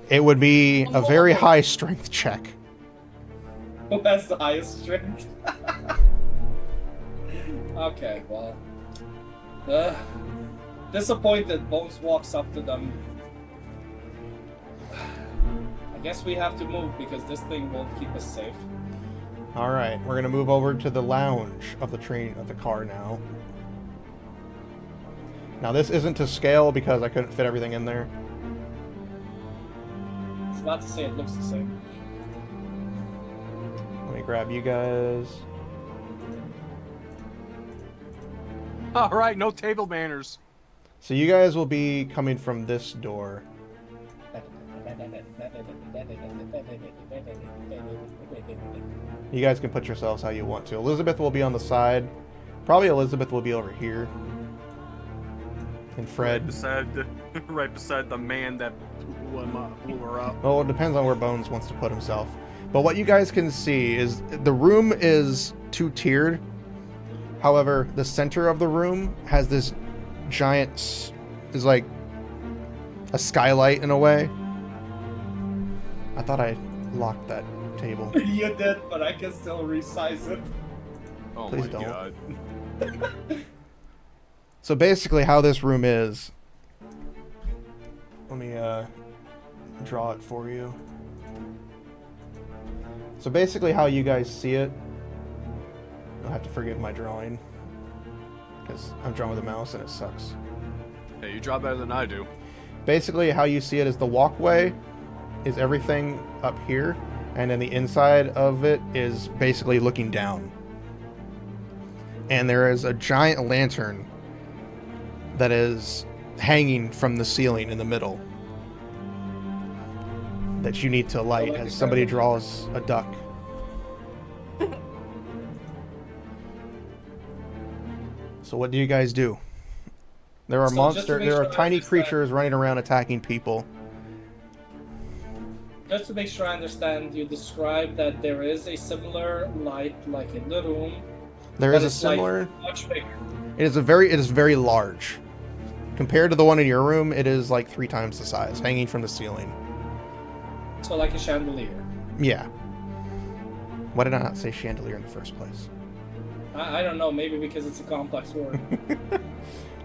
It would be a very high strength check. Who has the highest strength? Okay, well. Disappointed, Bones walks up to them. I guess we have to move because this thing won't keep us safe. All right, we're gonna move over to the lounge of the car now. Now this isn't to scale because I couldn't fit everything in there. I was about to say it looks the same. Let me grab you guys. All right, no table manners. So you guys will be coming from this door. You guys can put yourselves how you want to. Elizabeth will be on the side. Probably Elizabeth will be over here. And Fred. Right beside the man that blew her up. Well, it depends on where Bones wants to put himself. But what you guys can see is the room is two-tiered. However, the center of the room has this giant, is like a skylight in a way. I thought I locked that table. You did, but I can still resize it. Oh Please my don't. god. So basically how this room is, let me draw it for you. So basically how you guys see it, you'll have to forgive my drawing, because I'm drawing with a mouse and it sucks. Hey, you draw better than I do. Basically how you see it is the walkway is everything up here, and then the inside of it is basically looking down. And there is a giant lantern that is hanging from the ceiling in the middle that you need to light as somebody draws a duck. So what do you guys do? There are there are tiny creatures running around attacking people. Just to make sure I understand, you described that there is a similar light like in the room. There but is a it's, similar. like, much bigger. It is very large. Compared to the one in your room, it is like 3 times the size, hanging from the ceiling. So like a chandelier. Yeah. Why did I not say chandelier in the first place? I don't know, maybe because it's a complex word.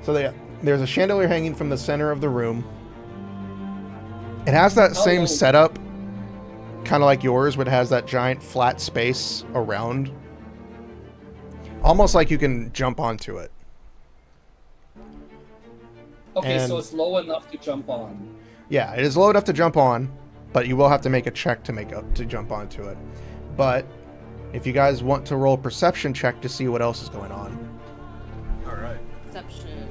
So there's a chandelier hanging from the center of the room. It has that same setup, kind of like yours, but it has that giant flat space around. Almost like you can jump onto it. Okay, And- so it's low enough to jump on. Yeah, it is low enough to jump on, but you will have to make a check to jump onto it. But if you guys want to roll a perception check to see what else is going on. All right. Perception.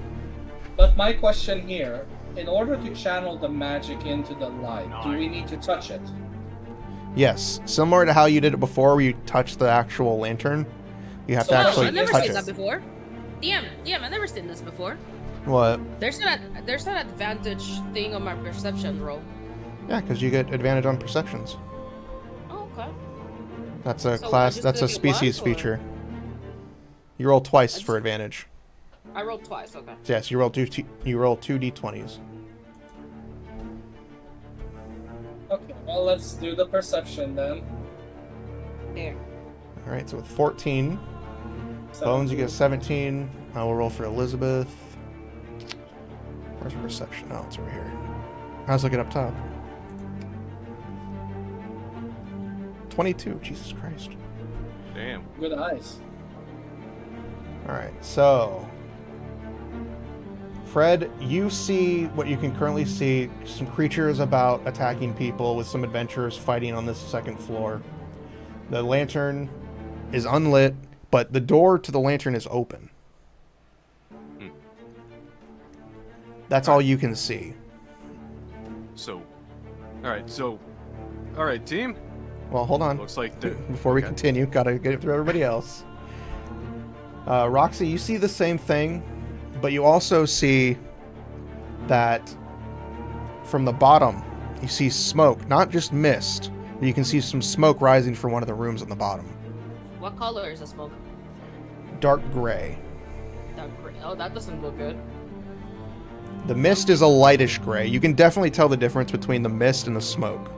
But my question here, in order to channel the magic into the light, do we need to touch it? Yes, similar to how you did it before, where you touch the actual lantern. You have to So- actually I've never touch seen that it. before. DM, I've never seen this before. What? There's an advantage thing on my perception roll. Yeah, because you get advantage on perceptions. Oh, okay. That's a So class. I just That's a do it once, species or- feature. You roll twice I for just- advantage. I rolled twice. Okay. Yes, you roll two d20s. Okay, well, let's do the perception then. There. All right, so with 14, Bones, you get 17. I will roll for Elizabeth. Where's your perception? Oh, it's over here. I was looking up top. 22. Jesus Christ. Damn. Good eyes. All right, so Fred, you see what you can currently see, some creatures about attacking people with some adventurers fighting on this second floor. The lantern is unlit, but the door to the lantern is open. That's all you can see. So, all right, team. Well, hold on. Looks like Before we continue, gotta get it through everybody else. Roxy, you see the same thing, but you also see that from the bottom, you see smoke, not just mist, but you can see some smoke rising from one of the rooms on the bottom. What color is the smoke? Dark gray. Dark gray. Oh, that doesn't look good. The mist is a lightish gray. You can definitely tell the difference between the mist and the smoke.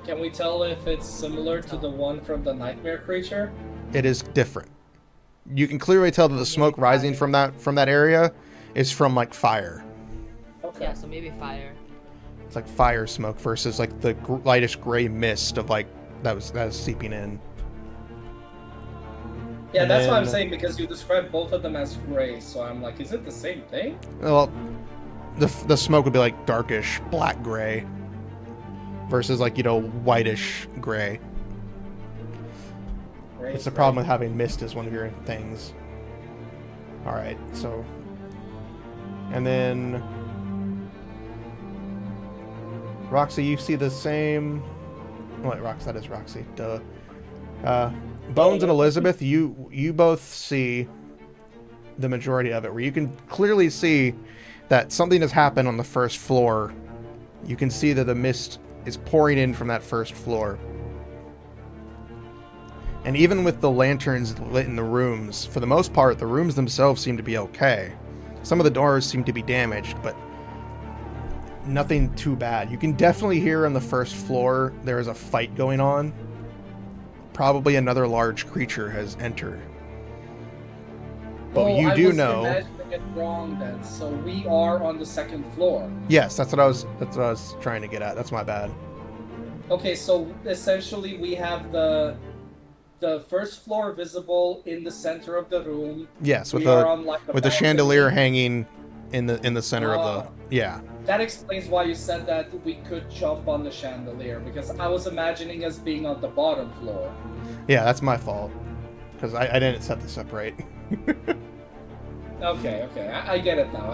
Can we tell if it's similar to the one from the nightmare creature? It is different. You can clearly tell that the smoke rising from that area is from like fire. Okay. Yeah, so maybe fire. It's like fire smoke versus like the lightish gray mist of like that was seeping in. Yeah, And that's what I'm then- saying, because you described both of them as gray, so I'm like, is it the same thing? Well, the smoke would be like darkish black gray versus like, you know, whitish gray. Gray, It's the gray. problem with having mist as one of your things. All right, so and then Roxy, you see the same. Wait, that is Roxy. Duh. Bones and Elizabeth, you both see the majority of it, where you can clearly see that something has happened on the first floor. You can see that the mist is pouring in from that first floor. And even with the lanterns lit in the rooms, for the most part, the rooms themselves seem to be okay. Some of the doors seem to be damaged, but nothing too bad. You can definitely hear on the first floor there is a fight going on. Probably another large creature has entered. But Oh, you I do was know. imagining it wrong then. So we are on the second floor. Yes, that's what I was trying to get at. That's my bad. Okay, so essentially we have the first floor visible in the center of the room. Yes, with We are the on, like, a with the balcony. chandelier hanging in the center of Ah. the That explains why you said that we could jump on the chandelier, because I was imagining us being on the bottom floor. Yeah, that's my fault because I didn't set this up right. Okay, I get it now.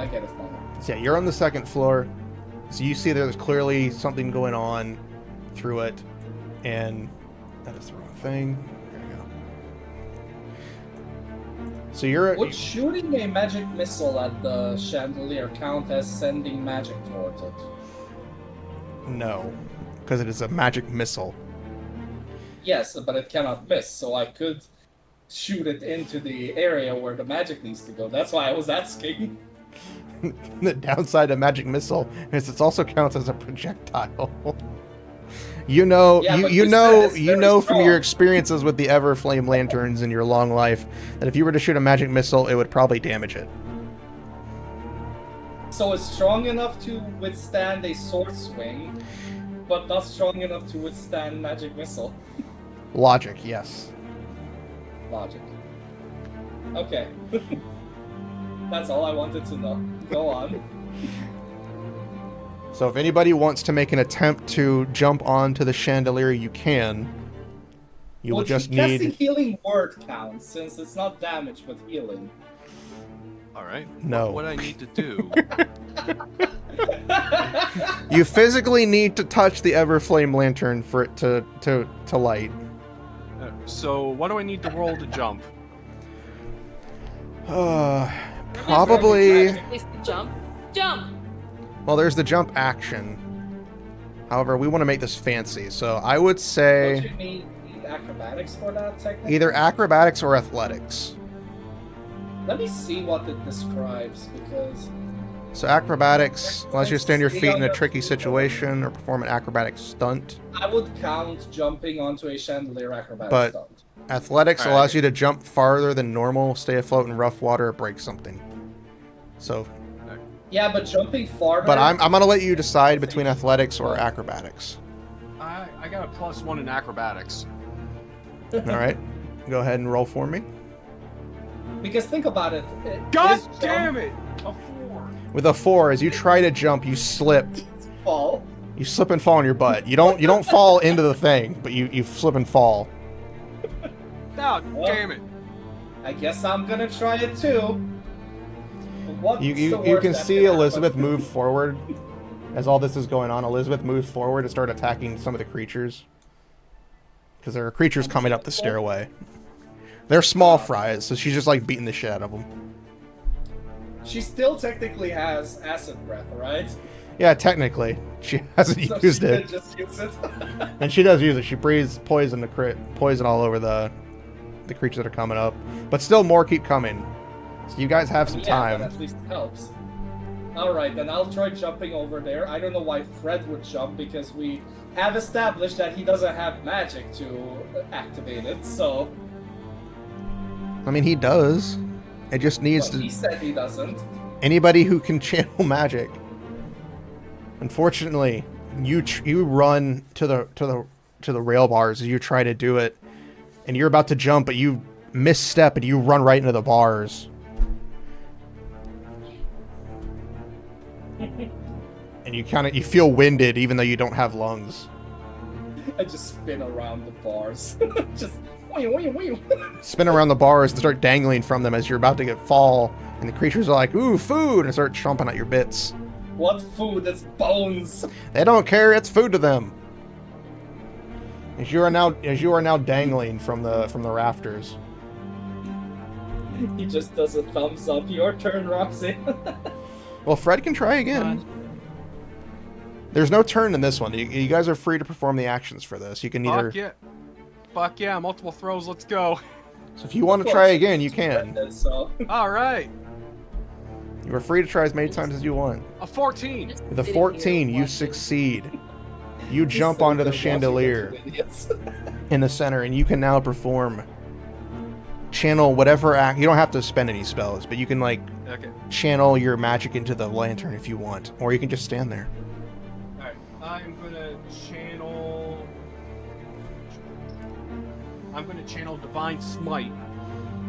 So yeah, you're on the second floor, so you see there's clearly something going on through it, and that is the wrong thing. There you go. So you're Would shooting a magic missile at the chandelier count as sending magic towards it? no, because it is a magic missile. Yes, but it cannot miss, so I could shoot it into the area where the magic needs to go. That's why I was asking. The downside of magic missile is it also counts as a projectile. You know, Yeah, but you you know, said it's you very know from your strong. experiences with the Everflame lanterns in your long life that if you were to shoot a magic missile, it would probably damage it. So it's strong enough to withstand a sword swing, but not strong enough to withstand magic missile. Logic, yes. Logic. Okay. That's all I wanted to know. Go on. So if anybody wants to make an attempt to jump onto the chandelier, you can. You will Well, just guessing need healing word counts, since it's not damage but healing. All right. No. What I need to do? you physically need to touch the Everflame lantern for it to light. So what do I need to roll to jump? Probably. Please jump. Jump! Well, there's the jump action. However, we want to make this fancy, so I would say Don't you need acrobatics for that, technically? either acrobatics or athletics. Let me see what it describes, because... So acrobatics allows you to stand your feet in a tricky situation or perform an acrobatic stunt. I would count jumping onto a chandelier acrobatic But- stunt. Athletics Alright. allows you to jump farther than normal, stay afloat in rough water, or break something. So, Yeah, but jumping farther... but I'm gonna let you decide between athletics or acrobatics. I got a +1 in acrobatics. All right, go ahead and roll for me. Because think about it. God this damn jump- it! A 4. With a 4, as you try to jump, you slip. Fall. You slip and fall on your butt. You don't fall into the thing, but you slip and fall. Oh, damn it. I guess I'm gonna try it too. What's the You worst can that see happen? Elizabeth move forward. As all this is going on, Elizabeth moves forward to start attacking some of the creatures. Because there are creatures coming up the stairway. They're small fries, so she's just like beating the shit out of them. She still technically has acid breath, right? Yeah, technically. She hasn't So used she it. could just use it. And she does use it. She breathes poison all over the creatures that are coming up. But still more keep coming. So you guys have some time. But at least it helps. Alright, then I'll try jumping over there. I don't know why Fred would jump, because we have established that he doesn't have magic to activate it, so... I mean, he does. It just needs But he to... said he doesn't. Anybody who can channel magic. Unfortunately, you run to the rail bars as you try to do it, and you're about to jump, but you misstep and you run right into the bars. And you feel winded even though you don't have lungs. I just spin around the bars. Just... wee. Spin around the bars and start dangling from them as you're about to fall, and the creatures are like, "Ooh, food!" and start chomping at your bits. What food? It's bones. They don't care; it's food to them. As you are now dangling from the rafters. He just does a thumbs up. Your turn, Roxy. Well, Fred can try again. There's no turn in this one. You guys are free to perform the actions for this. You can either. Fuck yeah! Multiple throws. Let's go. So if you want to try again, you can. All right. You are free to try as many times as you want. A 14. With a 14, you succeed. You jump onto the chandelier in the center, and you can now perform. Channel whatever act. You don't have to spend any spells, but you can channel your magic into the lantern if you want, or you can just stand there. All right. I'm gonna channel Divine Smite.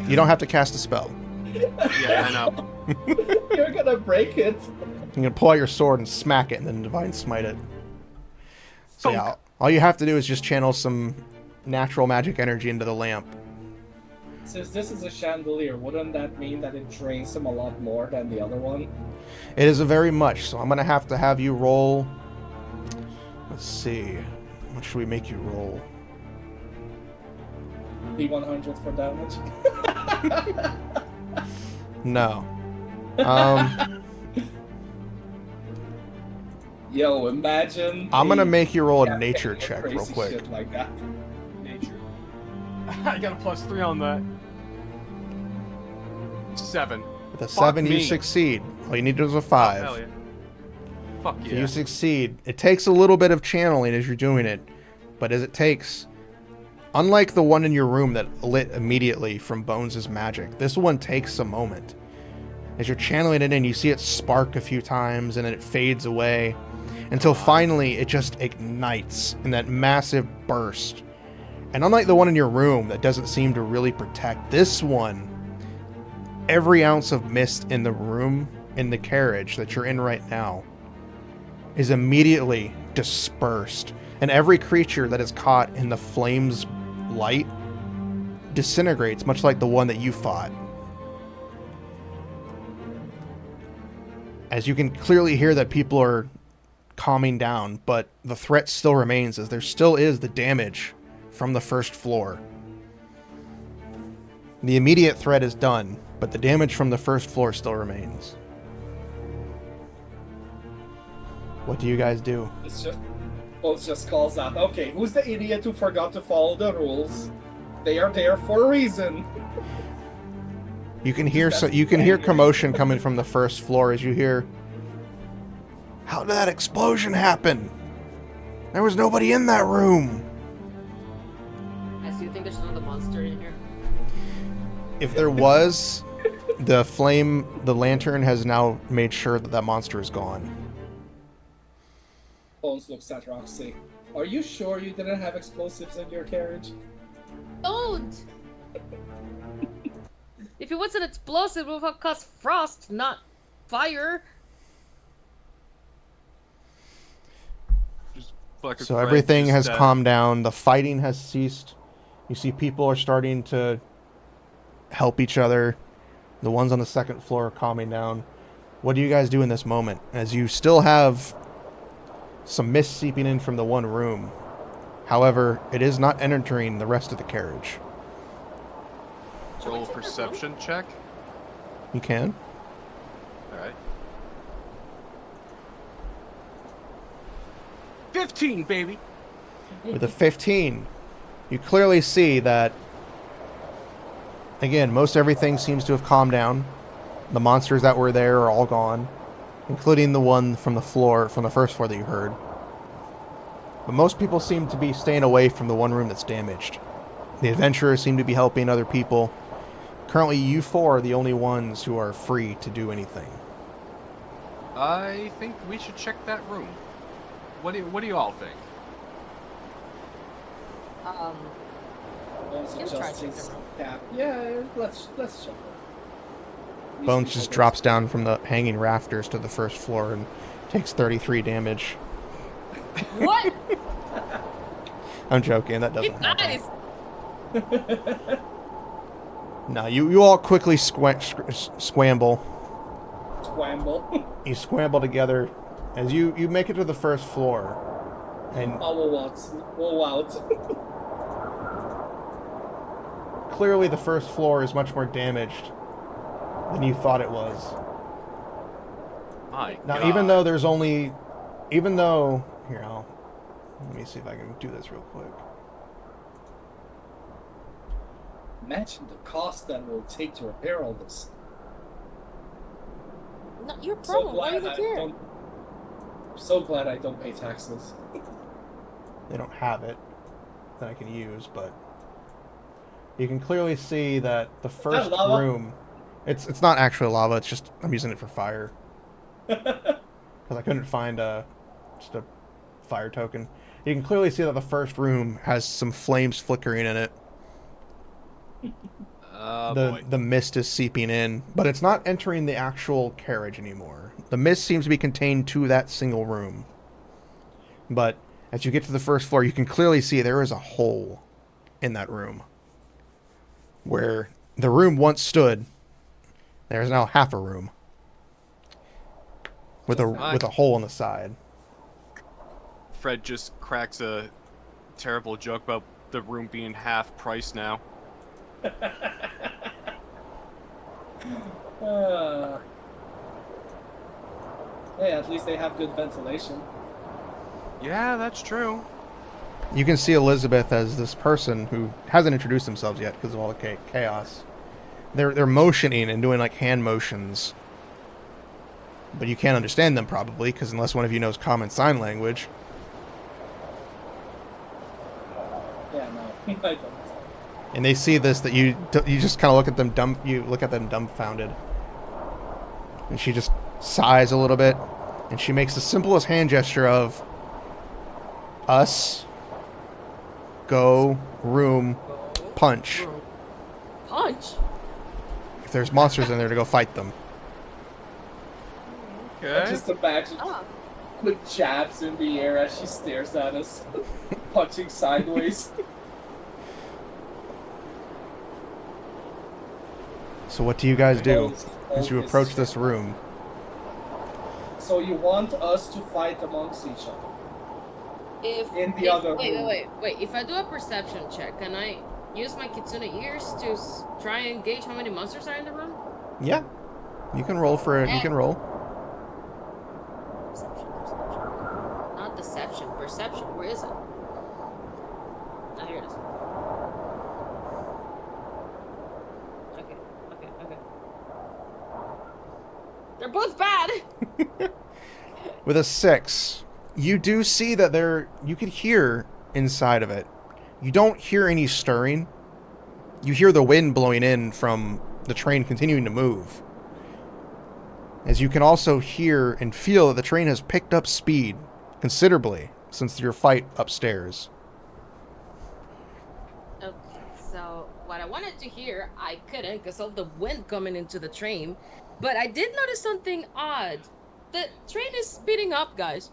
You don't have to cast a spell. Yeah, I know. You're gonna break it. You're gonna pull out your sword and smack it, and then Divine Smite it. So yeah, all you have to do is just channel some natural magic energy into the lamp. Since this is a chandelier, wouldn't that mean that it drains him a lot more than the other one? It is a very much, so I'm gonna have you roll. Let's see. What should we make you roll? D100 for damage. No. Yo, imagine. I'm gonna make you roll a nature check real quick. Shit like that. Nature. I got a +3 on that. 7. With a 7, you succeed. All you need to do is a 5. Oh, hell yeah. Fuck yeah. So you succeed. It takes a little bit of channeling as you're doing it, but as it takes, unlike the one in your room that lit immediately from Bones' magic, this one takes a moment. As you're channeling it in, you see it spark a few times, and then it fades away, until finally it just ignites in that massive burst. And unlike the one in your room that doesn't seem to really protect, this one, every ounce of mist in the room, in the carriage that you're in right now, is immediately dispersed. And every creature that is caught in the flames' light disintegrates, much like the one that you fought. As you can clearly hear that people are calming down, but the threat still remains, as there still is the damage from the first floor. The immediate threat is done, but the damage from the first floor still remains. What do you guys do? Bones just calls out, okay, who's the idiot who forgot to follow the rules? They are there for a reason. You can hear commotion coming from the first floor as you hear, "How did that explosion happen? There was nobody in that room." Do you think there's another monster in here? If there was, the lantern has now made sure that that monster is gone. Bones looks at Roxy. Are you sure you didn't have explosives in your carriage? Don't! If it was an explosive, it would have caused frost, not fire. Fucking So Fred everything just, has calmed down. The fighting has ceased. You see people are starting to help each other. The ones on the second floor are calming down. What do you guys do in this moment? As you still have some mist seeping in from the one room. However, it is not entering the rest of the carriage. Roll a perception check. You can. Alright. 15, baby! With a 15, you clearly see that, again, most everything seems to have calmed down. The monsters that were there are all gone, including the one from the first floor that you heard. But most people seem to be staying away from the one room that's damaged. The adventurers seem to be helping other people. Currently, you four are the only ones who are free to do anything. I think we should check that room. What do you all think? Bones Let's try adjusts check his the room. cap. Yeah, let's check it. Bones just drops down from the hanging rafters to the first floor and takes 33 damage. What? I'm joking, that doesn't happen. Nice. No, you all quickly scramble. Scramble. You scramble together as you make it to the first floor. And Roll out. clearly the first floor is much more damaged than you thought it was. My Now, God. even though, here, let me see if I can do this real quick. Imagine the cost that will take to repair all this. Not your So problem. Why glad you I here? don't. I'm so glad I don't pay taxes. They don't have it that I can use, but you can clearly see that the first lava? room, it's not actually lava. It's just I'm using it for fire because I couldn't find just a fire token. You can clearly see that the first room has some flames flickering in it. Boy. The mist is seeping in, but it's not entering the actual carriage anymore. The mist seems to be contained to that single room. But as you get to the first floor, you can clearly see there is a hole in that room. Where the room once stood, there is now half a room. With a hole in the side. Fred just cracks a terrible joke about the room being half price now. Hey, at least they have good ventilation. Yeah, that's true. You can see Elizabeth as this person who hasn't introduced themselves yet because of all the chaos. They're motioning and doing like hand motions. But you can't understand them probably because unless one of you knows common sign language. Yeah, no, I don't. And they see this that you just kind of look at them dumbfounded. And she just sighs a little bit and she makes the simplest hand gesture of us go room punch. Punch? If there's monsters in there to go fight them. Okay. Just imagine quick jabs in the air as she stares at us, punching sideways. So what do you guys do Oh, as you approach this room? So you want us to fight amongst each other? In the other room. Wait. If I do a perception check, can I use my kitsune ears to try and gauge how many monsters are in the room? Yeah. You can roll for it. You can roll. Perception. Not deception. Perception. Where is it? Ah, here it is. Okay. They're both bad! With a 6, you do see that you could hear inside of it. You don't hear any stirring. You hear the wind blowing in from the train continuing to move. As you can also hear and feel that the train has picked up speed considerably since your fight upstairs. Okay, so what I wanted to hear, I couldn't because of the wind coming into the train. But I did notice something odd. The train is speeding up, guys.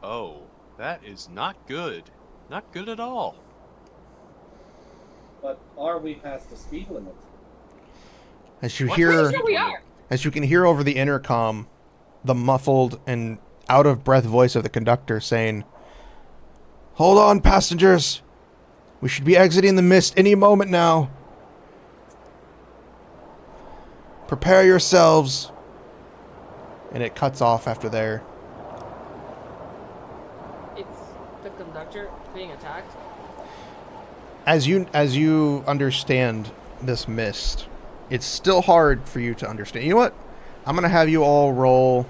Oh, that is not good. Not good at all. But are we past the speed limit? As you What? hear, Pretty sure we are. as you can hear over the intercom, the muffled and out of breath voice of the conductor saying, "Hold on, passengers. We should be exiting the mist any moment now. Prepare yourselves." And it cuts off after there. It's the conductor being attacked. As you understand this mist, it's still hard for you to understand. You know what? I'm gonna have you all roll.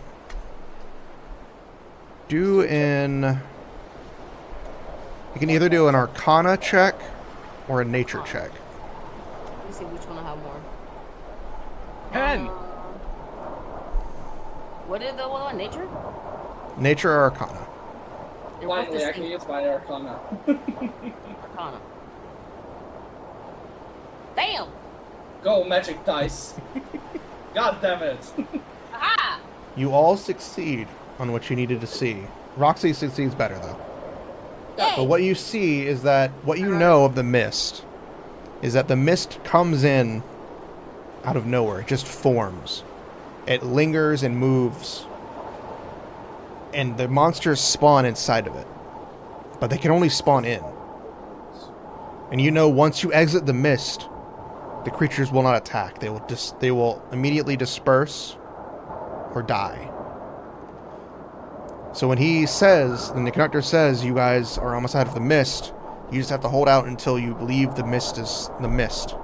You can either do an Arcana check or a Nature check. Let me see which one I have more. 10. What did the one on nature? Nature or Arcana? They're both Finally, I can distinct. use my Arcana. Arcana. Damn! Go, magic dice. God damn it. Aha! You all succeed on what you needed to see. Roxy succeeds better though. Yay! But what you see is that what you know of the mist is that the mist comes in out of nowhere. It just forms. It lingers and moves. And the monsters spawn inside of it. But they can only spawn in. And you know once you exit the mist, the creatures will not attack. They will immediately disperse or die. So when the conductor says you guys are almost out of the mist, you just have to hold out until you believe the mist is the mist.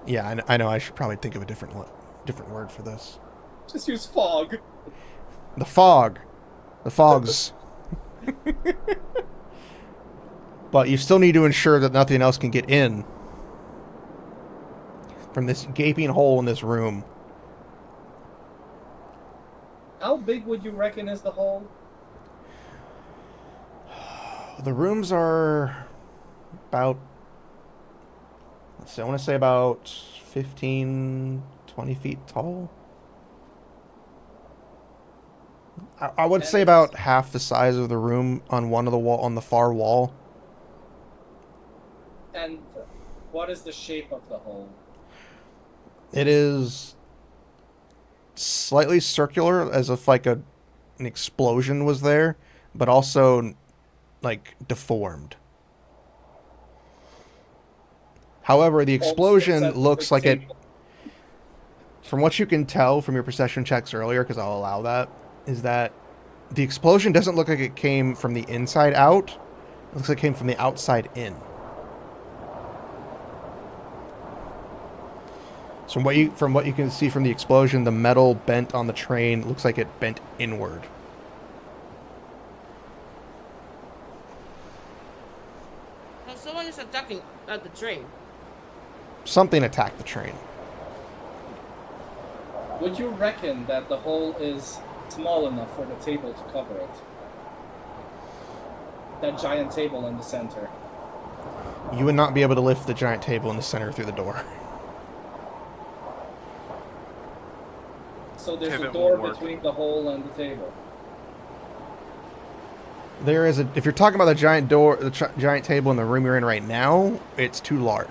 Yeah, I know. I should probably think of a different word for this. Just use fog. The fog. The fogs. But you still need to ensure that nothing else can get in from this gaping hole in this room. How big would you reckon is the hole? The rooms are about, let's see, I want to say about 15, 20 feet tall. I would say about half the size of the room on on the far wall. And what is the shape of the hole? It is slightly circular, as if like an explosion was there, but also like deformed. However, the explosion looks like it, from what you can tell from your perception checks earlier, because I'll allow that, is that the explosion doesn't look like it came from the inside out. It looks like it came from the outside in. So from what you can see from the explosion, the metal bent on the train looks like it bent inward. So someone is attacking at the train. Something attacked the train. Would you reckon that the hole is small enough for the table to cover it? That giant table in the center. You would not be able to lift the giant table in the center through the door. So there's Pivot a door won't work. between the hole and the table. There is if you're talking about the giant door, giant table in the room you're in right now, it's too large.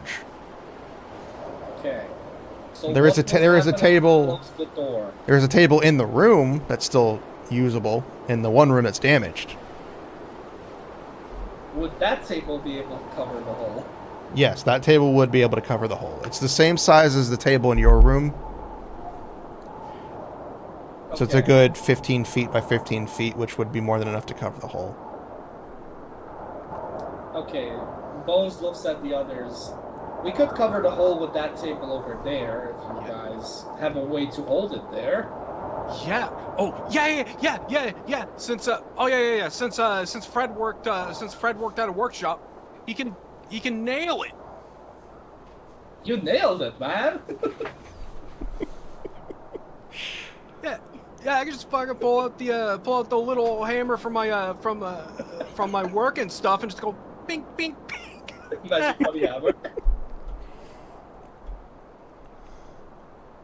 Okay. So There is what a will there is a happen if we table. close the door? There is a table in the room that's still usable, in the one room that's damaged. Would that table be able to cover the hole? Yes, that table would be able to cover the hole. It's the same size as the table in your room. So it's a Okay. good 15 feet by 15 feet, which would be more than enough to cover the hole. Okay. Bones looks at the others. We could cover the hole with that table over there if you guys have a way to hold it there. Yeah. Oh, yeah. Since Since Fred worked at a workshop, he can nail it. You nailed it, man. Yeah, I can just fucking pull out the little hammer from my work and stuff, and just go bing, bing, bing. Magic money hammer.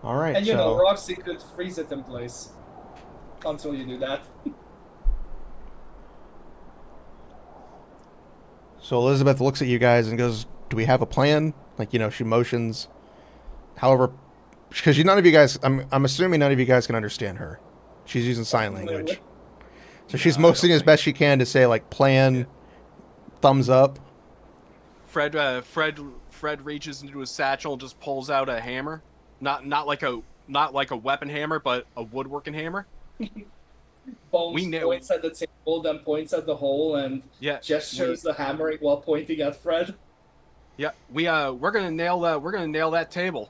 All right, And you so know, Roxy could freeze it in place until you do that. so Elizabeth looks at you guys and goes, "Do we have a plan?" Like, she motions. However, because none of you guys, I'm assuming none of you guys can understand her. She's using sign language, so she's motioning as best she can to say like plan, thumbs up. Fred reaches into his satchel and just pulls out a hammer, not like a weapon hammer, but a woodworking hammer. Bones points at the table, then points at the hole, and gestures the hammering while pointing at Fred. Yeah, we're gonna nail that. We're gonna nail that table,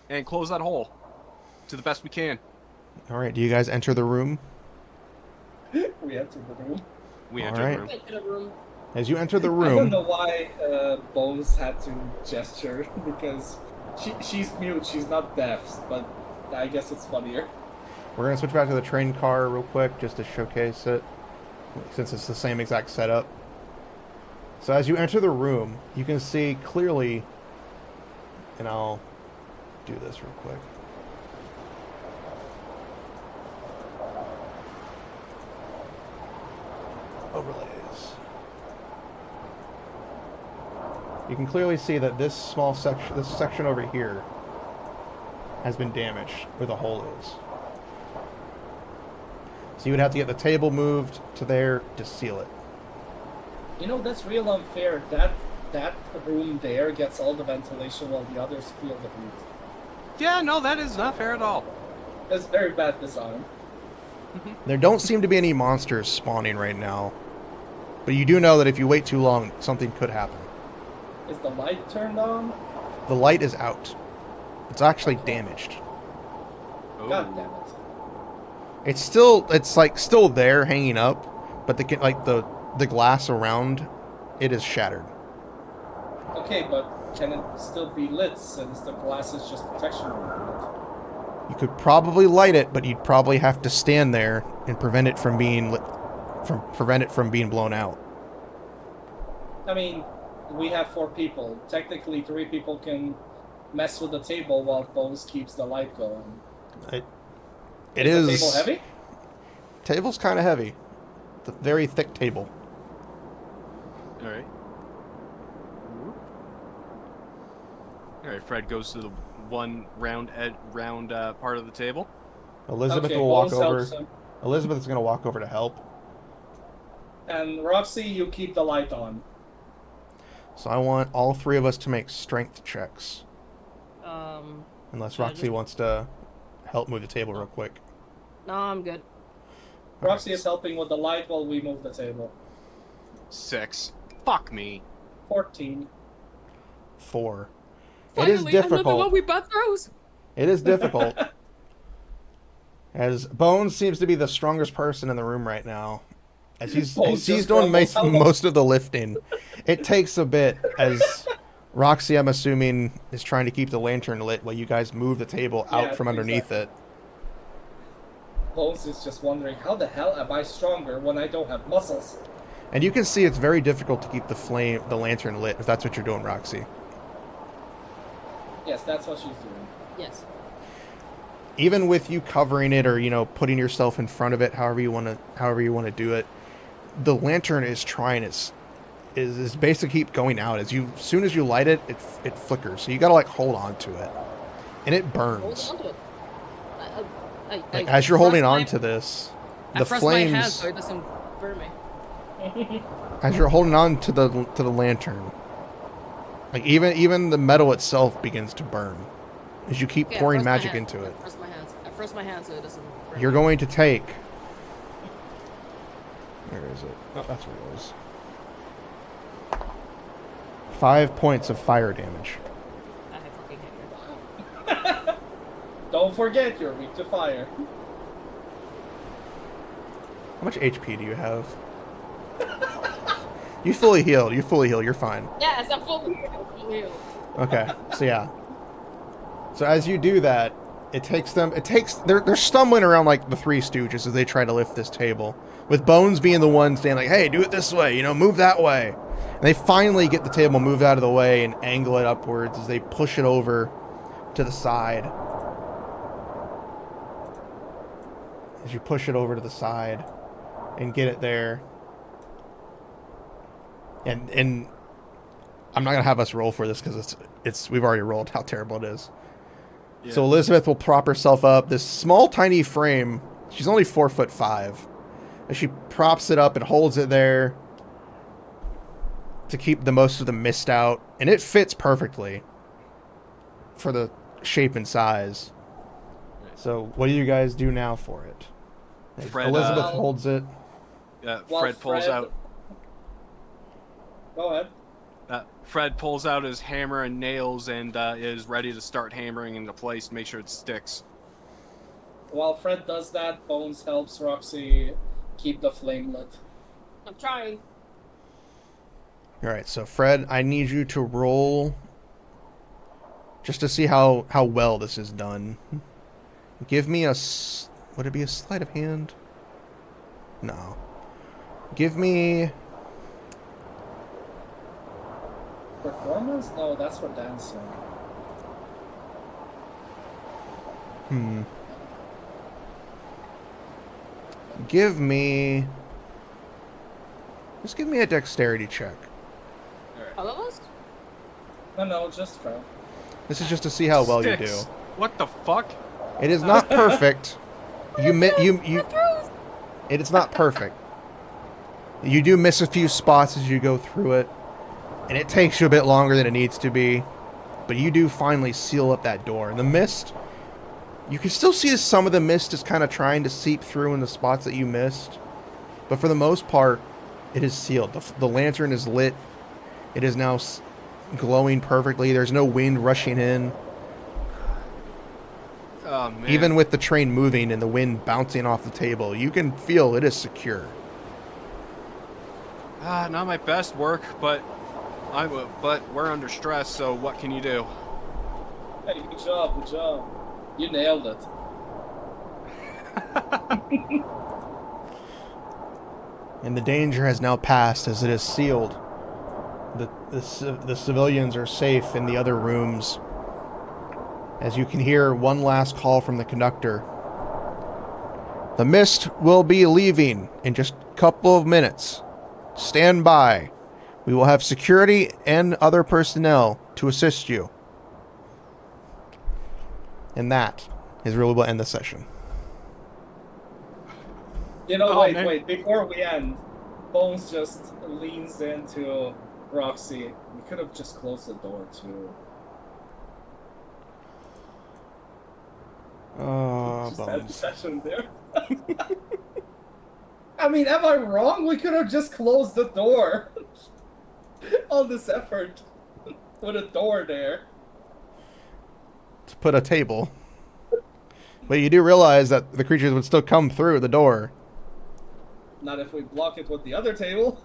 and close that hole, to the best we can. All right, do you guys enter the room? We enter the room. We enter the room. As you enter the room, I don't know why Bones had to gesture because she's mute. She's not deaf, but I guess it's funnier. we're gonna switch back to the train car real quick just to showcase it, since it's the same exact setup. So as you enter the room, you can see clearly, and I'll do this real quick. Overlays. You can clearly see that this section over here, has been damaged where the hole is. So you would have to get the table moved to there to seal it. You know, that's real unfair. That room there gets all the ventilation while the others feel the heat. Yeah, no, that is not fair at all. It's very bad design. There don't seem to be any monsters spawning right now, but you do know that if you wait too long, something could happen. Is the light turned on? The light is out. It's actually damaged. God damn it. It's still there hanging up, but the glass around it is shattered. Okay, but can it still be lit since the glass is just protection around it? You could probably light it, but you'd probably have to stand there and prevent it from being blown out. I mean, we have 4 people. Technically, 3 people can mess with the table while Bones keeps the light going. Is the table heavy? Table's kind of heavy. It's a very thick table. All right. All right. Fred goes to the one round part of the table. Elizabeth Okay, will walk Bones over. helps him. Elizabeth's going to walk over to help. And Roxy, you keep the light on. So I want all 3 of us to make strength checks. Unless Roxy wants to help move the table real quick. No, I'm good. Roxy is helping with the light while we move the table. 6. Fuck me. 14. 4. Finally, it is difficult. Another one we both throws. It is difficult. As Bones seems to be the strongest person in the room right now. As he's doing most of the lifting. It takes a bit as Roxy, I'm assuming, is trying to keep the lantern lit while you guys move the table out from underneath it. Bones is just wondering, how the hell am I stronger when I don't have muscles? And you can see it's very difficult to keep the lantern lit if that's what you're doing, Roxy. Yes, that's what she's doing. Yes. Even with you covering it or putting yourself in front of it, however you want to do it, the lantern is trying is basically keep going out. As soon as you light it, it flickers. So you gotta hold on to it, and it burns. Hold on to it. As you're holding on to this, the flames. flames. My hand so it doesn't burn me. As you're holding on to the lantern, even the metal itself begins to burn as you keep pouring magic into it. I froze my hand so it doesn't burn. You're going to take. Where is it? Oh, that's where it was. 5 points of fire damage. I fucking hate you. Don't forget, you're weak to fire. How much HP do you have? You fully healed. You're fine. Yes, I'm fully healed. Okay. So yeah. So as you do that, they're stumbling around like the Three Stooges as they try to lift this table. With Bones being the one saying like, "Hey, do it this way, move that way." And they finally get the table moved out of the way and angle it upwards as they push it over to the side. as you push it over to the side and get it there. And I'm not gonna have us roll for this because it's we've already rolled how terrible it is. Yeah. So Elizabeth will prop herself up. This small, tiny frame. She's only 4'5". And she props it up and holds it there to keep the most of the mist out, and it fits perfectly for the shape and size. So what do you guys do now for it? Elizabeth holds it. Fred pulls out. Go ahead. Fred pulls out his hammer and nails and is ready to start hammering into place to make sure it sticks. While Fred does that, Bones helps Roxy keep the flame lit. I'm trying. All right, so Fred, I need you to roll just to see how well this is done. Give me would it be a sleight of hand? No. Give me... Performance? No, that's for dancing. Give me... Just give me a dexterity check. All of us? No, just Fred. This is just to see how well you do. Sticks. What the fuck? It is not perfect. It is not perfect. You do miss a few spots as you go through it, and it takes you a bit longer than it needs to be, but you do finally seal up that door. And the mist, you can still see some of the mist is kind of trying to seep through in the spots that you missed, but for the most part, it is sealed. The lantern is lit. It is now glowing perfectly. There's no wind rushing in. Oh, man. Even with the train moving and the wind bouncing off the table, you can feel it is secure. Not my best work, but we're under stress, so what can you do? Hey, good job. You nailed it. And the danger has now passed as it is sealed. The civilians are safe in the other rooms. As you can hear one last call from the conductor. The mist will be leaving in just a couple of minutes. Stand by. We will have security and other personnel to assist you. And that is where we will end the session. Wait. Before we end, Bones just leans into Roxy. We could have just closed the door, too. Oh, Just had the Bones. session there. I mean, am I wrong? We could have just closed the door. All this effort. Put a door there. To put a table. But you do realize that the creatures would still come through the door. Not if we block it with the other table.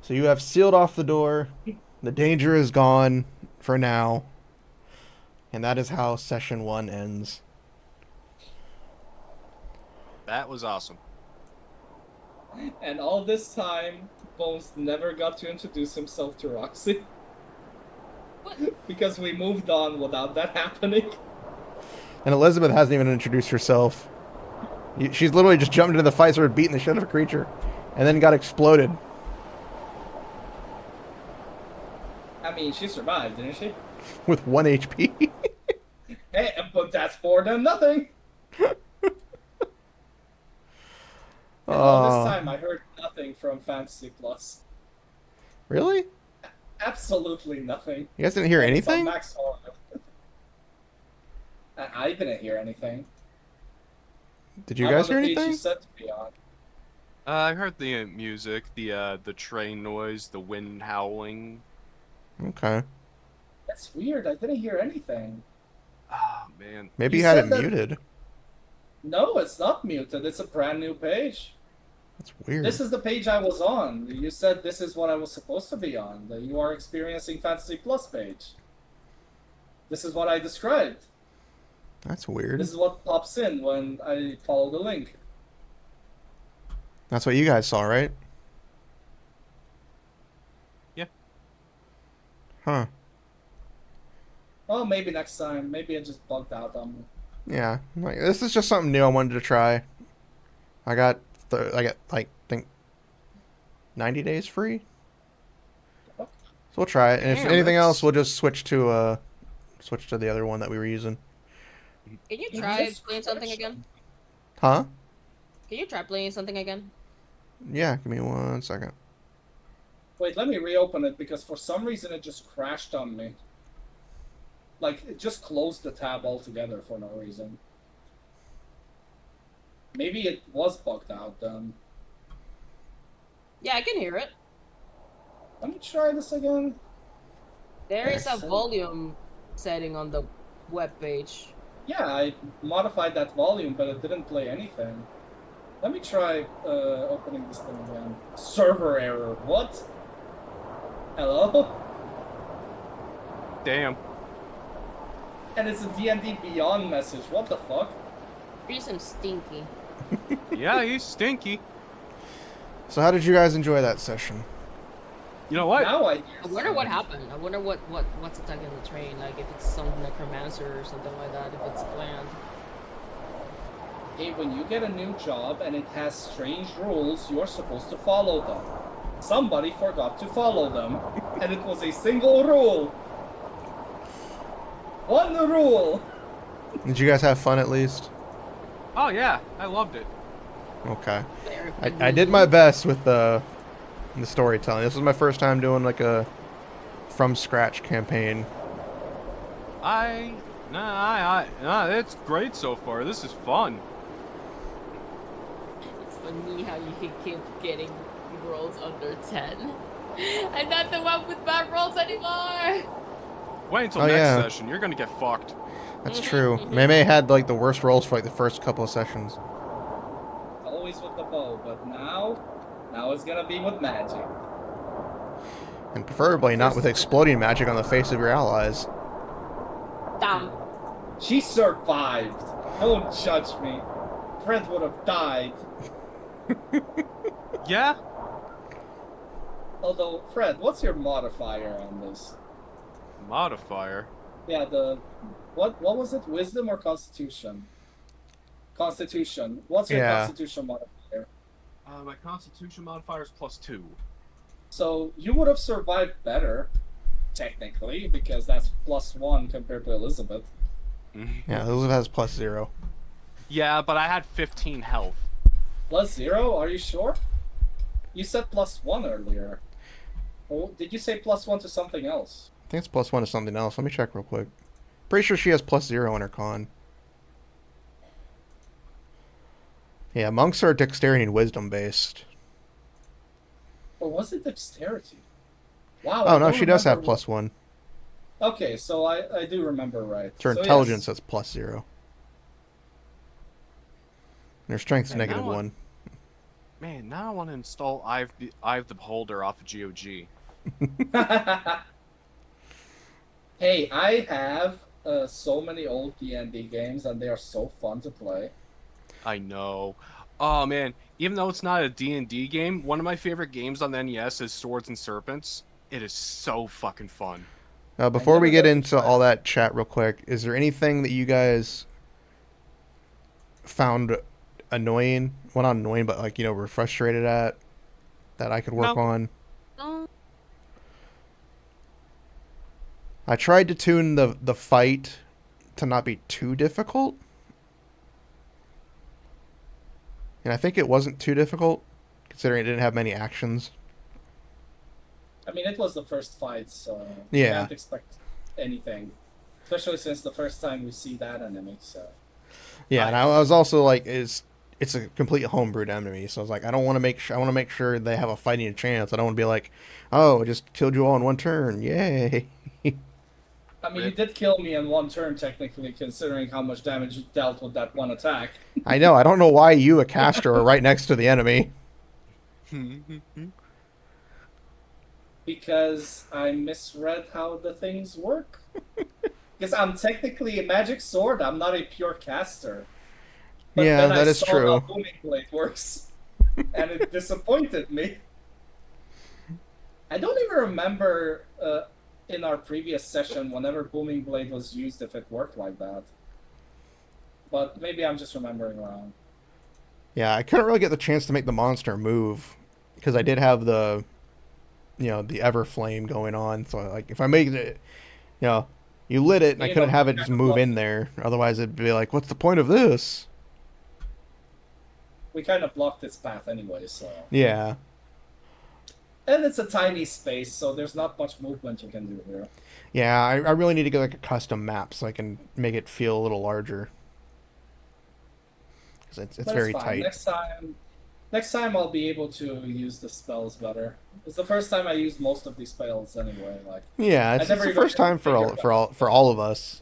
So you have sealed off the door. The danger is gone for now. And that is how session 1 ends. That was awesome. And all this time, Bones never got to introduce himself to Roxy. Because we moved on without that happening. And Elizabeth hasn't even introduced herself. She's literally just jumped into the fight, started beating the shit out of a creature, and then got exploded. I mean, she survived, didn't she? With 1 HP. Hey, but that's more than nothing. And all this time, I heard nothing from Fantasy Plus. Really? Absolutely nothing. You guys didn't hear It's on anything? Max Horror. I didn't hear anything. Did you I'm guys on hear the page anything? you said to be on. I heard the music, the train noise, the wind howling. Okay. That's weird. I didn't hear anything. Oh, man. Maybe You you had said it that- muted. No, it's not muted. It's a brand new page. That's weird. This is the page I was on. You said this is what I was supposed to be on. The You Are Experiencing Fantasy Plus page. This is what I described. That's weird. This is what pops in when I follow the link. That's what you guys saw, right? Yeah. Huh. Oh, maybe next time. Maybe it just bugged out on me. Yeah, like this is just something new I wanted to try. I got like think 90 days free. So we'll try it, and if Damn, anything else, that's we'll just switch to the other one that we were using. Can you You try just playing something crashed again? Huh? Can you try playing something again? Yeah, give me 1 second. Wait, let me reopen it because for some reason it just crashed on me. Like, it just closed the tab altogether for no reason. Maybe it was bugged out then. Yeah, I can hear it. Let me try this again. There is a Yes. volume setting on the web page. Yeah, I modified that volume, but it didn't play anything. Let me try opening this thing again. Server error. What? Hello? damn. And it's a D&D Beyond message. What the fuck? Reason stinky. Yeah, he's stinky. So how did you guys enjoy that session? You know what? Now I I wonder what happened. I wonder what's attacking the train. Like if it's some necromancer or something like that. If it's planned. Hey, when you get a new job and it has strange rules, you're supposed to follow them. Somebody forgot to follow them, and it was a single rule. One rule. Did you guys have fun at least? Oh yeah, I loved it. Okay. Very I did my best with the storytelling. This was my first time doing like a from scratch campaign. It's great so far. This is fun. It's funny how you keep getting rolls under 10. I'm not the one with bad rolls anymore. Wait until Oh, next yeah. session. You're gonna get fucked. That's true. Mei had like the worst rolls for like the first couple of sessions. Always with the bow, but now it's gonna be with magic. And preferably not with exploding magic on the face of your allies. Damn. She survived. Don't judge me. Fred would have died. Yeah? Although, Fred, what's your modifier on this? Modifier. Yeah, what was it? Wisdom or Constitution? Constitution. What's your Yeah. Constitution modifier? My Constitution modifier is +2. So you would have survived better, technically, because that's +1 compared to Elizabeth. Yeah, Elizabeth has +0. Yeah, but I had 15 health. +0? Are you sure? You said +1 earlier. Or did you say +1 to something else? I think it's +1 to something else. Let me check real quick. Pretty sure she has +0 in her con. Yeah, monks are dexterity and wisdom based. Or was it dexterity? Wow. Oh I no, don't she does have remember +1. Okay, so I do remember right. Her So, intelligence yes. has +0. And her strength's Man, now -1. Man, now I want to install Eye of the Beholder off of GOG. Hey, I have so many old D&D games, and they are so fun to play. I know. Oh man, even though it's not a D&D game, one of my favorite games on the NES is Swords and Serpents. It is so fucking fun. Before we never get got to into try all it. that chat real quick, is there anything that you guys found annoying? Well, not annoying, but like, were frustrated at that I could work No. on? No. I tried to tune the fight to not be too difficult. And I think it wasn't too difficult, considering it didn't have many actions. I mean, it was the first fight, so Yeah. you can't expect anything. Especially since the first time we see that enemy, so... Yeah, and I was also like, it's a complete homebrewed enemy, so I was like, I want to make sure they have a fighting chance. I don't want to be like, oh, I just killed you all in one turn, yay. I mean, you did kill me in one turn, technically, considering how much damage you dealt with that one attack. I know. I don't know why you, a caster, are right next to the enemy. Because I misread how the things work. Because I'm technically a magic sword, I'm not a pure caster. But Yeah, then that I is saw true. how booming blade works, and it disappointed me. I don't even remember in our previous session, whenever booming blade was used, if it worked like that. but maybe I'm just remembering wrong. Yeah, I couldn't really get the chance to make the monster move because I did have the, the Everflame going on. So like, if I make it, you know, you lit it and I You know, couldn't have it kind just of move blocked, in there. Otherwise, it'd be like, what's the point of this? we kind of blocked its path anyway, so. Yeah. And it's a tiny space, so there's not much movement you can do here. Yeah, I really need to get like a custom map so I can make it feel a little larger. Because it's But it's very fine. tight. Next time I'll be able to use the spells better. It's the first time I used most of these spells anyway. Like Yeah, I it's never the even first time for figured all of us.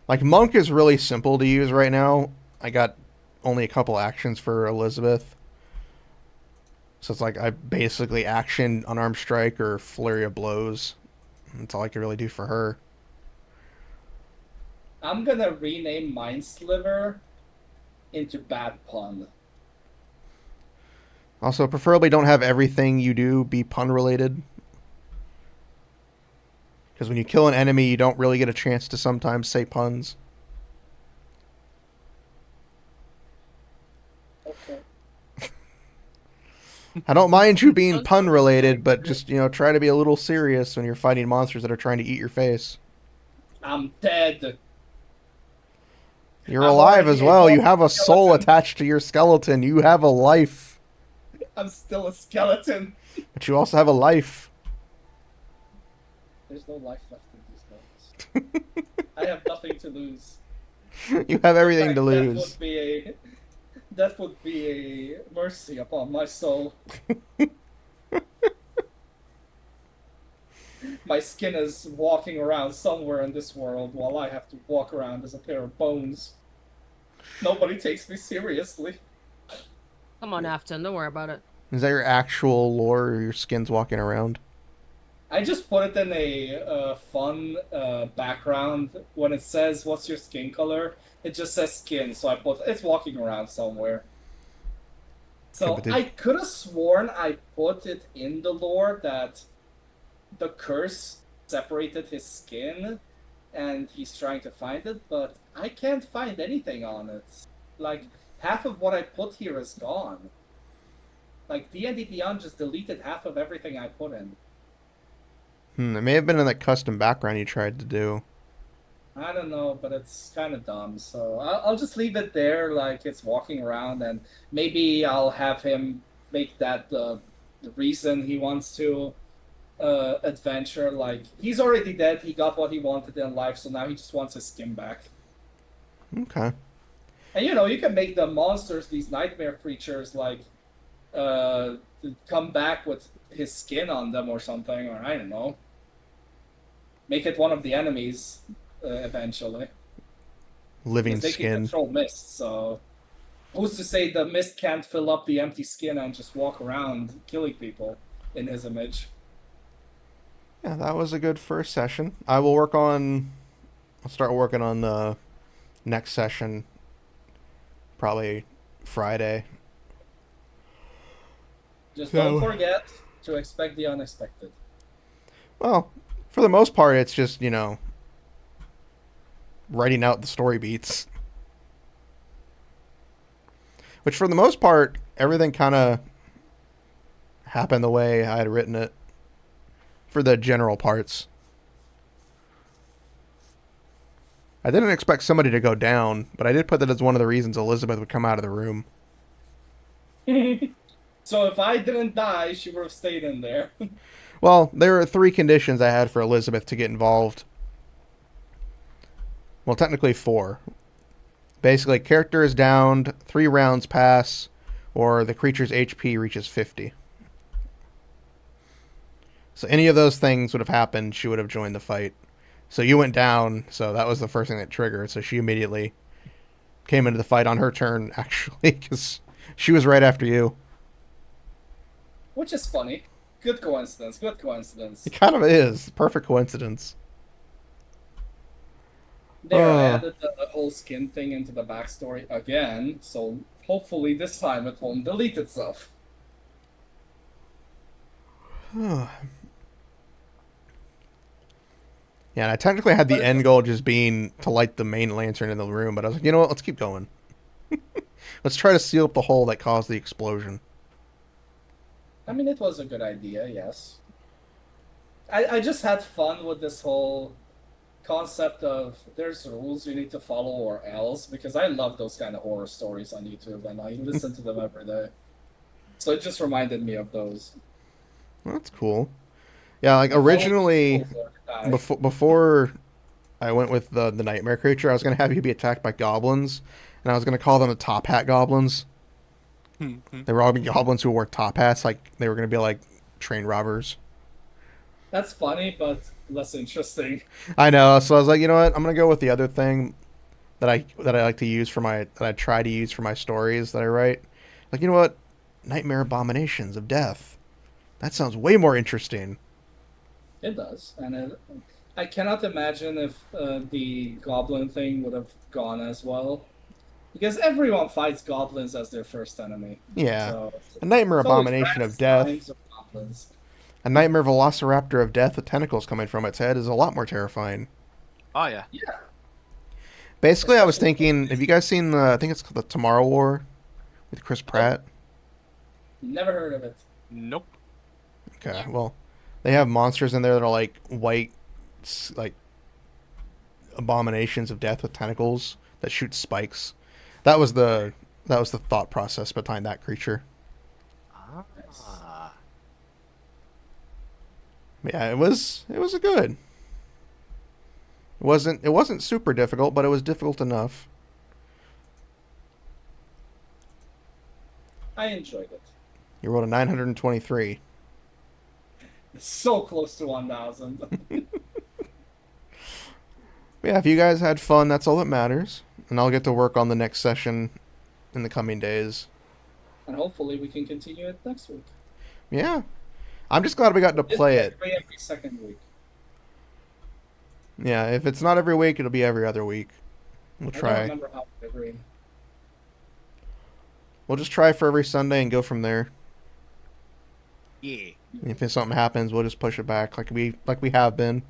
Like Monk is really simple to use right now. I got only a couple actions for Elizabeth. So it's like I basically action unarmed strike or flurry of blows. That's all I can really do for her. I'm gonna rename Mind Sliver into Bad Pun. Also, preferably don't have everything you do be pun related. Because when you kill an enemy, you don't really get a chance to sometimes say puns. Okay. I don't mind you being Don't pun tell me related, but character. just, try to be a little serious when you're fighting monsters that are trying to eat your face. I'm dead. You're I'm alive already as a well. You walking have a soul skeleton. attached to your skeleton. You have a life. I'm still a skeleton. But you also have a life. There's no life left in these bones. I have nothing to lose. You have In everything to fact, lose. that would be a mercy upon my soul. My skin is walking around somewhere in this world while I have to walk around as a pair of bones. Nobody takes me seriously. Come on, Afton. Don't worry about it. Is that your actual lore or your skin's walking around? I just put it in a fun background. When it says, "What's your skin color?" It just says skin, so I put it's walking around somewhere. Okay, So but I could have sworn I put it in the lore that the curse separated his skin and he's trying to find it, but I can't find anything on it. Like, half of what I put here is gone. Like, D&D Beyond just deleted half of everything I put in. It may have been in that custom background you tried to do. I don't know, but it's kind of dumb. So I'll just leave it there, like it's walking around, and maybe I'll have him make that the reason he wants to adventure. Like he's already dead, he got what he wanted in life, so now he just wants his skin back. Okay. And you can make the monsters, these nightmare creatures, like uh, come back with his skin on them or something, or I don't know. Make it one of the enemies eventually. Living Because they can skin. control mist, so who's to say the mist can't fill up the empty skin and just walk around killing people in his image? Yeah, that was a good first session. I'll start working on the next session probably Friday. Just So- don't forget to expect the unexpected. Well, for the most part, it's just, writing out the story beats. Which, for the most part, everything kind of happened the way I had written it for the general parts. I didn't expect somebody to go down, but I did put that as one of the reasons Elizabeth would come out of the room. So if I didn't die, she would have stayed in there. Well, there are 3 conditions I had for Elizabeth to get involved. Well, technically 4. Basically, character is downed, 3 rounds pass, or the creature's HP reaches 50. So any of those things would have happened, she would have joined the fight. So you went down, so that was the first thing that triggered. So she immediately came into the fight on her turn, actually, because she was right after you. Which is funny. Good coincidence, good coincidence. It kind of is. Perfect coincidence. There, I Oh. added the whole skin thing into the backstory again, so hopefully this time it won't delete itself. Yeah, Yeah, and I technically had the But end goal just being to light the main lantern in the room, but I was like, you know what? Let's keep going. Let's try to seal up the hole that caused the explosion. I mean, it was a good idea, yes. I just had fun with this whole concept of there's rules you need to follow or else, because I love those kind of horror stories on YouTube and I listen to them every day. So it just reminded me of those. Well, that's cool. Yeah, like Follow the originally, rules or die. before I went with the nightmare creature, I was gonna have you be attacked by goblins, and I was gonna call them the top hat goblins. They were all gonna be goblins who wore top hats, like they were gonna be like train robbers. That's funny, but less interesting. I know, so I was like, you know what? I'm gonna go with the other thing that I like to use for my that I try to use for my stories that I write. Like, you know what? Nightmare abominations of death. That sounds way more interesting. It does, and I cannot imagine if the goblin thing would have gone as well, because everyone fights goblins as their first enemy. Yeah, So a nightmare it's always abomination of rats, death. mimes, or goblins. A nightmare velociraptor of death with tentacles coming from its head is a lot more terrifying. Oh yeah. Yeah, Basically, I was thinking, have you guys seen the? I think it's called the Tomorrow War with Chris Pratt. never heard of it. Nope. Okay, well, they have monsters in there that are like white, like abominations of death with tentacles that shoot spikes. That was the thought process behind that creature. Ah. Yeah, it was a good. It wasn't super difficult, but it was difficult enough. I enjoyed it. You rolled a 923. It's so close to 1,000. Yeah, if you guys had fun, that's all that matters. And I'll get to work on the next session in the coming days. And hopefully we can continue it next week. Yeah. I'm just glad we got to play it. Every second week. Yeah, if it's not every week, it'll be every other week. We'll I don't try. remember how to agree. We'll just try for every Sunday and go from there. Yeah. If something happens, we'll just push it back like we have been.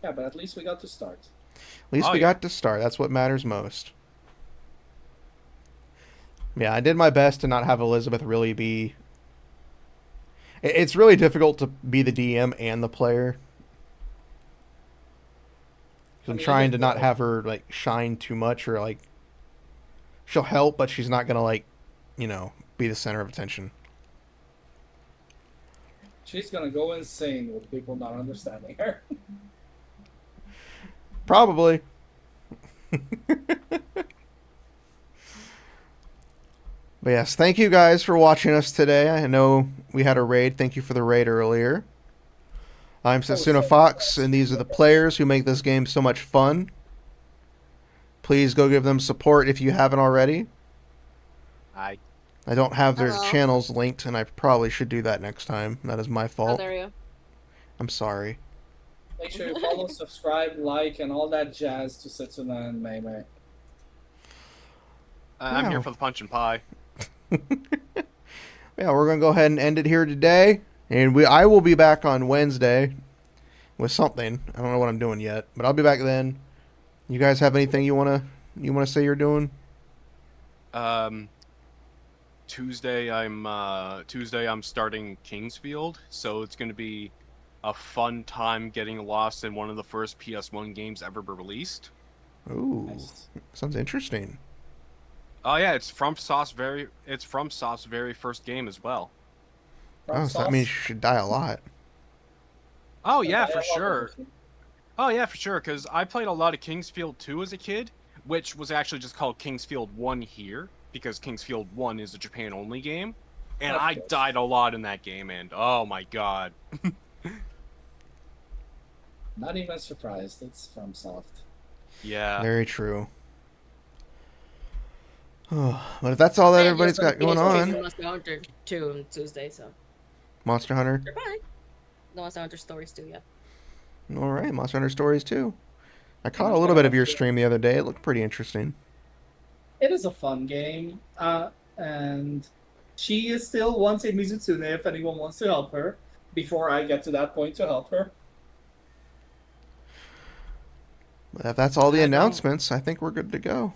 Yeah, but at least we got to start. At least Oh, we yeah. got to start. That's what matters most. Yeah, I did my best to not have Elizabeth really be... It's really difficult to be the DM and the player. 'Cause I'm I mean, trying to it- not have her like shine too much, or like she'll help, but she's not gonna like, be the center of attention. She's gonna go insane with people not understanding her. Probably. But yes, thank you guys for watching us today. I know we had a raid. Thank you for the raid earlier. I'm Setsuna Fox, and these are the players who make this game so much fun. Please go give them support if you haven't already. I. I don't have their Hello. channels linked, and I probably should do that next time. That is my Oh, fault. there you go. I'm sorry. Make sure you follow, subscribe, like, and all that jazz to Setsuna and Mei Mei. I'm Yeah. here for the punch and pie. Yeah, we're gonna go ahead and end it here today, and I will be back on Wednesday with something. I don't know what I'm doing yet, but I'll be back then. You guys have anything you wanna say you're doing? Tuesday I'm starting Kingsfield, so it's gonna be a fun time getting lost in one of the first PS1 games ever released. Ooh, Nice. sounds interesting. Oh yeah, it's from Soft's very first game as well. From Oh, so that Sauce? means you should die a lot. Oh yeah, for Dialogue sure. version. Oh yeah, for sure. Because I played a lot of Kingsfield 2 as a kid, which was actually just called Kingsfield 1 here, because Kingsfield 1 is a Japan-only game, and Of I course. died a lot in that game. And oh my god. Not even surprised. It's from Soft. Yeah. Very true. But if that's all that everybody's got going on, Monster Hunter 2 on Tuesday, so Monster Hunter. goodbye. The Monster Hunter stories too, yeah. All right, Monster Hunter Stories too. I caught a little bit of your stream the other day. It looked pretty interesting. It is a fun game, and she is still wants a Mizutsune if anyone wants to help her. Before I get to that point to help her. But if that's all the I don't- announcements, I think we're good to go.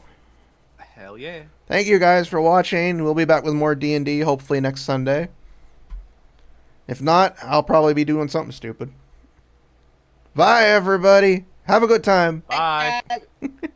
Hell yeah. Thank you guys for watching. We'll be back with more D&D hopefully next Sunday. If not, I'll probably be doing something stupid. Bye, everybody. Have a good time. Bye. Like that.